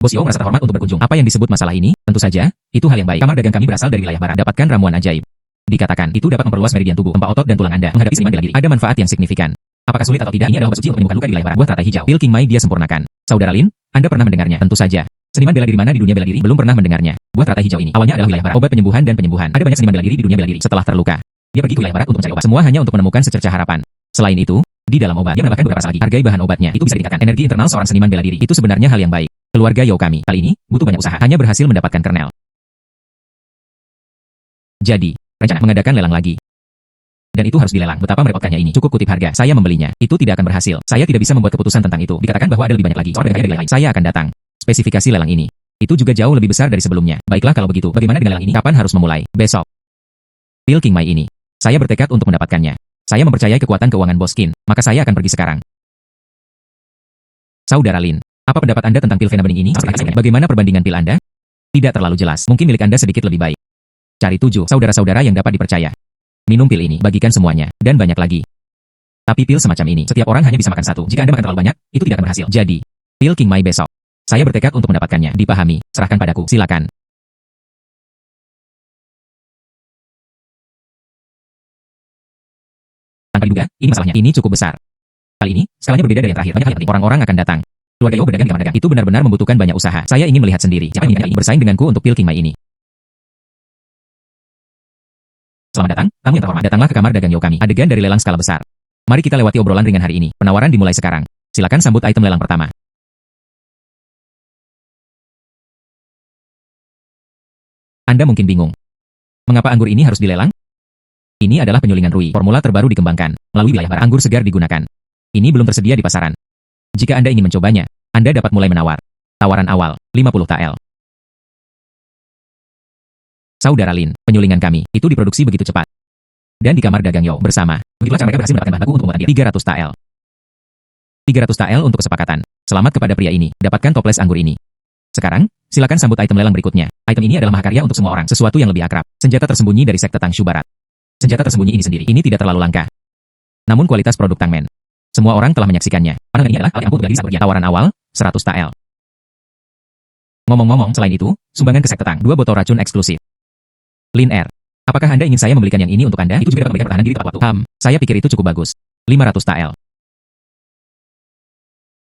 Bos Yo merasa terhormat untuk berkunjung. Apa yang disebut masalah ini? Tentu saja, itu hal yang baik. Kamar dagang kami berasal dari wilayah barat. Dapatkan ramuan ajaib. Dikatakan, itu dapat memperluas meridian tubuh, pompa otot dan tulang Anda. Menghadapi seniman bela diri, ada manfaat yang signifikan. Apakah sulit atau tidak? Ini adalah obat suci untuk menyembuhkan luka di wilayah barat. Buah teratai hijau. Pil King Mai dia sempurnakan. Saudara Lin, Anda pernah mendengarnya? Tentu saja. Seniman bela diri mana di dunia bela diri? Belum pernah mendengarnya. Buah teratai hijau ini awalnya adalah wilayah barat. Obat penyembuhan dan penyembuhan. Ada banyak seniman bela diri di dunia bela diri. Setelah terluka, dia pergi ke wilayah barat untuk mencari obat. Semua hanya untuk menemukan secercah harapan. Selain itu, di dalam obat, dia menambahkan beberapa rasa lagi. Hargai bahan obatnya. Itu bisa ditingkatkan energi internal seorang seniman bela diri. Itu sebenarnya hal yang baik. Keluarga Yao kami, kali ini, butuh banyak usaha. Hanya berhasil mendapatkan kernel. Jadi, rencana mengadakan lelang lagi. Dan itu harus dilelang. Betapa merepotkannya ini. Cukup kutip harga. Saya membelinya. Itu tidak akan berhasil. Saya tidak bisa membuat keputusan tentang itu. Dikatakan bahwa ada lebih banyak lagi. Seorang dengan kaya dari lain. Saya akan datang. Spesifikasi lelang ini. Itu juga jauh lebih besar dari sebelumnya. Baiklah kalau begitu. Bagaimana dengan lelang ini? Kapan harus memulai? Besok. Pil King Mai ini. Saya bertekad untuk mendapatkannya. Saya mempercayai kekuatan keuangan Bos Qin. Maka saya akan pergi sekarang. Saudara Lin, apa pendapat Anda tentang pil Vena Bening ini? Bagaimana perbandingan pil Anda? Tidak terlalu jelas. Mungkin milik Anda sedikit lebih baik. Cari 7 saudara-saudara yang dapat dipercaya. Minum pil ini, bagikan semuanya, dan banyak lagi. Tapi pil semacam ini, setiap orang hanya bisa makan satu. Jika Anda makan terlalu banyak, itu tidak akan berhasil. Jadi, pil King Mai besok. Saya bertekad untuk mendapatkannya. Dipahami, serahkan padaku. Silakan. Tanpa diduga, ini masalahnya. Ini cukup besar. Kali ini, skalanya berbeda dari yang terakhir. Banyak hal yang penting. Orang-orang akan datang. Keluarga Yo berdagang di kamar dagang. Itu benar-benar membutuhkan banyak usaha. Saya ingin melihat sendiri. Siapa yang ingin bersaing denganku untuk pil King Mai ini? Selamat datang, tamu yang terhormat. Datanglah ke kamar dagang Yo kami. Adegan dari lelang skala besar. Mari kita lewati obrolan ringan hari ini. Penawaran dimulai sekarang. Silakan sambut item lelang pertama. Anda mungkin bingung. Mengapa anggur ini harus dilelang? Ini adalah penyulingan Rui. Formula terbaru dikembangkan. Melalui wilayah barat, anggur segar digunakan. Ini belum tersedia di pasaran. Jika Anda ingin mencobanya, Anda dapat mulai menawar. Tawaran awal, 50 tael. Saudara Lin, penyulingan kami, itu diproduksi begitu cepat. Dan di kamar dagang Yo bersama. Begitulah cara mereka berhasil mendapatkan bahan baku untuk pembuatan dia. 300 tael. 300 tael untuk kesepakatan. Selamat kepada pria ini. Dapatkan toples anggur ini. Sekarang, silakan sambut item lelang berikutnya. Item ini adalah mahakarya untuk semua orang. Sesuatu yang lebih akrab. Senjata tersembunyi dari sekte Tangshu Barat. Senjata tersembunyi ini sendiri. Ini tidak terlalu langka. Namun kualitas produk Tangmen. Semua orang telah menyaksikannya. Pandangan ini adalah hal yang ampuh bagi saat tawaran awal, 100 tael. Ngomong-ngomong, selain itu, sumbangan ke sekte Tang, 2 botol racun eksklusif. Lin R. Apakah Anda ingin saya membelikan yang ini untuk Anda? Itu juga dapat memberikan pertahanan diri tepat waktu. Saya pikir itu cukup bagus. 500 tael.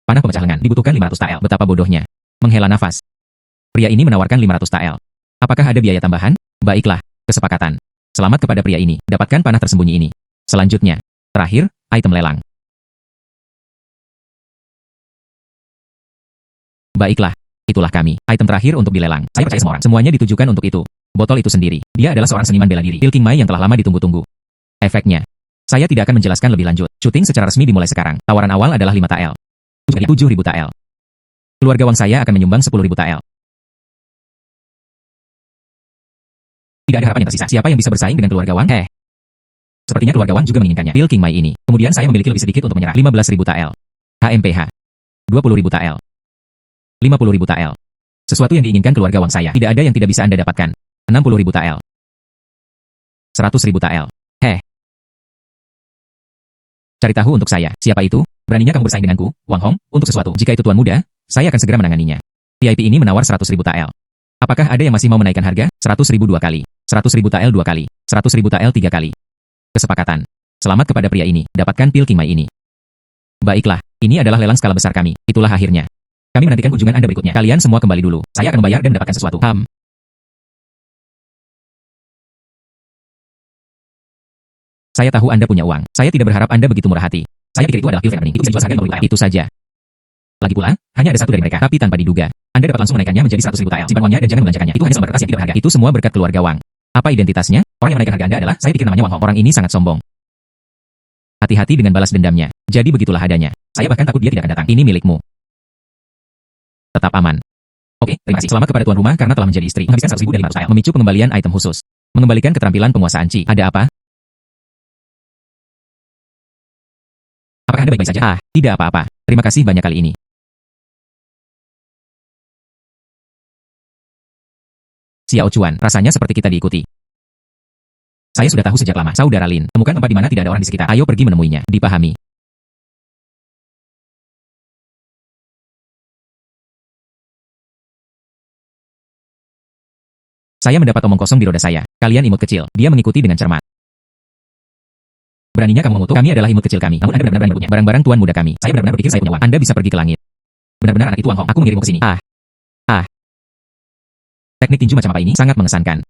Panah pemecah lengan, dibutuhkan 500 tael. Betapa bodohnya. Menghela nafas. Pria ini menawarkan 500 tael. Apakah ada biaya tambahan? Baiklah, kesepakatan. Selamat kepada pria ini. Dapatkan panah tersembunyi ini. Selanjutnya, terakhir, item lelang. Baiklah, itulah kami. Item terakhir untuk dilelang. Saya percaya semua orang. Semuanya ditujukan untuk itu. Botol itu sendiri. Dia adalah seorang seniman bela diri. Pil King Mai yang telah lama ditunggu-tunggu. Efeknya. Saya tidak akan menjelaskan lebih lanjut. Syuting secara resmi dimulai sekarang. Tawaran awal adalah 5 tael. 7.000 tael. Keluarga Wang saya akan menyumbang 10.000 tael. Tidak ada harapan yang tersisa. Siapa yang bisa bersaing dengan keluarga Wang? Sepertinya keluarga Wang juga menginginkannya. Pil King Mai ini. Kemudian saya memiliki lebih sedikit untuk menyerah. 15.000 tael. HMPH. 20.000 tael. 50.000 tael. Sesuatu yang diinginkan keluarga Wang saya. Tidak ada yang tidak bisa Anda dapatkan. 60.000 tael. 100.000 tael. Heh. Cari tahu untuk saya. Siapa itu? Beraninya kamu bersaing denganku, Wang Hong, untuk sesuatu. Jika itu tuan muda, saya akan segera menanganinya. VIP ini menawar 100.000 tael. Apakah ada yang masih mau menaikkan harga? 100.000 2 kali. 100.000 tael 2 kali. 100.000 tael 3 kali. Kesepakatan. Selamat kepada pria ini. Dapatkan pil King Mai ini. Baiklah, ini adalah lelang skala besar kami. Itulah akhirnya. Kami menantikan kunjungan Anda berikutnya. Kalian semua kembali dulu. Saya akan membayar dan mendapatkan sesuatu. Saya tahu Anda punya uang. Saya tidak berharap Anda begitu murah hati. Saya pikir itu adalah pil Venom. Itu bisa dijual seharga 50.000 tael. Itu saja. Lagi pula, hanya ada satu dari mereka, tapi tanpa diduga. Anda dapat langsung menaikkannya menjadi 100.000 tael. Simpan uangnya dan jangan membelanjakannya. Itu hanya selembar kertas yang tidak berharga. Itu semua berkat keluarga Wang. Apa identitasnya? Orang yang menaikkan harga Anda adalah, saya pikir namanya Wang Hong. Orang ini sangat sombong. Hati-hati dengan balas dendamnya. Jadi begitulah adanya. Saya bahkan takut dia tidak akan datang. Ini milikmu. Tetap aman. Oke, terima kasih. Selamat kepada tuan rumah karena telah menjadi istri. Menghabiskan 100.000 dari 500 tael. Memicu pengembalian item khusus. Mengembalikan keterampilan penguasaan Qi. Ada apa? Apakah Anda baik-baik saja? Tidak apa-apa. Terima kasih banyak kali ini. Xiao Chuan, rasanya seperti kita diikuti. Saya sudah tahu sejak lama. Saudara Lin, temukan tempat di mana tidak ada orang di sekitar. Ayo pergi menemuinya. Dipahami. Saya mendapat omong kosong di roda saya. Kalian imut kecil. Dia mengikuti dengan cermat. Beraninya kamu mengutuk, kami adalah imut kecil kami. Namun Anda benar-benar berani merebutnya. Barang-barang tuan muda kami. Saya benar-benar berpikir saya punya uang. Anda bisa pergi ke langit. Benar-benar anak itu Wang Hong. Aku mengirimmu ke sini. Teknik tinju macam apa ini? Sangat mengesankan.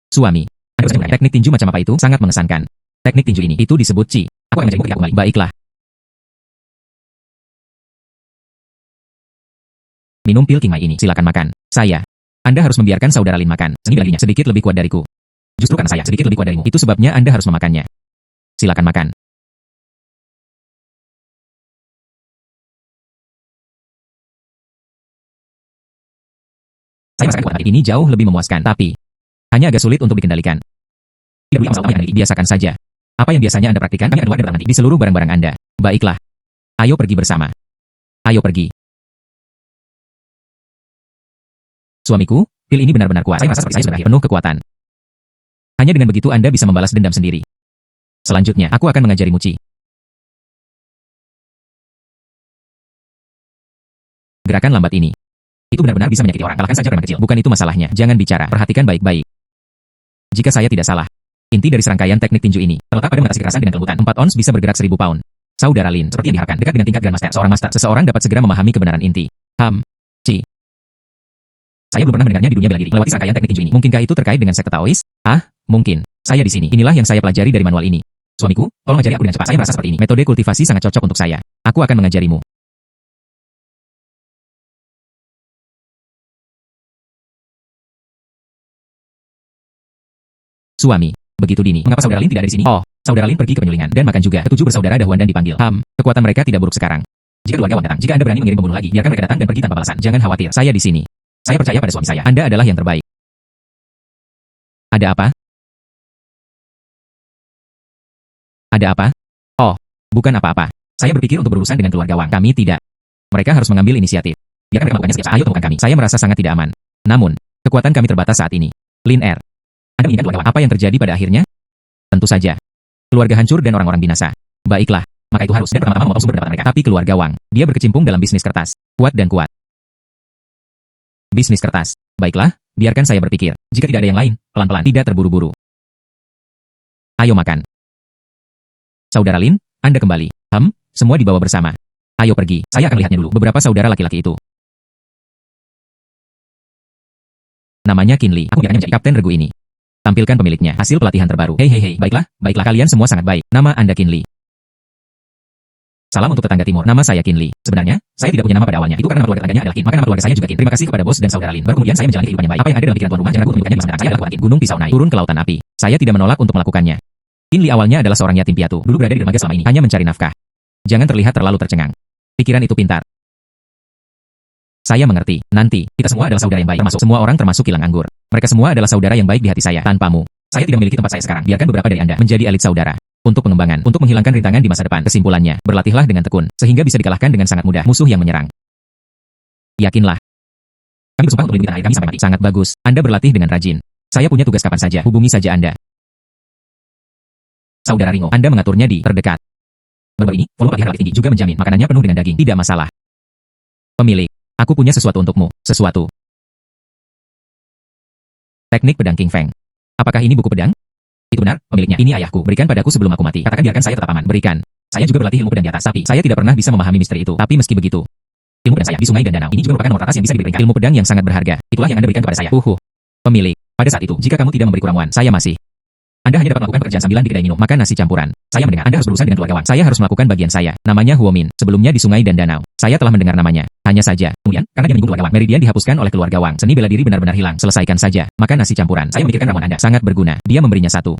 Suami. Teknik tinju macam apa itu? Sangat mengesankan. Teknik tinju ini, itu disebut Qi. Aku akan menjadimu ketika aku kembali. Baiklah. Minum pil King Mai ini. Silakan makan. Saya. Anda harus membiarkan saudara Lin makan. Seni belaginya sedikit lebih kuat dariku. Justru karena saya sedikit lebih kuat darimu. Itu sebabnya Anda harus memakannya. Silakan makan. Saya merasakan kekuatan ini jauh lebih memuaskan, tapi hanya agak sulit untuk dikendalikan. Tidak boleh masalah yang biasakan saja. Apa yang biasanya Anda praktikan, kami akan nanti di seluruh barang-barang Anda. Baiklah. Ayo pergi bersama. Ayo pergi. Suamiku, pil ini benar-benar kuat. Saya merasa seperti saya sudah penuh kekuatan. Hanya dengan begitu Anda bisa membalas dendam sendiri. Selanjutnya, aku akan mengajarimu Qi. Gerakan lambat ini. Itu benar-benar bisa menyakiti orang. Kalahkan saja preman kecil. Bukan itu masalahnya. Jangan bicara. Perhatikan baik-baik. Jika saya tidak salah, inti dari serangkaian teknik tinju ini terletak pada mengatasi kekerasan dengan kelembutan. 4 ons bisa bergerak 1000 pound. Saudara Lin, seperti yang diharapkan, dekat dengan tingkat Grandmaster. Seseorang dapat segera memahami kebenaran inti. Qi. Saya belum pernah mendengarnya di dunia bela diri. Melewati serangkaian teknik tinju ini. Mungkinkah itu terkait dengan sekte Taois? Mungkin. Saya di sini. Inilah yang saya pelajari dari manual ini. Suamiku, tolong ajari aku dengan cepat. Saya merasa seperti ini. Metode kultivasi sangat cocok untuk saya. Aku akan mengajarimu. Suami, begitu dini. Mengapa saudara Lin tidak ada di sini? Saudara Lin pergi ke penyulingan dan makan juga. Ketujuh bersaudara dahuan dan dipanggil. Kekuatan mereka tidak buruk sekarang. Jika keluarga Wang datang, jika Anda berani mengirim pembunuh lagi, biarkan mereka datang dan pergi tanpa balasan. Jangan khawatir, saya di sini. Saya percaya pada suami saya. Anda adalah yang terbaik. Ada apa? Ada apa? Bukan apa-apa. Saya berpikir untuk berurusan dengan keluarga Wang. Kami tidak. Mereka harus mengambil inisiatif. Biarkan mereka melakukannya setiap saat. Ayo temukan kami. Saya merasa sangat tidak aman. Namun, kekuatan kami terbatas saat ini. Lin Er. Anda menginginkan keluarga Wang. Apa yang terjadi pada akhirnya? Tentu saja. Keluarga hancur dan orang-orang binasa. Baiklah. Maka itu harus dan pertama-tama memotong sumber pendapatan mereka. Tapi keluarga Wang, dia berkecimpung dalam bisnis kertas. Kuat dan kuat. Bisnis kertas. Baiklah, biarkan saya berpikir. Jika tidak ada yang lain, pelan-pelan, tidak terburu-buru. Ayo makan. Saudara Lin, Anda kembali. Semua dibawa bersama. Ayo pergi. Saya akan lihatnya dulu. Beberapa saudara laki-laki itu. Namanya Qin Li. Aku biarkannya menjadi kapten regu ini. Tampilkan pemiliknya. Hasil pelatihan terbaru. Hei. Baiklah. Kalian semua sangat baik. Nama Anda Qin Li. Salam untuk tetangga timur. Nama saya Qin Li. Sebenarnya, saya tidak punya nama pada awalnya. Itu karena nama keluarga tetangganya adalah Qin. Maka nama keluarga saya juga Qin. Terima kasih kepada bos dan saudara Lin. Baru kemudian saya menjalani kehidupan yang baik. Apa yang ada dalam pikiran tuan rumah, jangan ragu untuk menunjukkannya di masa mendatang. Saya adalah kekuatan Qin. Gunung Pisau Naik. Turun ke lautan api. Saya tidak menolak untuk melakukannya. Qin Li awalnya adalah seorang yatim piatu. Dulu berada di dermaga selama ini. Hanya mencari nafkah. Jangan terlihat terlalu tercengang. Pikiran itu pintar. Saya mengerti. Nanti, kita semua adalah saudara yang baik. Termasuk semua orang termasuk kilang anggur. Mereka semua adalah saudara yang baik di hati saya. Tanpamu, Saya tidak memiliki tempat saya sekarang. Biarkan beberapa dari Anda menjadi elit saudara. Untuk pengembangan, untuk menghilangkan rintangan di masa depan. Kesimpulannya, berlatihlah dengan tekun, sehingga bisa dikalahkan dengan sangat mudah musuh yang menyerang. Yakinlah. Kami bersumpah untuk melindungi tanah air kami sampai mati. Sangat bagus. Anda berlatih dengan rajin. Saya punya tugas kapan saja. Hubungi saja Anda. Saudara Ringo, Anda mengaturnya di terdekat. Baru-baru ini, volume latihan relatif tinggi juga menjamin makanannya penuh dengan daging. Tidak masalah. Pemilik, aku punya sesuatu untukmu. Sesuatu. Teknik pedang King Feng. Apakah ini buku pedang? Itu benar, pemiliknya. Ini ayahku. Berikan padaku sebelum aku mati. Katakan biarkan saya tetap aman. Berikan. Saya juga berlatih ilmu pedang di atas, tapi saya tidak pernah bisa memahami misteri itu. Tapi meski begitu, ilmu pedang saya di sungai dan danau. Ini juga merupakan nomor atas yang bisa diberi peringkat. Ilmu pedang yang sangat berharga. Itulah yang Anda berikan kepada saya. Pemilik, pada saat itu, jika kamu tidak memberiku ramuan, saya masih. Anda hanya dapat melakukan pekerjaan sambilan di kedai minum, makan nasi campuran. Saya mendengar Anda harus berurusan dengan keluarga Wang. Saya harus melakukan bagian saya. Namanya Huomin. Sebelumnya di sungai dan danau. Saya telah mendengar namanya. Hanya saja, kemudian, karena dia menyinggung keluarga Wang, meridian dihapuskan oleh keluarga Wang. Seni bela diri benar-benar hilang. Selesaikan saja. Makan nasi campuran. Saya memikirkan ramuan Anda. Sangat berguna. Dia memberinya satu.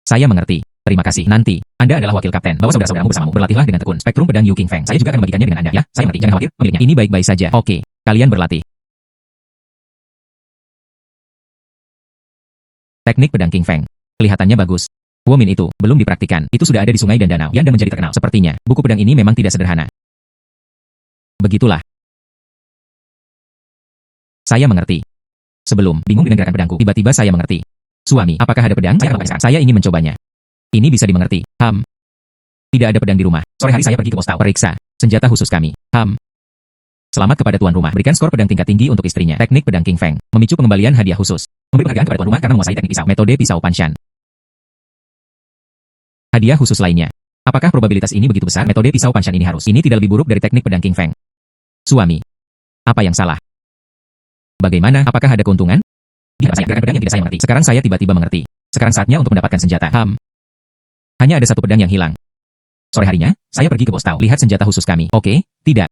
Saya mengerti. Terima kasih. Nanti, Anda adalah wakil kapten. Bawa saudara-saudaramu bersamamu. Berlatihlah dengan tekun. Spektrum pedang Yu King Feng. Saya juga akan membagikannya dengan Anda. Ya, saya mengerti. Jangan khawatir, pemiliknya. Ini baik-baik saja. Oke, kalian berlatih. Teknik pedang King Feng. Kelihatannya bagus. Womin itu belum dipraktikkan. Itu sudah ada di sungai dan danau. Yang menjadi terkenal. Sepertinya, buku pedang ini memang tidak sederhana. Begitulah. Saya mengerti. Sebelum bingung dengan gerakan pedangku, tiba-tiba saya mengerti. Suami, apakah ada pedang? Saya ingin mencobanya. Ini bisa dimengerti. Tidak ada pedang di rumah. Sore hari saya pergi ke pos tahu. Periksa senjata khusus kami. Selamat kepada tuan rumah. Berikan skor pedang tingkat tinggi untuk istrinya. Teknik pedang King Feng. Memicu pengembalian hadiah khusus. Memberi penghargaan kepada tuan rumah karena menguasai teknik pisau. Metode pisau Panshan. Hadiah khusus lainnya. Apakah probabilitas ini begitu besar? Metode pisau Panshan ini harus. Ini tidak lebih buruk dari teknik pedang King Feng. Suami. Apa yang salah? Bagaimana? Apakah ada keuntungan? Gerakan pedang yang tidak saya mengerti. Sekarang saya tiba-tiba mengerti. Sekarang saatnya untuk mendapatkan senjata. Hanya ada satu pedang yang hilang. Sore harinya, saya pergi ke pos tahu. Lihat senjata khusus kami. Oke, tidak.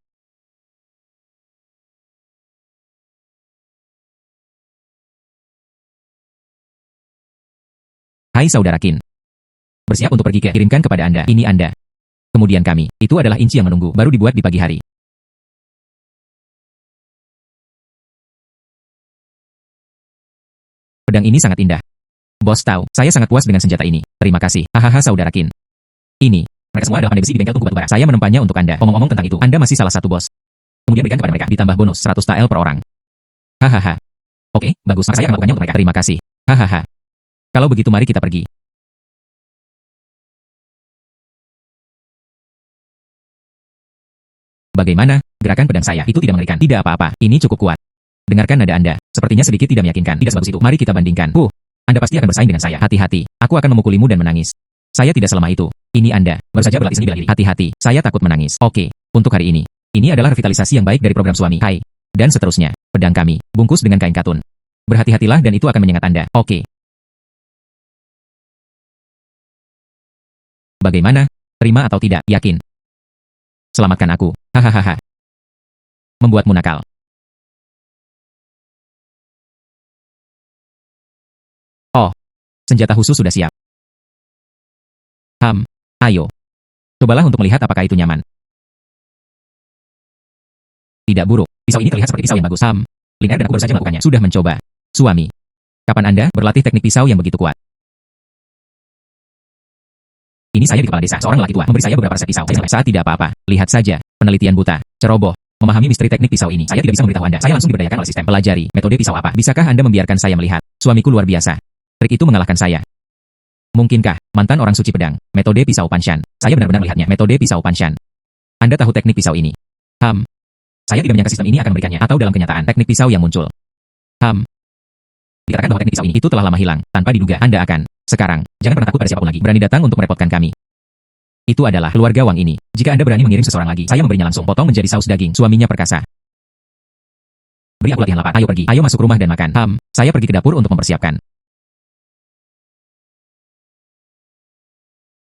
Hai saudara Qin. Bersiap untuk pergi ke kirimkan kepada Anda. Ini Anda. Kemudian kami. Itu adalah Inci yang menunggu. Baru dibuat di pagi hari. Pedang ini sangat indah. Bos tahu, saya sangat puas dengan senjata ini. Terima kasih. Hahaha saudara Qin. Ini. Mereka semua adalah pandai besi di bengkel tungku batubara. Saya menempannya untuk Anda. Omong-omong tentang itu, Anda masih salah satu bos. Kemudian berikan kepada mereka. Ditambah bonus 100 TL per orang. Hahaha. Oke, bagus. Maka saya akan melakukannya untuk mereka. Terima kasih. Hahaha. Kalau begitu mari kita pergi. Bagaimana? Gerakan pedang saya itu tidak mengerikan. Tidak apa-apa. Ini cukup kuat. Dengarkan nada Anda. Sepertinya sedikit tidak meyakinkan. Tidak sebagus itu. Mari kita bandingkan. Anda pasti akan bersaing dengan saya. Hati-hati. Aku akan memukulimu dan menangis. Saya tidak selemah itu. Ini Anda. Baru saja berlatih seni bela diri. Hati-hati. Saya takut menangis. Oke. Untuk hari ini. Ini adalah revitalisasi yang baik dari program suami. Hai. Dan seterusnya. Pedang kami. Bungkus dengan kain katun. Berhati-hatilah dan itu akan menyengat Anda. Oke. Bagaimana? Terima atau tidak? Yakin? Selamatkan aku. Hahaha. Membuatmu nakal. Oh. Senjata khusus sudah siap. Ayo. Cobalah untuk melihat apakah itu nyaman. Tidak buruk. Pisau ini terlihat seperti pisau yang bagus. Liner dan aku baru saja melakukannya. Sudah mencoba. Suami. Kapan Anda berlatih teknik pisau yang begitu kuat? Ini saya di kepala desa. Seorang lelaki tua memberi saya beberapa resep pisau. Saat tidak apa-apa. Lihat saja. Penelitian buta. Ceroboh. Memahami misteri teknik pisau ini. Saya tidak bisa memberitahu Anda. Saya langsung diberdayakan oleh sistem. Pelajari. Metode pisau apa? Bisakah Anda membiarkan saya melihat? Suamiku luar biasa. Trik itu mengalahkan saya. Mungkinkah? Mantan orang suci pedang. Metode pisau Panshan. Saya benar-benar melihatnya. Metode pisau Panshan. Anda tahu teknik pisau ini? Saya tidak menyangka sistem ini akan memberikannya. Atau dalam kenyataan teknik pisau yang muncul. Dikatakan bahwa teknik pisau ini itu telah lama hilang. Tanpa diduga Anda akan. Sekarang, jangan pernah takut pada siapapun lagi. Berani datang untuk merepotkan kami. Itu adalah keluarga Wang ini. Jika Anda berani mengirim seseorang lagi, saya memberinya langsung. Potong menjadi saus daging. Suaminya perkasa. Beri aku latihan lapar. Ayo pergi. Ayo masuk rumah dan makan. Saya pergi ke dapur untuk mempersiapkan.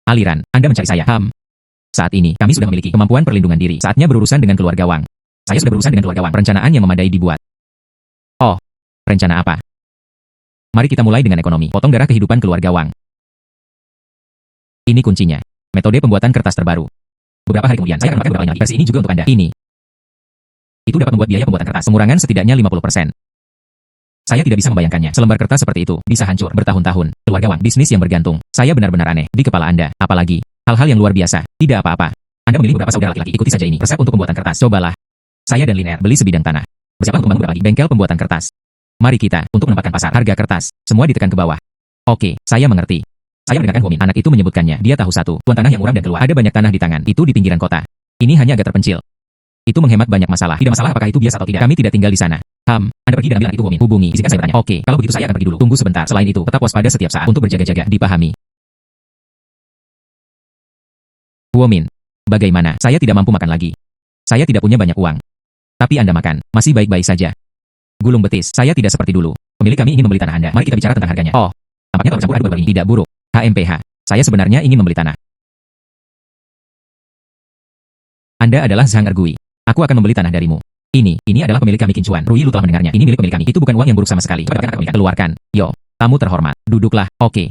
Aliran, Anda mencari saya. Saat ini, kami sudah memiliki kemampuan perlindungan diri. Saatnya berurusan dengan keluarga Wang. Saya sudah berurusan dengan keluarga Wang. Perencanaan yang memadai dibuat. Oh, rencana apa? Mari kita mulai dengan ekonomi. Potong darah kehidupan keluarga Wang. Ini kuncinya. Metode pembuatan kertas terbaru. Beberapa hari kemudian, saya akan memakai beberapa lagi. Versi ini juga untuk Anda. Ini. Itu dapat membuat biaya pembuatan kertas. Pengurangan setidaknya 50%. Saya tidak bisa membayangkannya. Selembar kertas seperti itu bisa hancur bertahun-tahun. Keluarga Wang, bisnis yang bergantung. Saya benar-benar aneh di kepala Anda. Apalagi hal-hal yang luar biasa. Tidak apa-apa. Anda memilih beberapa saudara laki-laki. Ikuti saja ini. Resep untuk pembuatan kertas. Cobalah. Saya dan Lin beli sebidang tanah. Bersiaplah untuk membangun beberapa bengkel pembuatan kertas. Mari kita untuk menempatkan pasar. Harga kertas semua ditekan ke bawah. Oke, saya mengerti. Saya mendengarkan Huomin. Anak itu menyebutkannya. Dia tahu satu. Tuan tanah yang muram dan keluar. Ada banyak tanah di tangan. Itu di pinggiran kota. Ini hanya agak terpencil. Itu menghemat banyak masalah. Tidak masalah apakah itu biasa atau tidak. Kami tidak tinggal di sana. Anda pergi dan ambil anak itu, Huomin. Hubungi. Izinkan saya bertanya. Oke, kalau begitu saya akan pergi dulu. Tunggu sebentar. Selain itu, tetap waspada setiap saat untuk berjaga-jaga. Dipahami. Huomin. Bagaimana? Saya tidak mampu makan lagi. Saya tidak punya banyak uang. Tapi Anda makan. Masih baik-baik saja. Gulung betis. Saya tidak seperti dulu. Pemilik kami ingin membeli tanah Anda. Mari kita bicara tentang harganya. Oh, tampaknya kalau campur aduk baru ini tidak buruk. HMPH. Saya sebenarnya ingin membeli tanah. Anda adalah Zhang Ergui. Aku akan membeli tanah darimu. Ini adalah pemilik kami Qin Chuan. Rui, lu telah mendengarnya. Ini milik pemilik kami. Itu bukan uang yang buruk sama sekali. Cepat kami keluarkan. Yo, tamu terhormat. Duduklah. Oke.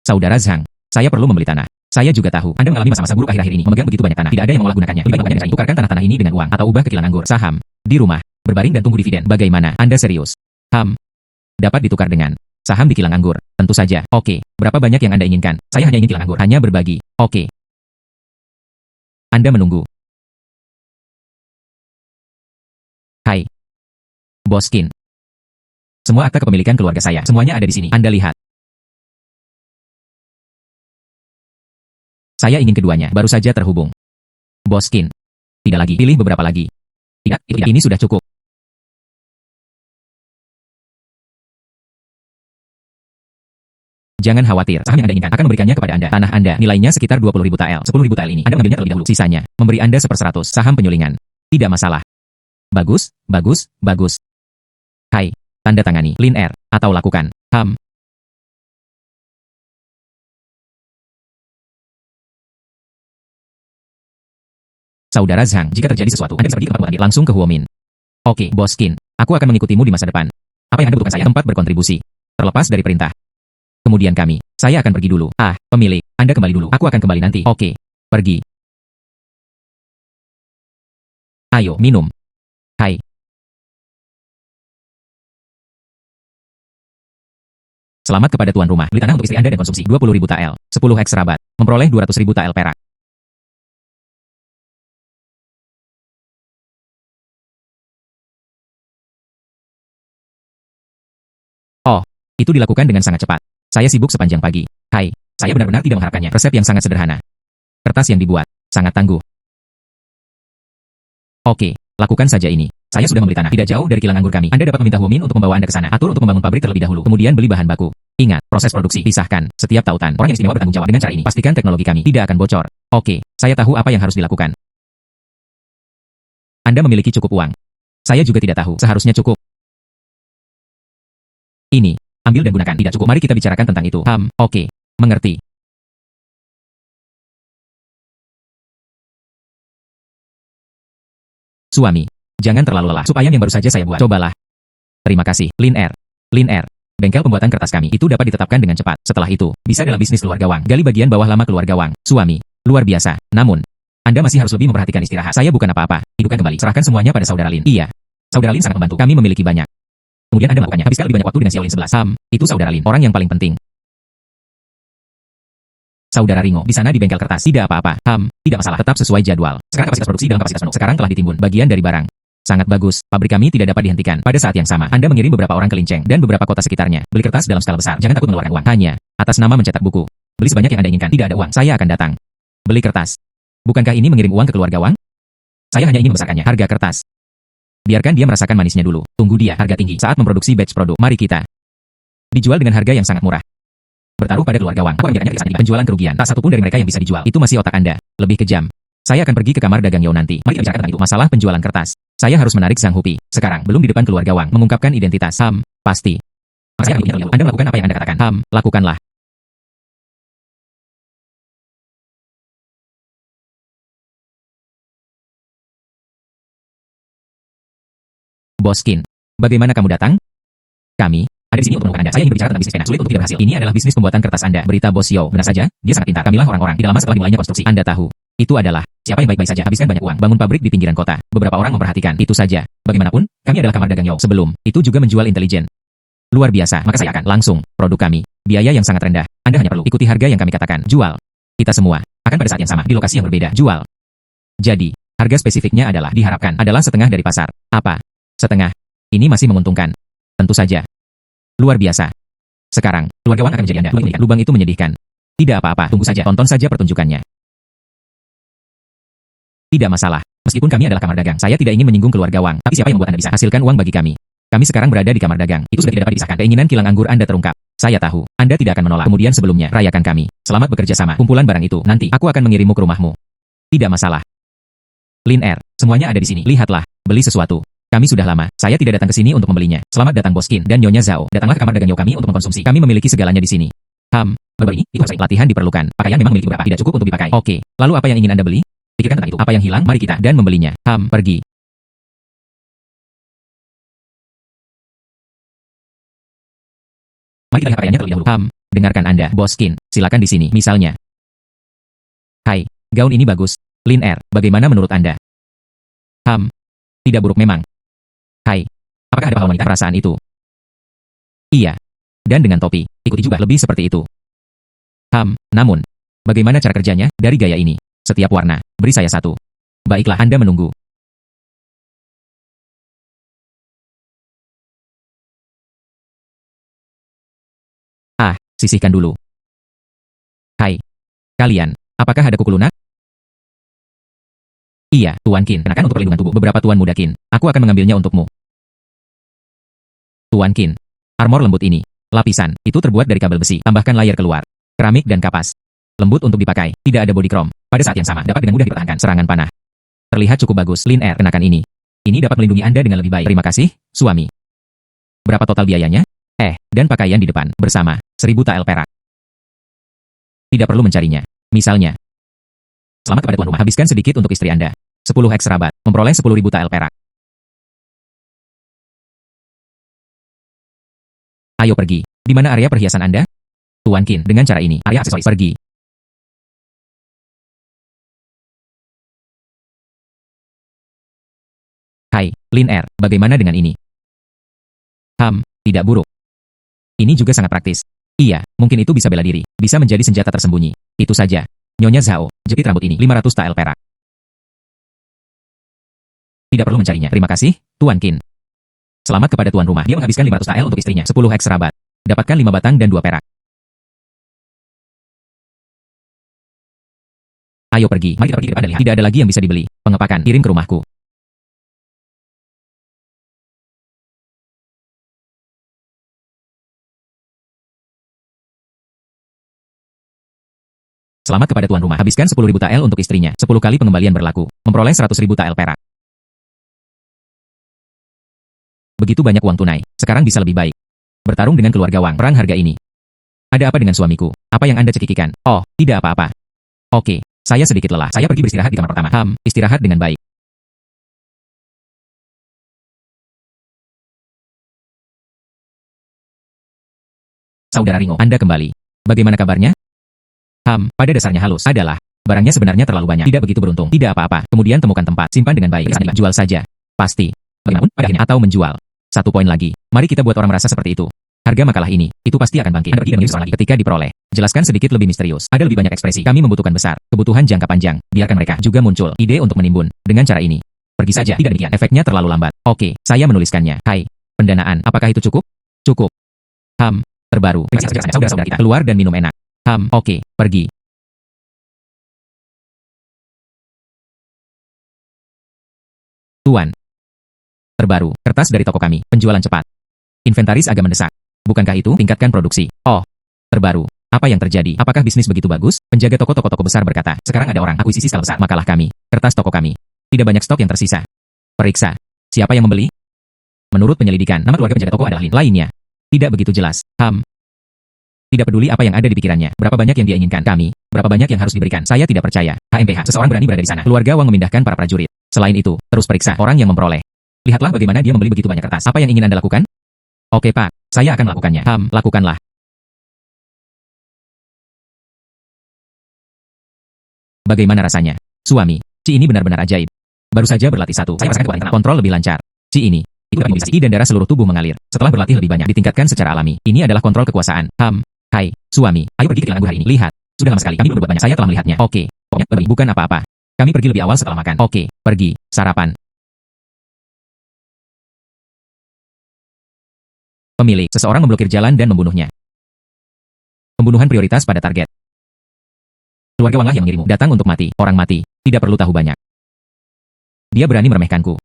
Saudara Zhang, saya perlu membeli tanah. Saya juga tahu Anda mengalami masa-masa buruk akhir-akhir ini, memegang begitu banyak tanah. Tidak ada yang mengolah-gunakannya. Lebih baik Anda tukarkan tanah-tanah ini dengan uang atau ubah ke kilang anggur, saham, di rumah, berbaring dan tunggu dividen. Bagaimana? Anda serius? Dapat ditukar dengan saham di kilang anggur. Tentu saja. Oke. Berapa banyak yang Anda inginkan? Saya hanya ingin kilang anggur. Hanya berbagi. Oke. Anda menunggu. Hai. Boskin. Semua akta kepemilikan keluarga saya. Semuanya ada di sini. Anda lihat. Saya ingin keduanya. Baru saja terhubung. Boskin. Tidak lagi. Pilih beberapa lagi. Tidak. Ini sudah cukup. Jangan khawatir, saham yang Anda inginkan akan memberikannya kepada Anda. Tanah Anda nilainya sekitar 20.000 TL. 10.000 TL ini Anda mengambilnya terlebih dahulu. Sisanya, memberi Anda 1/100 saham penyulingan. Tidak masalah. Bagus, bagus, bagus. Hai, tanda tangani, Lin atau lakukan. Saudara Zhang, jika terjadi sesuatu, Anda bisa pergi ke tempat ambil langsung ke Huomin. Oke, Boskin, aku akan mengikutimu di masa depan. Apa yang Anda butuhkan saya? Tempat berkontribusi. Terlepas dari perintah. Kemudian kami. Saya akan pergi dulu. Pemilik. Anda kembali dulu. Aku akan kembali nanti. Oke. Pergi. Ayo, minum. Hai. Selamat kepada tuan rumah. Beli tanah untuk istri Anda dan konsumsi. 20.000 TL. 10 X rabat. Memperoleh 200.000 TL perak. Oh, itu dilakukan dengan sangat cepat. Saya sibuk sepanjang pagi. Hai, saya benar-benar tidak mengharapkannya. Resep yang sangat sederhana. Kertas yang dibuat, sangat tangguh. Oke, lakukan saja ini. Saya sudah membeli tanah tidak jauh dari kilang anggur kami. Anda dapat meminta Huomin untuk membawa Anda ke sana. Atur untuk membangun pabrik terlebih dahulu. Kemudian beli bahan baku. Ingat, proses produksi pisahkan. Setiap tautan, orang yang istimewa bertanggung jawab dengan cara ini. Pastikan teknologi kami tidak akan bocor. Oke, saya tahu apa yang harus dilakukan. Anda memiliki cukup uang. Saya juga tidak tahu. Seharusnya cukup. Ini. Ambil dan gunakan. Tidak cukup. Mari kita bicarakan tentang itu. Oke. Mengerti. Suami. Jangan terlalu lelah. Supaya yang baru saja saya buat. Cobalah. Terima kasih. Lin Bengkel pembuatan kertas kami itu dapat ditetapkan dengan cepat. Setelah itu, bisa dalam bisnis keluarga Wang. Gali bagian bawah lama keluarga Wang. Suami. Luar biasa. Namun, Anda masih harus lebih memperhatikan istirahat. Saya bukan apa-apa. Hidupkan kembali. Serahkan semuanya pada saudara Lin. Iya. Saudara Lin sangat membantu. Kami memiliki banyak. Kemudian Anda melakukannya. Habiskan lebih banyak waktu dengan Xiaolin 11. Itu saudara Lin. Orang yang paling penting. Saudara Ringo, di sana di bengkel kertas. Tidak apa-apa. Tidak masalah. Tetap sesuai jadwal. Sekarang kapasitas produksi dalam kapasitas penuh. Sekarang telah ditimbun bagian dari barang. Sangat bagus. Pabrik kami tidak dapat dihentikan. Pada saat yang sama, Anda mengirim beberapa orang ke Linceng dan beberapa kota sekitarnya. Beli kertas dalam skala besar. Jangan takut mengeluarkan uang. Hanya atas nama mencetak buku. Beli sebanyak yang Anda inginkan. Tidak ada uang. Saya akan datang. Beli kertas. Bukankah ini mengirim uang ke keluarga Wang? Saya hanya ingin membesarkannya. Harga kertas. Biarkan dia merasakan manisnya dulu. Tunggu dia. Harga tinggi saat memproduksi batch produk. Mari kita dijual dengan harga yang sangat murah. Bertaruh pada keluarga Wang. Aku akan biarkannya ke penjualan kerugian. Tak satupun dari mereka yang bisa dijual. Itu masih otak Anda. Lebih kejam. Saya akan pergi ke kamar dagang Yao nanti. Mari kita bicarakan tentang itu. Masalah penjualan kertas. Saya harus menarik Zhang Hupi. Sekarang, belum di depan keluarga Wang. Mengungkapkan identitas. Pasti. Anda melakukan apa yang Anda katakan. Lakukanlah. Boskin. Bagaimana kamu datang? Kami ada di sini untuk menemukan Anda. Saya ingin berbicara tentang bisnis pena. Sulit untuk tidak berhasil. Ini adalah bisnis pembuatan kertas Anda. Berita Bos Yao. Benar saja, dia sangat pintar. Kamilah orang-orang. Tidak lama setelah dimulainya konstruksi. Anda tahu. Itu adalah, siapa yang baik-baik saja habiskan banyak uang, bangun pabrik di pinggiran kota. Beberapa orang memperhatikan, itu saja. Bagaimanapun, kami adalah kamar dagang Yo. Sebelum, itu juga menjual intelijen. Luar biasa, maka saya akan langsung, produk kami. Biaya yang sangat rendah. Anda hanya perlu ikuti harga yang kami katakan, jual. Kita semua, akan pada saat yang sama, di lokasi yang berbeda, jual. Jadi, harga spesifiknya adalah, diharapkan, adalah setengah dari pasar. Apa? Setengah. Ini masih menguntungkan. Tentu saja. Luar biasa. Sekarang, keluarga Wang akan menjadi Anda. Lubang itu menyedihkan. Tidak apa-apa, tunggu saja, tonton saja pertunjukannya. Tidak masalah. Meskipun kami adalah kamar dagang, saya tidak ingin menyinggung keluarga Wang. Tapi siapa yang membuat Anda bisa hasilkan uang bagi kami? Kami sekarang berada di kamar dagang. Itu sudah tidak dapat dipisahkan. Keinginan kilang anggur Anda terungkap. Saya tahu, Anda tidak akan menolak. Kemudian sebelumnya, rayakan kami. Selamat bekerja sama. Kumpulan barang itu, nanti, aku akan mengirimmu ke rumahmu. Tidak masalah. Lin Er, semuanya ada di sini. Lihatlah, beli sesuatu. Kami sudah lama, saya tidak datang ke sini untuk membelinya. Selamat datang Boskin dan Nyonya Zhao. Datanglah ke kamar dagang Yo kami untuk mengkonsumsi. Kami memiliki segalanya di sini. Baru ini, itu harus latihan diperlukan. Pakaian memang memiliki beberapa, tidak cukup untuk dipakai. Oke, lalu apa yang ingin Anda beli? Pikirkan tentang itu. Apa yang hilang? Mari kita dan membelinya. Pergi. Mari kita lihat pakaiannya terlebih dahulu. Dengarkan Anda, Boskin. Silakan di sini. Misalnya. Hai, gaun ini bagus. Lin Er, bagaimana menurut Anda? Tidak buruk memang. Hai, apakah ada paham wanita perasaan itu? Iya. Dan dengan topi, ikuti juga lebih seperti itu. Namun, bagaimana cara kerjanya dari gaya ini? Setiap warna, beri saya satu. Baiklah, Anda menunggu. Sisihkan dulu. Hai, kalian, apakah ada kuku lunak? Iya, Tuan Qin, kenakan untuk perlindungan tubuh. Beberapa Tuan Muda Qin, aku akan mengambilnya untukmu. Tuan Qin, armor lembut ini, lapisan, itu terbuat dari kabel besi, tambahkan layar keluar, keramik dan kapas. Lembut untuk dipakai, tidak ada body chrome. Pada saat yang sama, dapat dengan mudah dipertahankan serangan panah. Terlihat cukup bagus, Lin Er, kenakan ini. Ini dapat melindungi Anda dengan lebih baik. Terima kasih, suami. Berapa total biayanya? Dan pakaian di depan, bersama, 1000 tael perak. Tidak perlu mencarinya. Misalnya, selamat kepada tuan rumah, habiskan sedikit untuk istri Anda. 10 X rabat, memperoleh 10.000 tael perak. Ayo pergi. Di mana area perhiasan Anda? Tuan Qin, dengan cara ini, area aksesoris, pergi. Hai, Lin Er, bagaimana dengan ini? Tidak buruk. Ini juga sangat praktis. Iya, mungkin itu bisa bela diri, bisa menjadi senjata tersembunyi. Itu saja. Nyonya Zhao, jepit rambut ini, 500 tael perak. Tidak perlu mencarinya. Terima kasih, Tuan Qin. Selamat kepada tuan rumah. Dia menghabiskan 500 tael untuk istrinya, 10 X rabat. Dapatkan 5 batang dan 2 perak. Ayo pergi. Mari kita pergi ke depan dan lihat. Tidak ada lagi yang bisa dibeli. Pengepakan, kirim ke rumahku. Selamat kepada tuan rumah. Habiskan 10.000 tael untuk istrinya. 10 kali pengembalian berlaku. Memperoleh 100.000 tael perak. Begitu banyak uang tunai. Sekarang bisa lebih baik. Bertarung dengan keluarga Wang. Perang harga ini. Ada apa dengan suamiku? Apa yang Anda cekikikan? Oh, tidak apa-apa. Oke, saya sedikit lelah. Saya pergi beristirahat di kamar pertama. Istirahat dengan baik. Saudara Ringo, Anda kembali. Bagaimana kabarnya? Pada dasarnya halus adalah, barangnya sebenarnya terlalu banyak. Tidak begitu beruntung. Tidak apa-apa. Kemudian temukan tempat. Simpan dengan baik. Jual saja. Pasti. Bagaimanapun, pada akhirnya atau menjual. 1 poin lagi. Mari kita buat orang merasa seperti itu. Harga makalah ini, itu pasti akan bangkit. Anda pergi dan mengirim seorang lagi ketika diperoleh. Jelaskan sedikit lebih misterius. Ada lebih banyak ekspresi. Kami membutuhkan besar. Kebutuhan jangka panjang. Biarkan mereka juga muncul. Ide untuk menimbun. Dengan cara ini. Pergi saja. Tidak demikian. Efeknya terlalu lambat. Oke, saya menuliskannya. Hai. Pendanaan. Apakah itu cukup? Cukup. Terbaru. Saudara-saudara kita. Keluar dan minum enak. Oke. Pergi. Tuan. Terbaru. Kertas dari toko kami. Penjualan cepat. Inventaris agak mendesak. Bukankah itu? Tingkatkan produksi. Oh. Terbaru. Apa yang terjadi? Apakah bisnis begitu bagus? Penjaga toko-toko besar berkata, sekarang ada orang akuisisi skala besar. Makalah kami. Kertas toko kami. Tidak banyak stok yang tersisa. Periksa. Siapa yang membeli? Menurut penyelidikan, nama keluarga penjaga toko adalah lainnya. Tidak begitu jelas. Tidak peduli apa yang ada di pikirannya. Berapa banyak yang dia inginkan? Kami. Berapa banyak yang harus diberikan? Saya tidak percaya. HMPH. Seseorang berani berada di sana. Keluarga Wang memindahkan para prajurit. Selain itu, terus periksa orang yang memperoleh. Lihatlah bagaimana dia membeli begitu banyak kertas. Apa yang ingin Anda lakukan? Oke Pak, saya akan melakukannya. Lakukanlah. Bagaimana rasanya? Suami, Ci ini benar-benar ajaib. Baru saja berlatih satu, saya merasakan kekuatan kontrol lebih lancar. Ci ini, itu dapat mobilisasi dan darah seluruh tubuh mengalir. Setelah berlatih lebih banyak, ditingkatkan secara alami. Ini adalah kontrol kekuasaan. Hai, suami, ayo pergi ke kilang anggur hari ini. Lihat, sudah lama sekali kami berbuat banyak. Saya telah melihatnya. Oke, pokoknya pergi, bukan apa-apa. Kami pergi lebih awal setelah makan. Oke, pergi, sarapan. Pemilik, seseorang memblokir jalan dan membunuhnya. Pembunuhan prioritas pada target. Keluarga Wanglah yang mengirimmu datang untuk mati. Orang mati, tidak perlu tahu banyak. Dia berani meremehkanku.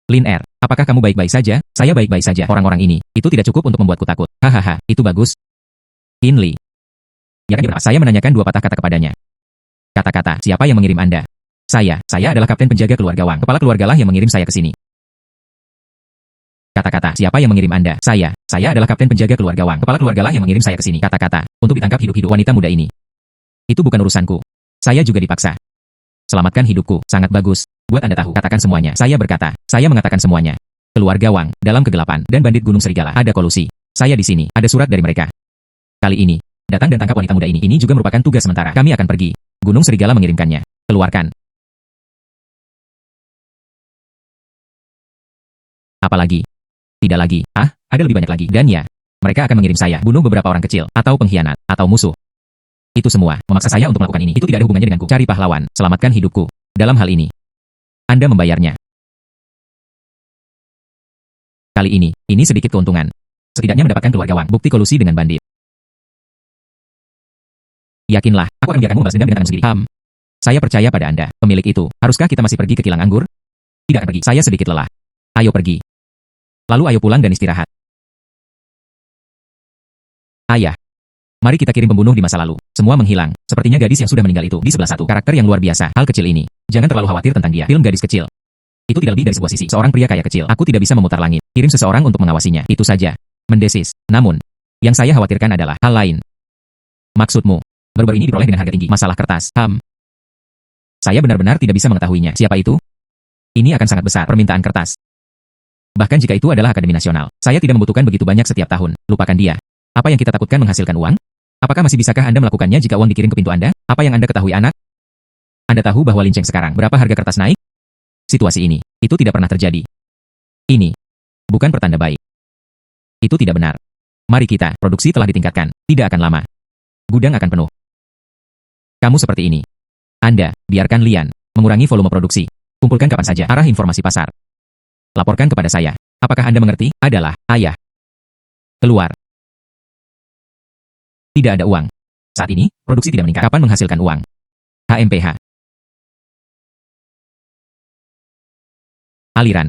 Lin Er, apakah kamu baik-baik saja? Saya baik-baik saja. Orang-orang ini, itu tidak cukup untuk membuatku takut. Hahaha, itu bagus. In Li. Ya kan dia, saya menanyakan dua patah kata kepadanya. Kata-kata, siapa yang mengirim Anda? Saya adalah kapten penjaga keluarga Wang. Kepala keluarga lah yang mengirim saya ke sini. Kata-kata, siapa yang mengirim Anda? Saya adalah kapten penjaga keluarga Wang. Kepala keluarga lah yang mengirim saya ke sini. Kata-kata, untuk ditangkap hidup-hidup wanita muda ini. Itu bukan urusanku. Saya juga dipaksa. Selamatkan hidupku, sangat bagus. Buat Anda tahu, katakan semuanya. Saya berkata, saya mengatakan semuanya. Keluarga Wang, dalam kegelapan, dan bandit Gunung Serigala, ada kolusi. Saya di sini, ada surat dari mereka. Kali ini, datang dan tangkap wanita muda ini. Ini juga merupakan tugas sementara. Kami akan pergi. Gunung Serigala mengirimkannya. Keluarkan. Apalagi? Tidak lagi. Ada lebih banyak lagi. Dan ya, mereka akan mengirim saya bunuh beberapa orang kecil, atau pengkhianat, atau musuh. Itu semua, memaksa saya untuk melakukan ini. Itu tidak ada hubungannya denganku. Cari pahlawan, selamatkan hidupku. Dalam hal ini, Anda membayarnya. Kali ini sedikit keuntungan. Setidaknya mendapatkan keluarga Wang, bukti kolusi dengan bandit. Yakinlah, aku akan biarkanmu membalas dendam dengan tangan sendiri. Saya percaya pada Anda, pemilik itu. Haruskah kita masih pergi ke kilang anggur? Tidak akan pergi. Saya sedikit lelah. Ayo pergi. Lalu ayo pulang dan istirahat. Ayah. Mari kita kirim pembunuh di masa lalu. Semua menghilang. Sepertinya gadis yang sudah meninggal itu di sebelah satu. Karakter yang luar biasa. Hal kecil ini. Jangan terlalu khawatir tentang dia. Film gadis kecil. Itu tidak lebih dari sebuah sisi. Seorang pria kaya kecil. Aku tidak bisa memutar langit. Kirim seseorang untuk mengawasinya. Itu saja. Mendesis. Namun, yang saya khawatirkan adalah hal lain. Maksudmu? Baru-baru ini diperoleh dengan harga tinggi. Masalah kertas. Saya benar-benar tidak bisa mengetahuinya. Siapa itu? Ini akan sangat besar. Permintaan kertas. Bahkan jika itu adalah Akademi Nasional. Saya tidak membutuhkan begitu banyak setiap tahun. Lupakan dia. Apa yang kita takutkan menghasilkan uang? Apakah masih bisakah Anda melakukannya jika uang dikirim ke pintu Anda? Apa yang Anda ketahui anak? Anda tahu bahwa linceng sekarang berapa harga kertas naik? Situasi ini, itu tidak pernah terjadi. Ini bukan pertanda baik. Itu tidak benar. Mari kita, produksi telah ditingkatkan. Tidak akan lama. Gudang akan penuh. Kamu seperti ini. Anda, biarkan Lian, mengurangi volume produksi. Kumpulkan kapan saja arah informasi pasar. Laporkan kepada saya. Apakah Anda mengerti? Adalah, ayah. Keluar. Tidak ada uang. Saat ini, produksi tidak meningkat. Kapan menghasilkan uang? HMPH. Aliran.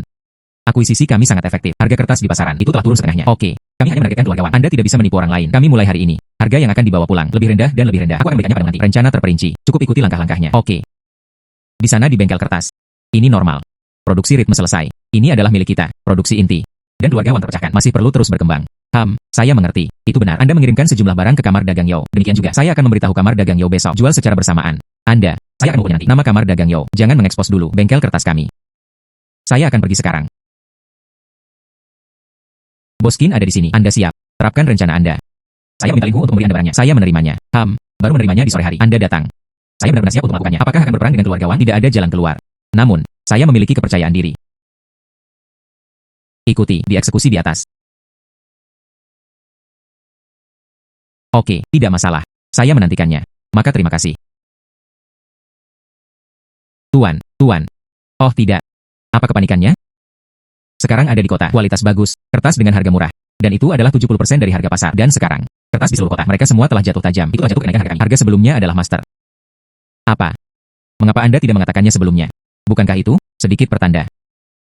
Akuisisi kami sangat efektif. Harga kertas di pasaran itu telah turun setengahnya. Oke. Kami hanya menargetkan keluarga Wang. Anda tidak bisa menipu orang lain. Kami mulai hari ini. Harga yang akan dibawa pulang lebih rendah dan lebih rendah. Aku akan memberikannya pada nanti. Rencana terperinci. Cukup ikuti langkah-langkahnya. Oke. Di sana di bengkel kertas. Ini normal. Produksi ritme selesai. Ini adalah milik kita. Produksi inti. Dan keluarga Wang terpecahkan. Masih perlu terus berkembang. Saya mengerti. Itu benar. Anda mengirimkan sejumlah barang ke kamar dagang Yo. Demikian juga, saya akan memberitahu kamar dagang Yo besok. Jual secara bersamaan. Saya akan menghubungi nanti. Nama kamar dagang Yo. Jangan mengekspos dulu bengkel kertas kami. Saya akan pergi sekarang. Boskin ada di sini. Anda siap? Terapkan rencana Anda. Saya meminta Linghu untuk memberi Anda barangnya. Saya menerimanya. Baru menerimanya di sore hari. Anda datang. Saya benar-benar siap untuk melakukannya. Apakah akan berperang dengan keluarga Wang? Tidak ada jalan keluar. Namun, saya memiliki kepercayaan diri. Ikuti, dieksekusi di atas. Oke, tidak masalah. Saya menantikannya. Maka terima kasih. Tuan. Oh tidak. Apa kepanikannya? Sekarang ada di kota. Kualitas bagus. Kertas dengan harga murah. Dan itu adalah 70% dari harga pasar. Dan sekarang, kertas di seluruh kota. Mereka semua telah jatuh tajam. Itu telah jatuh kenaikan harga kami. Harga sebelumnya adalah master. Apa? Mengapa Anda tidak mengatakannya sebelumnya? Bukankah itu sedikit pertanda?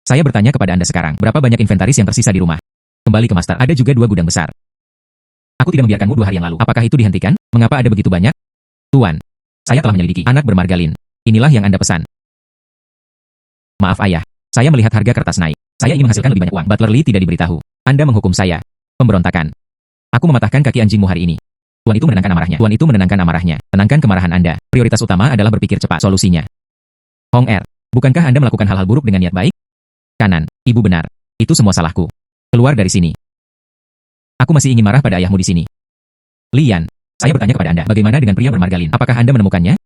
Saya bertanya kepada Anda sekarang, berapa banyak inventaris yang tersisa di rumah? Kembali ke master. Ada juga 2 gudang besar. Aku tidak membiarkanmu 2 hari yang lalu. Apakah itu dihentikan? Mengapa ada begitu banyak? Tuan, saya telah menyelidiki. Anak bermargalin. Inilah yang Anda pesan. Maaf ayah, saya melihat harga kertas naik. Saya ingin menghasilkan lebih banyak uang. Butler Lee tidak diberitahu. Anda menghukum saya. Pemberontakan. Aku mematahkan kaki anjingmu hari ini. Tuan itu menenangkan amarahnya. Tuan itu menenangkan amarahnya. Tenangkan kemarahan Anda. Prioritas utama adalah berpikir cepat. Solusinya. Hong Er, bukankah Anda melakukan hal-hal buruk dengan niat baik? Kanan, ibu benar. Itu semua salahku. Keluar dari sini. Aku masih ingin marah pada ayahmu di sini. Lian, Saya bertanya kepada Anda, bagaimana dengan pria bermargalin? Apakah Anda menemukannya?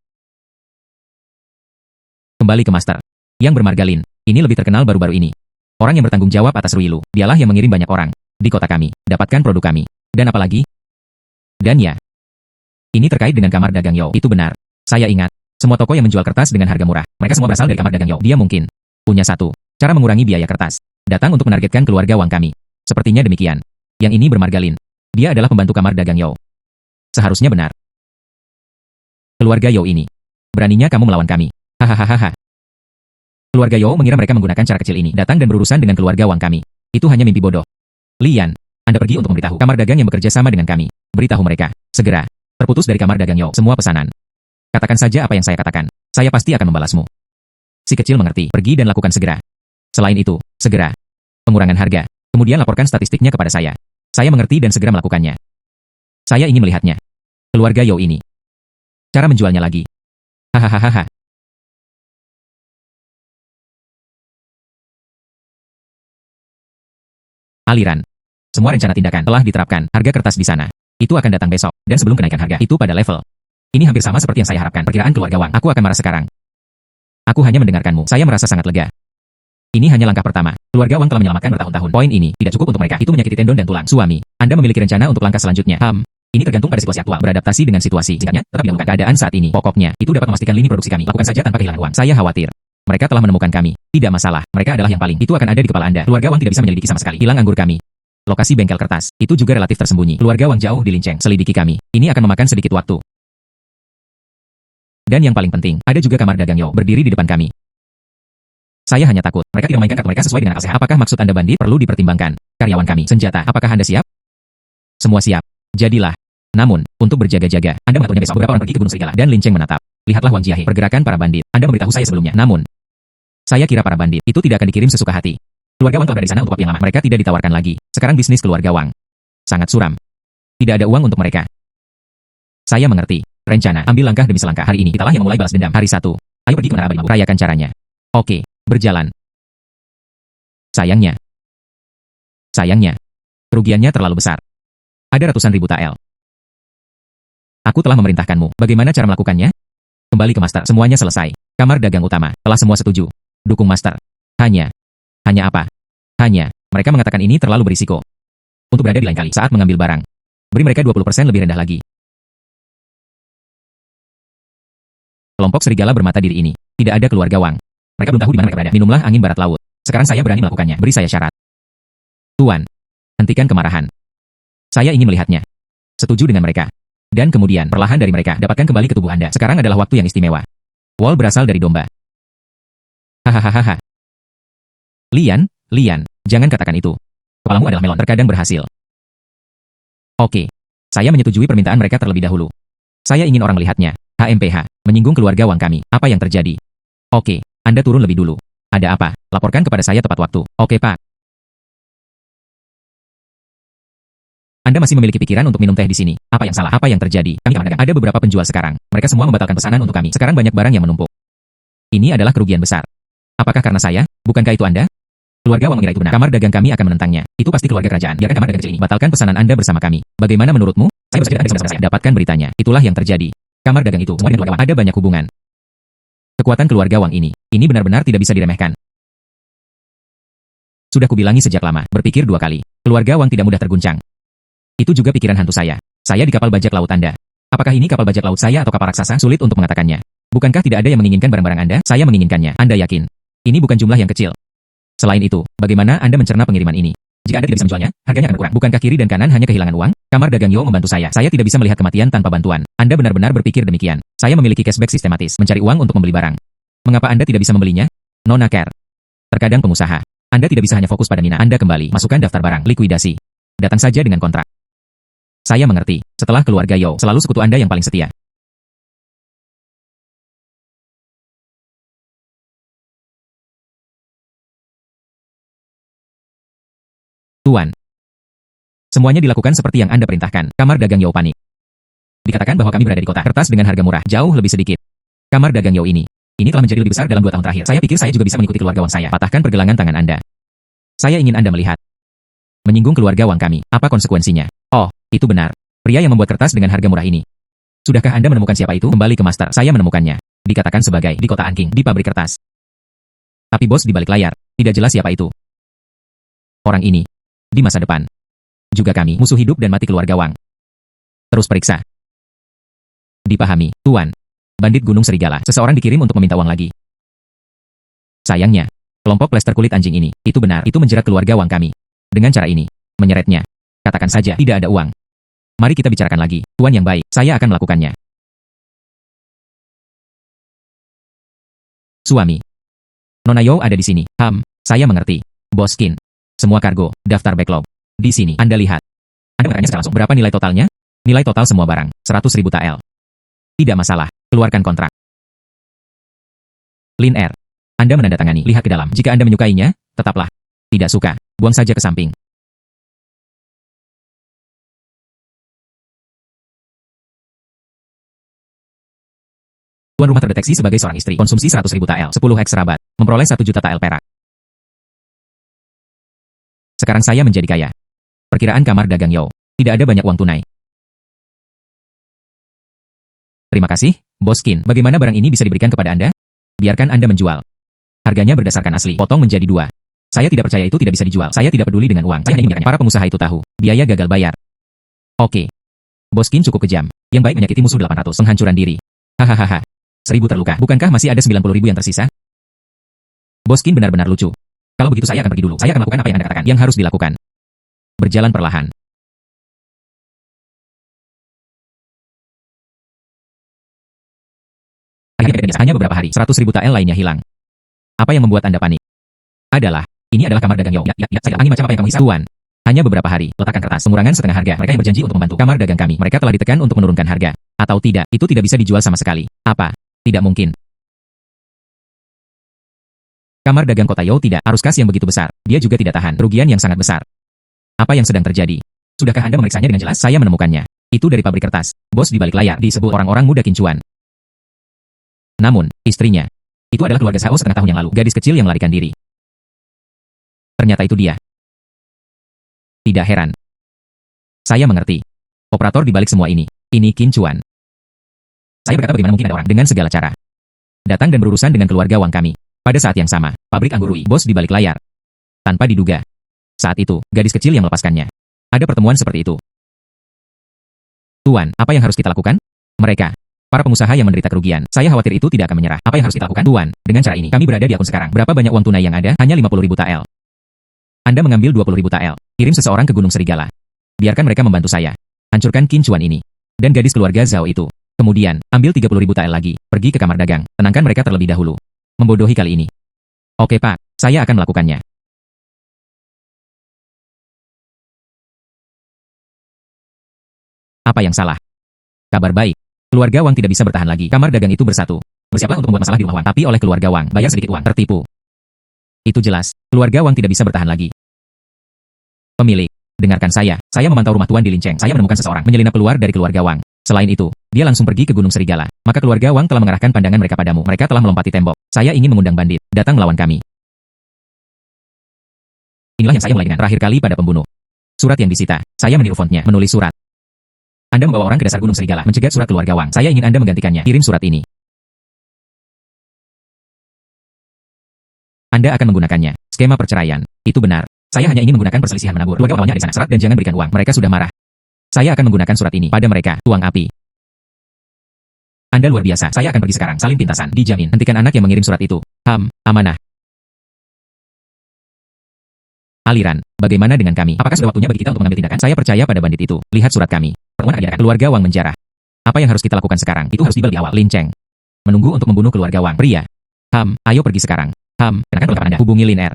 Kembali ke Master. Yang bermargalin, ini lebih terkenal baru-baru ini. Orang yang bertanggung jawab atas Ruilu, dialah yang mengirim banyak orang di kota kami, dapatkan produk kami. Dan apalagi? Dan ya, ini terkait dengan kamar dagang Yo. Itu benar. Saya ingat, semua toko yang menjual kertas dengan harga murah, mereka semua berasal dari kamar dagang Yo. Dia mungkin punya satu cara mengurangi biaya kertas. Datang untuk menargetkan keluarga Wang kami. Sepertinya demikian. Yang ini bermargalin. Dia adalah pembantu kamar dagang Yo. Seharusnya benar. Keluarga Yo ini. Beraninya kamu melawan kami. Hahaha. Keluarga Yo mengira mereka menggunakan cara kecil ini, datang dan berurusan dengan keluarga Wang kami. Itu hanya mimpi bodoh. Lian, Anda pergi untuk memberitahu kamar dagang yang bekerja sama dengan kami. Beritahu mereka, segera. Terputus dari kamar dagang Yo semua pesanan. Katakan saja apa yang saya katakan. Saya pasti akan membalasmu. Si kecil mengerti, pergi dan lakukan segera. Selain itu, segera. Pengurangan harga. Kemudian laporkan statistiknya kepada saya. Saya mengerti dan segera melakukannya. Saya ingin melihatnya. Keluarga Yo ini. Cara menjualnya lagi. Hahaha. Aliran. Semua rencana tindakan telah diterapkan. Harga kertas di sana. Itu akan datang besok. Dan sebelum kenaikan harga, itu pada level. Ini hampir sama seperti yang saya harapkan. Perkiraan keluarga Wang. Aku akan marah sekarang. Aku hanya mendengarkanmu. Saya merasa sangat lega. Ini hanya langkah pertama. Keluarga Wang telah menyelamatkan bertahun-tahun. Poin ini tidak cukup untuk mereka. Itu menyakiti tendon dan tulang. Suami, Anda memiliki rencana untuk langkah selanjutnya. Ini tergantung pada situasi aktual. Beradaptasi dengan situasi. Singkatnya, tetap dilakukan keadaan saat ini. Pokoknya, itu dapat memastikan lini produksi kami. Lakukan saja tanpa kehilangan uang. Saya khawatir. Mereka telah menemukan kami. Tidak masalah. Mereka adalah yang paling. Itu akan ada di kepala Anda. Keluarga Wang tidak bisa menyelidiki sama sekali. Hilang anggur kami. Lokasi bengkel kertas. Itu juga relatif tersembunyi. Keluarga Wang jauh dilinceng. Selidiki kami. Ini akan memakan sedikit waktu. Dan yang paling penting, ada juga kamar dagang Yo berdiri di depan kami. Saya hanya takut, mereka tidak memainkan kartu mereka sesuai dengan akal sehat. Apakah maksud Anda bandit? Perlu dipertimbangkan. Karyawan kami, senjata. Apakah Anda siap? Semua siap. Jadilah. Namun, untuk berjaga-jaga, Anda mengaturnya besok. Beberapa orang pergi ke Gunung Serigala dan linceng menatap. Lihatlah Wang Jiahe, pergerakan para bandit. Anda memberitahu saya sebelumnya. Namun, saya kira para bandit itu tidak akan dikirim sesuka hati. Keluarga Wang telah berada di sana untuk waktu yang lama. Mereka tidak ditawarkan lagi. Sekarang bisnis keluarga Wang sangat suram. Tidak ada uang untuk mereka. Saya mengerti. Rencana, ambil langkah demi selangkah. Hari ini, kitalah yang memulai balas dendam. Hari 1. Ayo pergi ke Menara Beribu. Rayakan caranya. Oke, berjalan. Sayangnya, kerugiannya terlalu besar. Ada ratusan ribu tael. Aku telah memerintahkanmu. Bagaimana cara melakukannya? Kembali ke Master. Semuanya selesai. Kamar dagang utama. Telah semua setuju. Dukung Master. Hanya apa? Hanya, mereka mengatakan ini terlalu berisiko. Untuk berada di lain kali saat mengambil barang. Beri mereka 20% lebih rendah lagi. Kelompok serigala bermata diri ini. Tidak ada keluarga Wang. Mereka belum tahu di mana mereka berada. Minumlah angin barat laut. Sekarang saya berani melakukannya. Beri saya syarat. Tuan, hentikan kemarahan. Saya ingin melihatnya. Setuju dengan mereka. Dan kemudian, perlahan dari mereka, dapatkan kembali ke tubuh Anda. Sekarang adalah waktu yang istimewa. Wall berasal dari domba. Hahaha. Lian, jangan katakan itu. Kepalamu adalah melon. Terkadang berhasil. Oke. Saya menyetujui permintaan mereka terlebih dahulu. Saya ingin orang melihatnya. HMPH, menyinggung keluarga Wang kami. Apa yang terjadi? Oke, Anda turun lebih dulu. Ada apa? Laporkan kepada saya tepat waktu. Oke, Pak. Anda masih memiliki pikiran untuk minum teh di sini. Apa yang salah? Apa yang terjadi? Kami kamar dagang. Ada beberapa penjual sekarang. Mereka semua membatalkan pesanan untuk kami. Sekarang banyak barang yang menumpuk. Ini adalah kerugian besar. Apakah karena saya? Bukankah itu Anda? Keluarga Wang mengira itu benar. Kamar dagang kami akan menentangnya. Itu pasti keluarga kerajaan. Biarkan kamar dagang kecil ini. Batalkan pesanan Anda bersama kami. Bagaimana menurutmu? Saya bersedia Anda bersama saya. Dapatkan beritanya. Itulah yang terjadi. Kamar dagang itu, semua dengan keluarga Wang. Ada banyak hubungan. Kekuatan keluarga Wang ini benar-benar tidak bisa diremehkan. Sudah kubilangi sejak lama, berpikir 2 kali. Keluarga Wang tidak mudah terguncang. Itu juga pikiran hantu saya. Saya di kapal bajak laut Anda. Apakah ini kapal bajak laut saya atau kapal raksasa? Sulit untuk mengatakannya. Bukankah tidak ada yang menginginkan barang-barang Anda? Saya menginginkannya. Anda yakin? Ini bukan jumlah yang kecil. Selain itu, bagaimana Anda mencerna pengiriman ini? Jika Anda tidak bisa menjualnya, harganya akan berkurang. Bukankah kiri dan kanan hanya kehilangan uang? Kamar dagang Yo membantu saya. Saya tidak bisa melihat kematian tanpa bantuan. Anda benar-benar berpikir demikian. Saya memiliki cashback sistematis, mencari uang untuk membeli barang. Mengapa Anda tidak bisa membelinya? Nona Care. Terkadang pengusaha. Anda tidak bisa hanya fokus pada mina Anda kembali. Masukkan daftar barang, likuidasi. Datang saja dengan kontrak. Saya mengerti. Setelah keluarga Yo, selalu sekutu Anda yang paling setia. Tuan. Semuanya dilakukan seperti yang Anda perintahkan. Kamar dagang Yo panik. Dikatakan bahwa kami berada di kota kertas dengan harga murah, jauh lebih sedikit. Kamar dagang Yo ini telah menjadi lebih besar dalam 2 tahun terakhir. Saya pikir saya juga bisa mengikuti keluarga Wang saya. Patahkan pergelangan tangan Anda. Saya ingin Anda melihat. Menyinggung keluarga Wang kami. Apa konsekuensinya? Oh, itu benar. Pria yang membuat kertas dengan harga murah ini. Sudahkah Anda menemukan siapa itu? Kembali ke master. Saya menemukannya. Dikatakan sebagai di kota Anking, di pabrik kertas. Tapi bos di balik layar, tidak jelas siapa itu. Orang ini, di masa depan. Juga kami, musuh hidup dan mati keluarga Wang. Terus periksa. Dipahami, Tuan. Bandit Gunung Serigala, seseorang dikirim untuk meminta uang lagi. Sayangnya, kelompok plester kulit anjing ini, itu benar, itu menjerat keluarga Wang kami. Dengan cara ini, menyeretnya. Katakan saja, tidak ada uang. Mari kita bicarakan lagi, Tuan yang baik, saya akan melakukannya. Suami. Nona Yo ada di sini. Saya mengerti. Bos Qin. Semua kargo, daftar backlog. Di sini, Anda lihat. Anda bertanya secara langsung, berapa nilai totalnya? Nilai total semua barang, 100.000 TL. Tidak masalah, keluarkan kontrak. Lin R. Anda menandatangani, lihat ke dalam. Jika Anda menyukainya, tetaplah. Tidak suka, buang saja ke samping. Tuan rumah terdeteksi sebagai seorang istri. Konsumsi 100.000 TL, 10 ekstra bat. Memperoleh 1 juta TL perak. Sekarang saya menjadi kaya. Perkiraan kamar dagang Yo. Tidak ada banyak uang tunai. Terima kasih, Bos Qin. Bagaimana barang ini bisa diberikan kepada Anda? Biarkan Anda menjual. Harganya berdasarkan asli. Potong menjadi 2. Saya tidak percaya itu tidak bisa dijual. Saya tidak peduli dengan uang. Saya hanya ingin para pengusaha itu tahu. Biaya gagal bayar. Oke. Bos Qin cukup kejam. Yang baik menyakiti musuh 800. Penghancuran diri. Hahaha. 1.000 terluka. Bukankah masih ada 90.000 yang tersisa? Bos Qin benar-benar lucu. Kalau begitu saya akan pergi dulu. Saya akan lakukan apa yang Anda katakan. Yang harus dilakukan. Berjalan perlahan. Hanya beberapa hari. 100.000 TL lainnya hilang. Apa yang membuat Anda panik? Ini adalah kamar dagang Yo. Saya angin macam apa yang kamu hisap? Tuan. Hanya beberapa hari. Letakkan kertas. Pengurangan setengah harga. Mereka yang berjanji untuk membantu kamar dagang kami. Mereka telah ditekan untuk menurunkan harga. Atau tidak, itu tidak bisa dijual sama sekali. Apa? Tidak mungkin. Kamar dagang kota Yo tidak. Arus kas yang begitu besar. Dia juga tidak tahan. Kerugian yang sangat besar. Apa yang sedang terjadi? Sudahkah Anda memeriksanya dengan jelas? Saya menemukannya. Itu dari pabrik kertas. Bos di balik layar disebut orang-orang muda Kincuan. Namun, istrinya. Itu adalah keluarga Sao setengah tahun yang lalu. Gadis kecil yang melarikan diri. Ternyata itu dia. Tidak heran. Saya mengerti. Operator di balik semua ini. Ini Kincuan. Saya berkata bagaimana mungkin ada orang dengan segala cara datang dan berurusan dengan keluarga Wang kami. Pada saat yang sama, pabrik anggur Rui, bos di balik layar. Tanpa diduga. Saat itu, gadis kecil yang melepaskannya. Ada pertemuan seperti itu. Tuan, apa yang harus kita lakukan? Mereka. Para pengusaha yang menderita kerugian. Saya khawatir itu tidak akan menyerah. Apa yang harus kita lakukan? Tuan, dengan cara ini, kami berada di akun sekarang. Berapa banyak uang tunai yang ada? Hanya 50.000 TL. Anda mengambil 20.000 TL. Kirim seseorang ke Gunung Serigala. Biarkan mereka membantu saya. Hancurkan Kincuan ini. Dan gadis keluarga Zhao itu. Kemudian, ambil 30.000 TL lagi. Pergi ke kamar dagang. Tenangkan mereka terlebih dahulu. Membodohi kali ini. Oke Pak, saya akan melakukannya. Apa yang salah? Kabar baik. Keluarga Wang tidak bisa bertahan lagi. Kamar dagang itu bersatu. Bersiaplah untuk membuat masalah di rumah Wang. Tapi oleh keluarga Wang, bayar sedikit uang. Tertipu. Itu jelas. Keluarga Wang tidak bisa bertahan lagi. Pemilik, dengarkan saya. Saya memantau rumah Tuan di Linceng. Saya menemukan seseorang menyelinap keluar dari keluarga Wang. Selain itu, dia langsung pergi ke Gunung Serigala. Maka keluarga Wang telah mengarahkan pandangan mereka padamu. Mereka telah melompati tembok. Saya ingin mengundang bandit. Datang melawan kami. Inilah yang saya mulai dengan terakhir kali pada pembunuh. Surat yang disita. Saya meniru fontnya. Menulis surat. Anda membawa orang ke dasar Gunung Serigala, mencegat surat keluarga Wang. Saya ingin Anda menggantikannya. Kirim surat ini. Anda akan menggunakannya. Skema perceraian. Itu benar. Saya hanya ingin menggunakan perselisihan menabur. Keluarga awalnya ada di sana. Serat dan jangan berikan uang. Mereka sudah marah. Saya akan menggunakan surat ini pada mereka. Tuang api. Anda luar biasa. Saya akan pergi sekarang. Salim pintasan. Dijamin. Hentikan anak yang mengirim surat itu. Amanah. Aliran. Bagaimana dengan kami? Apakah sudah waktunya bagi kita untuk mengambil tindakan? Saya percaya pada bandit itu. Lihat surat kami. Pertemuan akan keluarga Wang menjarah. Apa yang harus kita lakukan sekarang? Itu harus dibal di awal. Linceng. Menunggu untuk membunuh keluarga Wang. Pria. Ayo pergi sekarang. Kenakan perlengkapan Anda. Hubungi Lin R.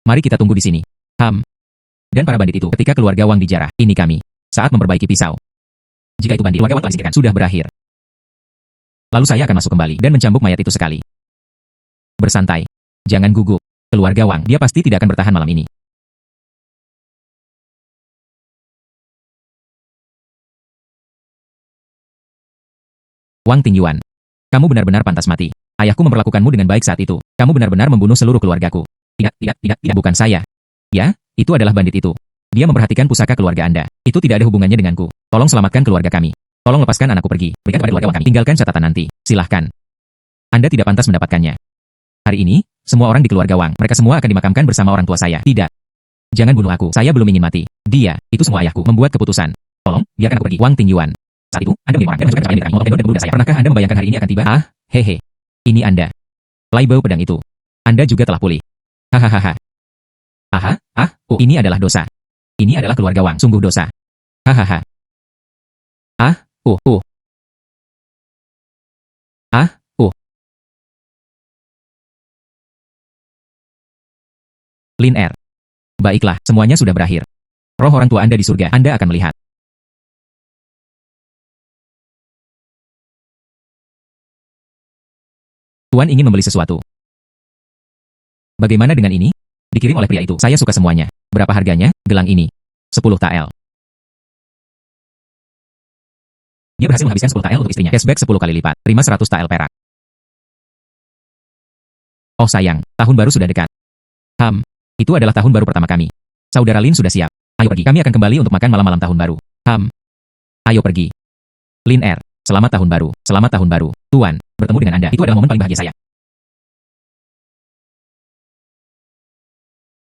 Mari kita tunggu di sini. Dan para bandit itu, ketika keluarga Wang dijarah, ini kami. Saat memperbaiki pisau. Jika itu bandit, keluarga Wang telah disingkirkan. Sudah berakhir. Lalu saya akan masuk kembali dan mencambuk mayat itu sekali. Bersantai. Jangan gugup. Keluarga Wang, dia pasti tidak akan bertahan malam ini. Wang Tingyuan. Kamu benar-benar pantas mati. Ayahku memperlakukanmu dengan baik saat itu. Kamu benar-benar membunuh seluruh keluargaku. Tidak, bukan saya. Ya, itu adalah bandit itu. Dia memperhatikan pusaka keluarga Anda. Itu tidak ada hubungannya denganku. Tolong selamatkan keluarga kami. Tolong lepaskan anakku pergi. Berikan kepada keluarga Wang kami. Tinggalkan catatan nanti. Silahkan. Anda tidak pantas mendapatkannya. Hari ini, semua orang di keluarga Wang, mereka semua akan dimakamkan bersama orang tua saya. Tidak. Jangan bunuh aku. Saya belum ingin mati. Dia, itu semua ayahku, membuat keputusan. Tolong, biarkan aku pergi. Wang Tingyuan. Saat itu, Anda mengirim orang dan masukkan pencapaian kami. Molotov dan membunuh saya. Pernahkah Anda membayangkan hari ini akan tiba? Ah, hehe. Ini Anda. Laibau pedang itu. Anda juga telah pulih. Hahaha. Aha, ini adalah dosa. Ini adalah keluarga Wang, sungguh dosa. Hahaha. Ah, Ah, Lin Er. Baiklah, semuanya sudah berakhir. Roh orang tua Anda di surga, Anda akan melihat. Tuan ingin membeli sesuatu. Bagaimana dengan ini? Dikirim oleh pria itu. Saya suka semuanya. Berapa harganya? Gelang ini. 10 tael. Dia berhasil menghabiskan 10 tael untuk istrinya. Cashback 10 kali lipat. Terima 100 tael perak. Oh sayang, tahun baru sudah dekat. Itu adalah tahun baru pertama kami. Saudara Lin sudah siap. Ayo pergi. Kami akan kembali untuk makan malam-malam tahun baru. Ayo pergi. Lin Er, selamat tahun baru. Selamat tahun baru. Tuan, bertemu dengan Anda. Itu adalah momen paling bahagia saya.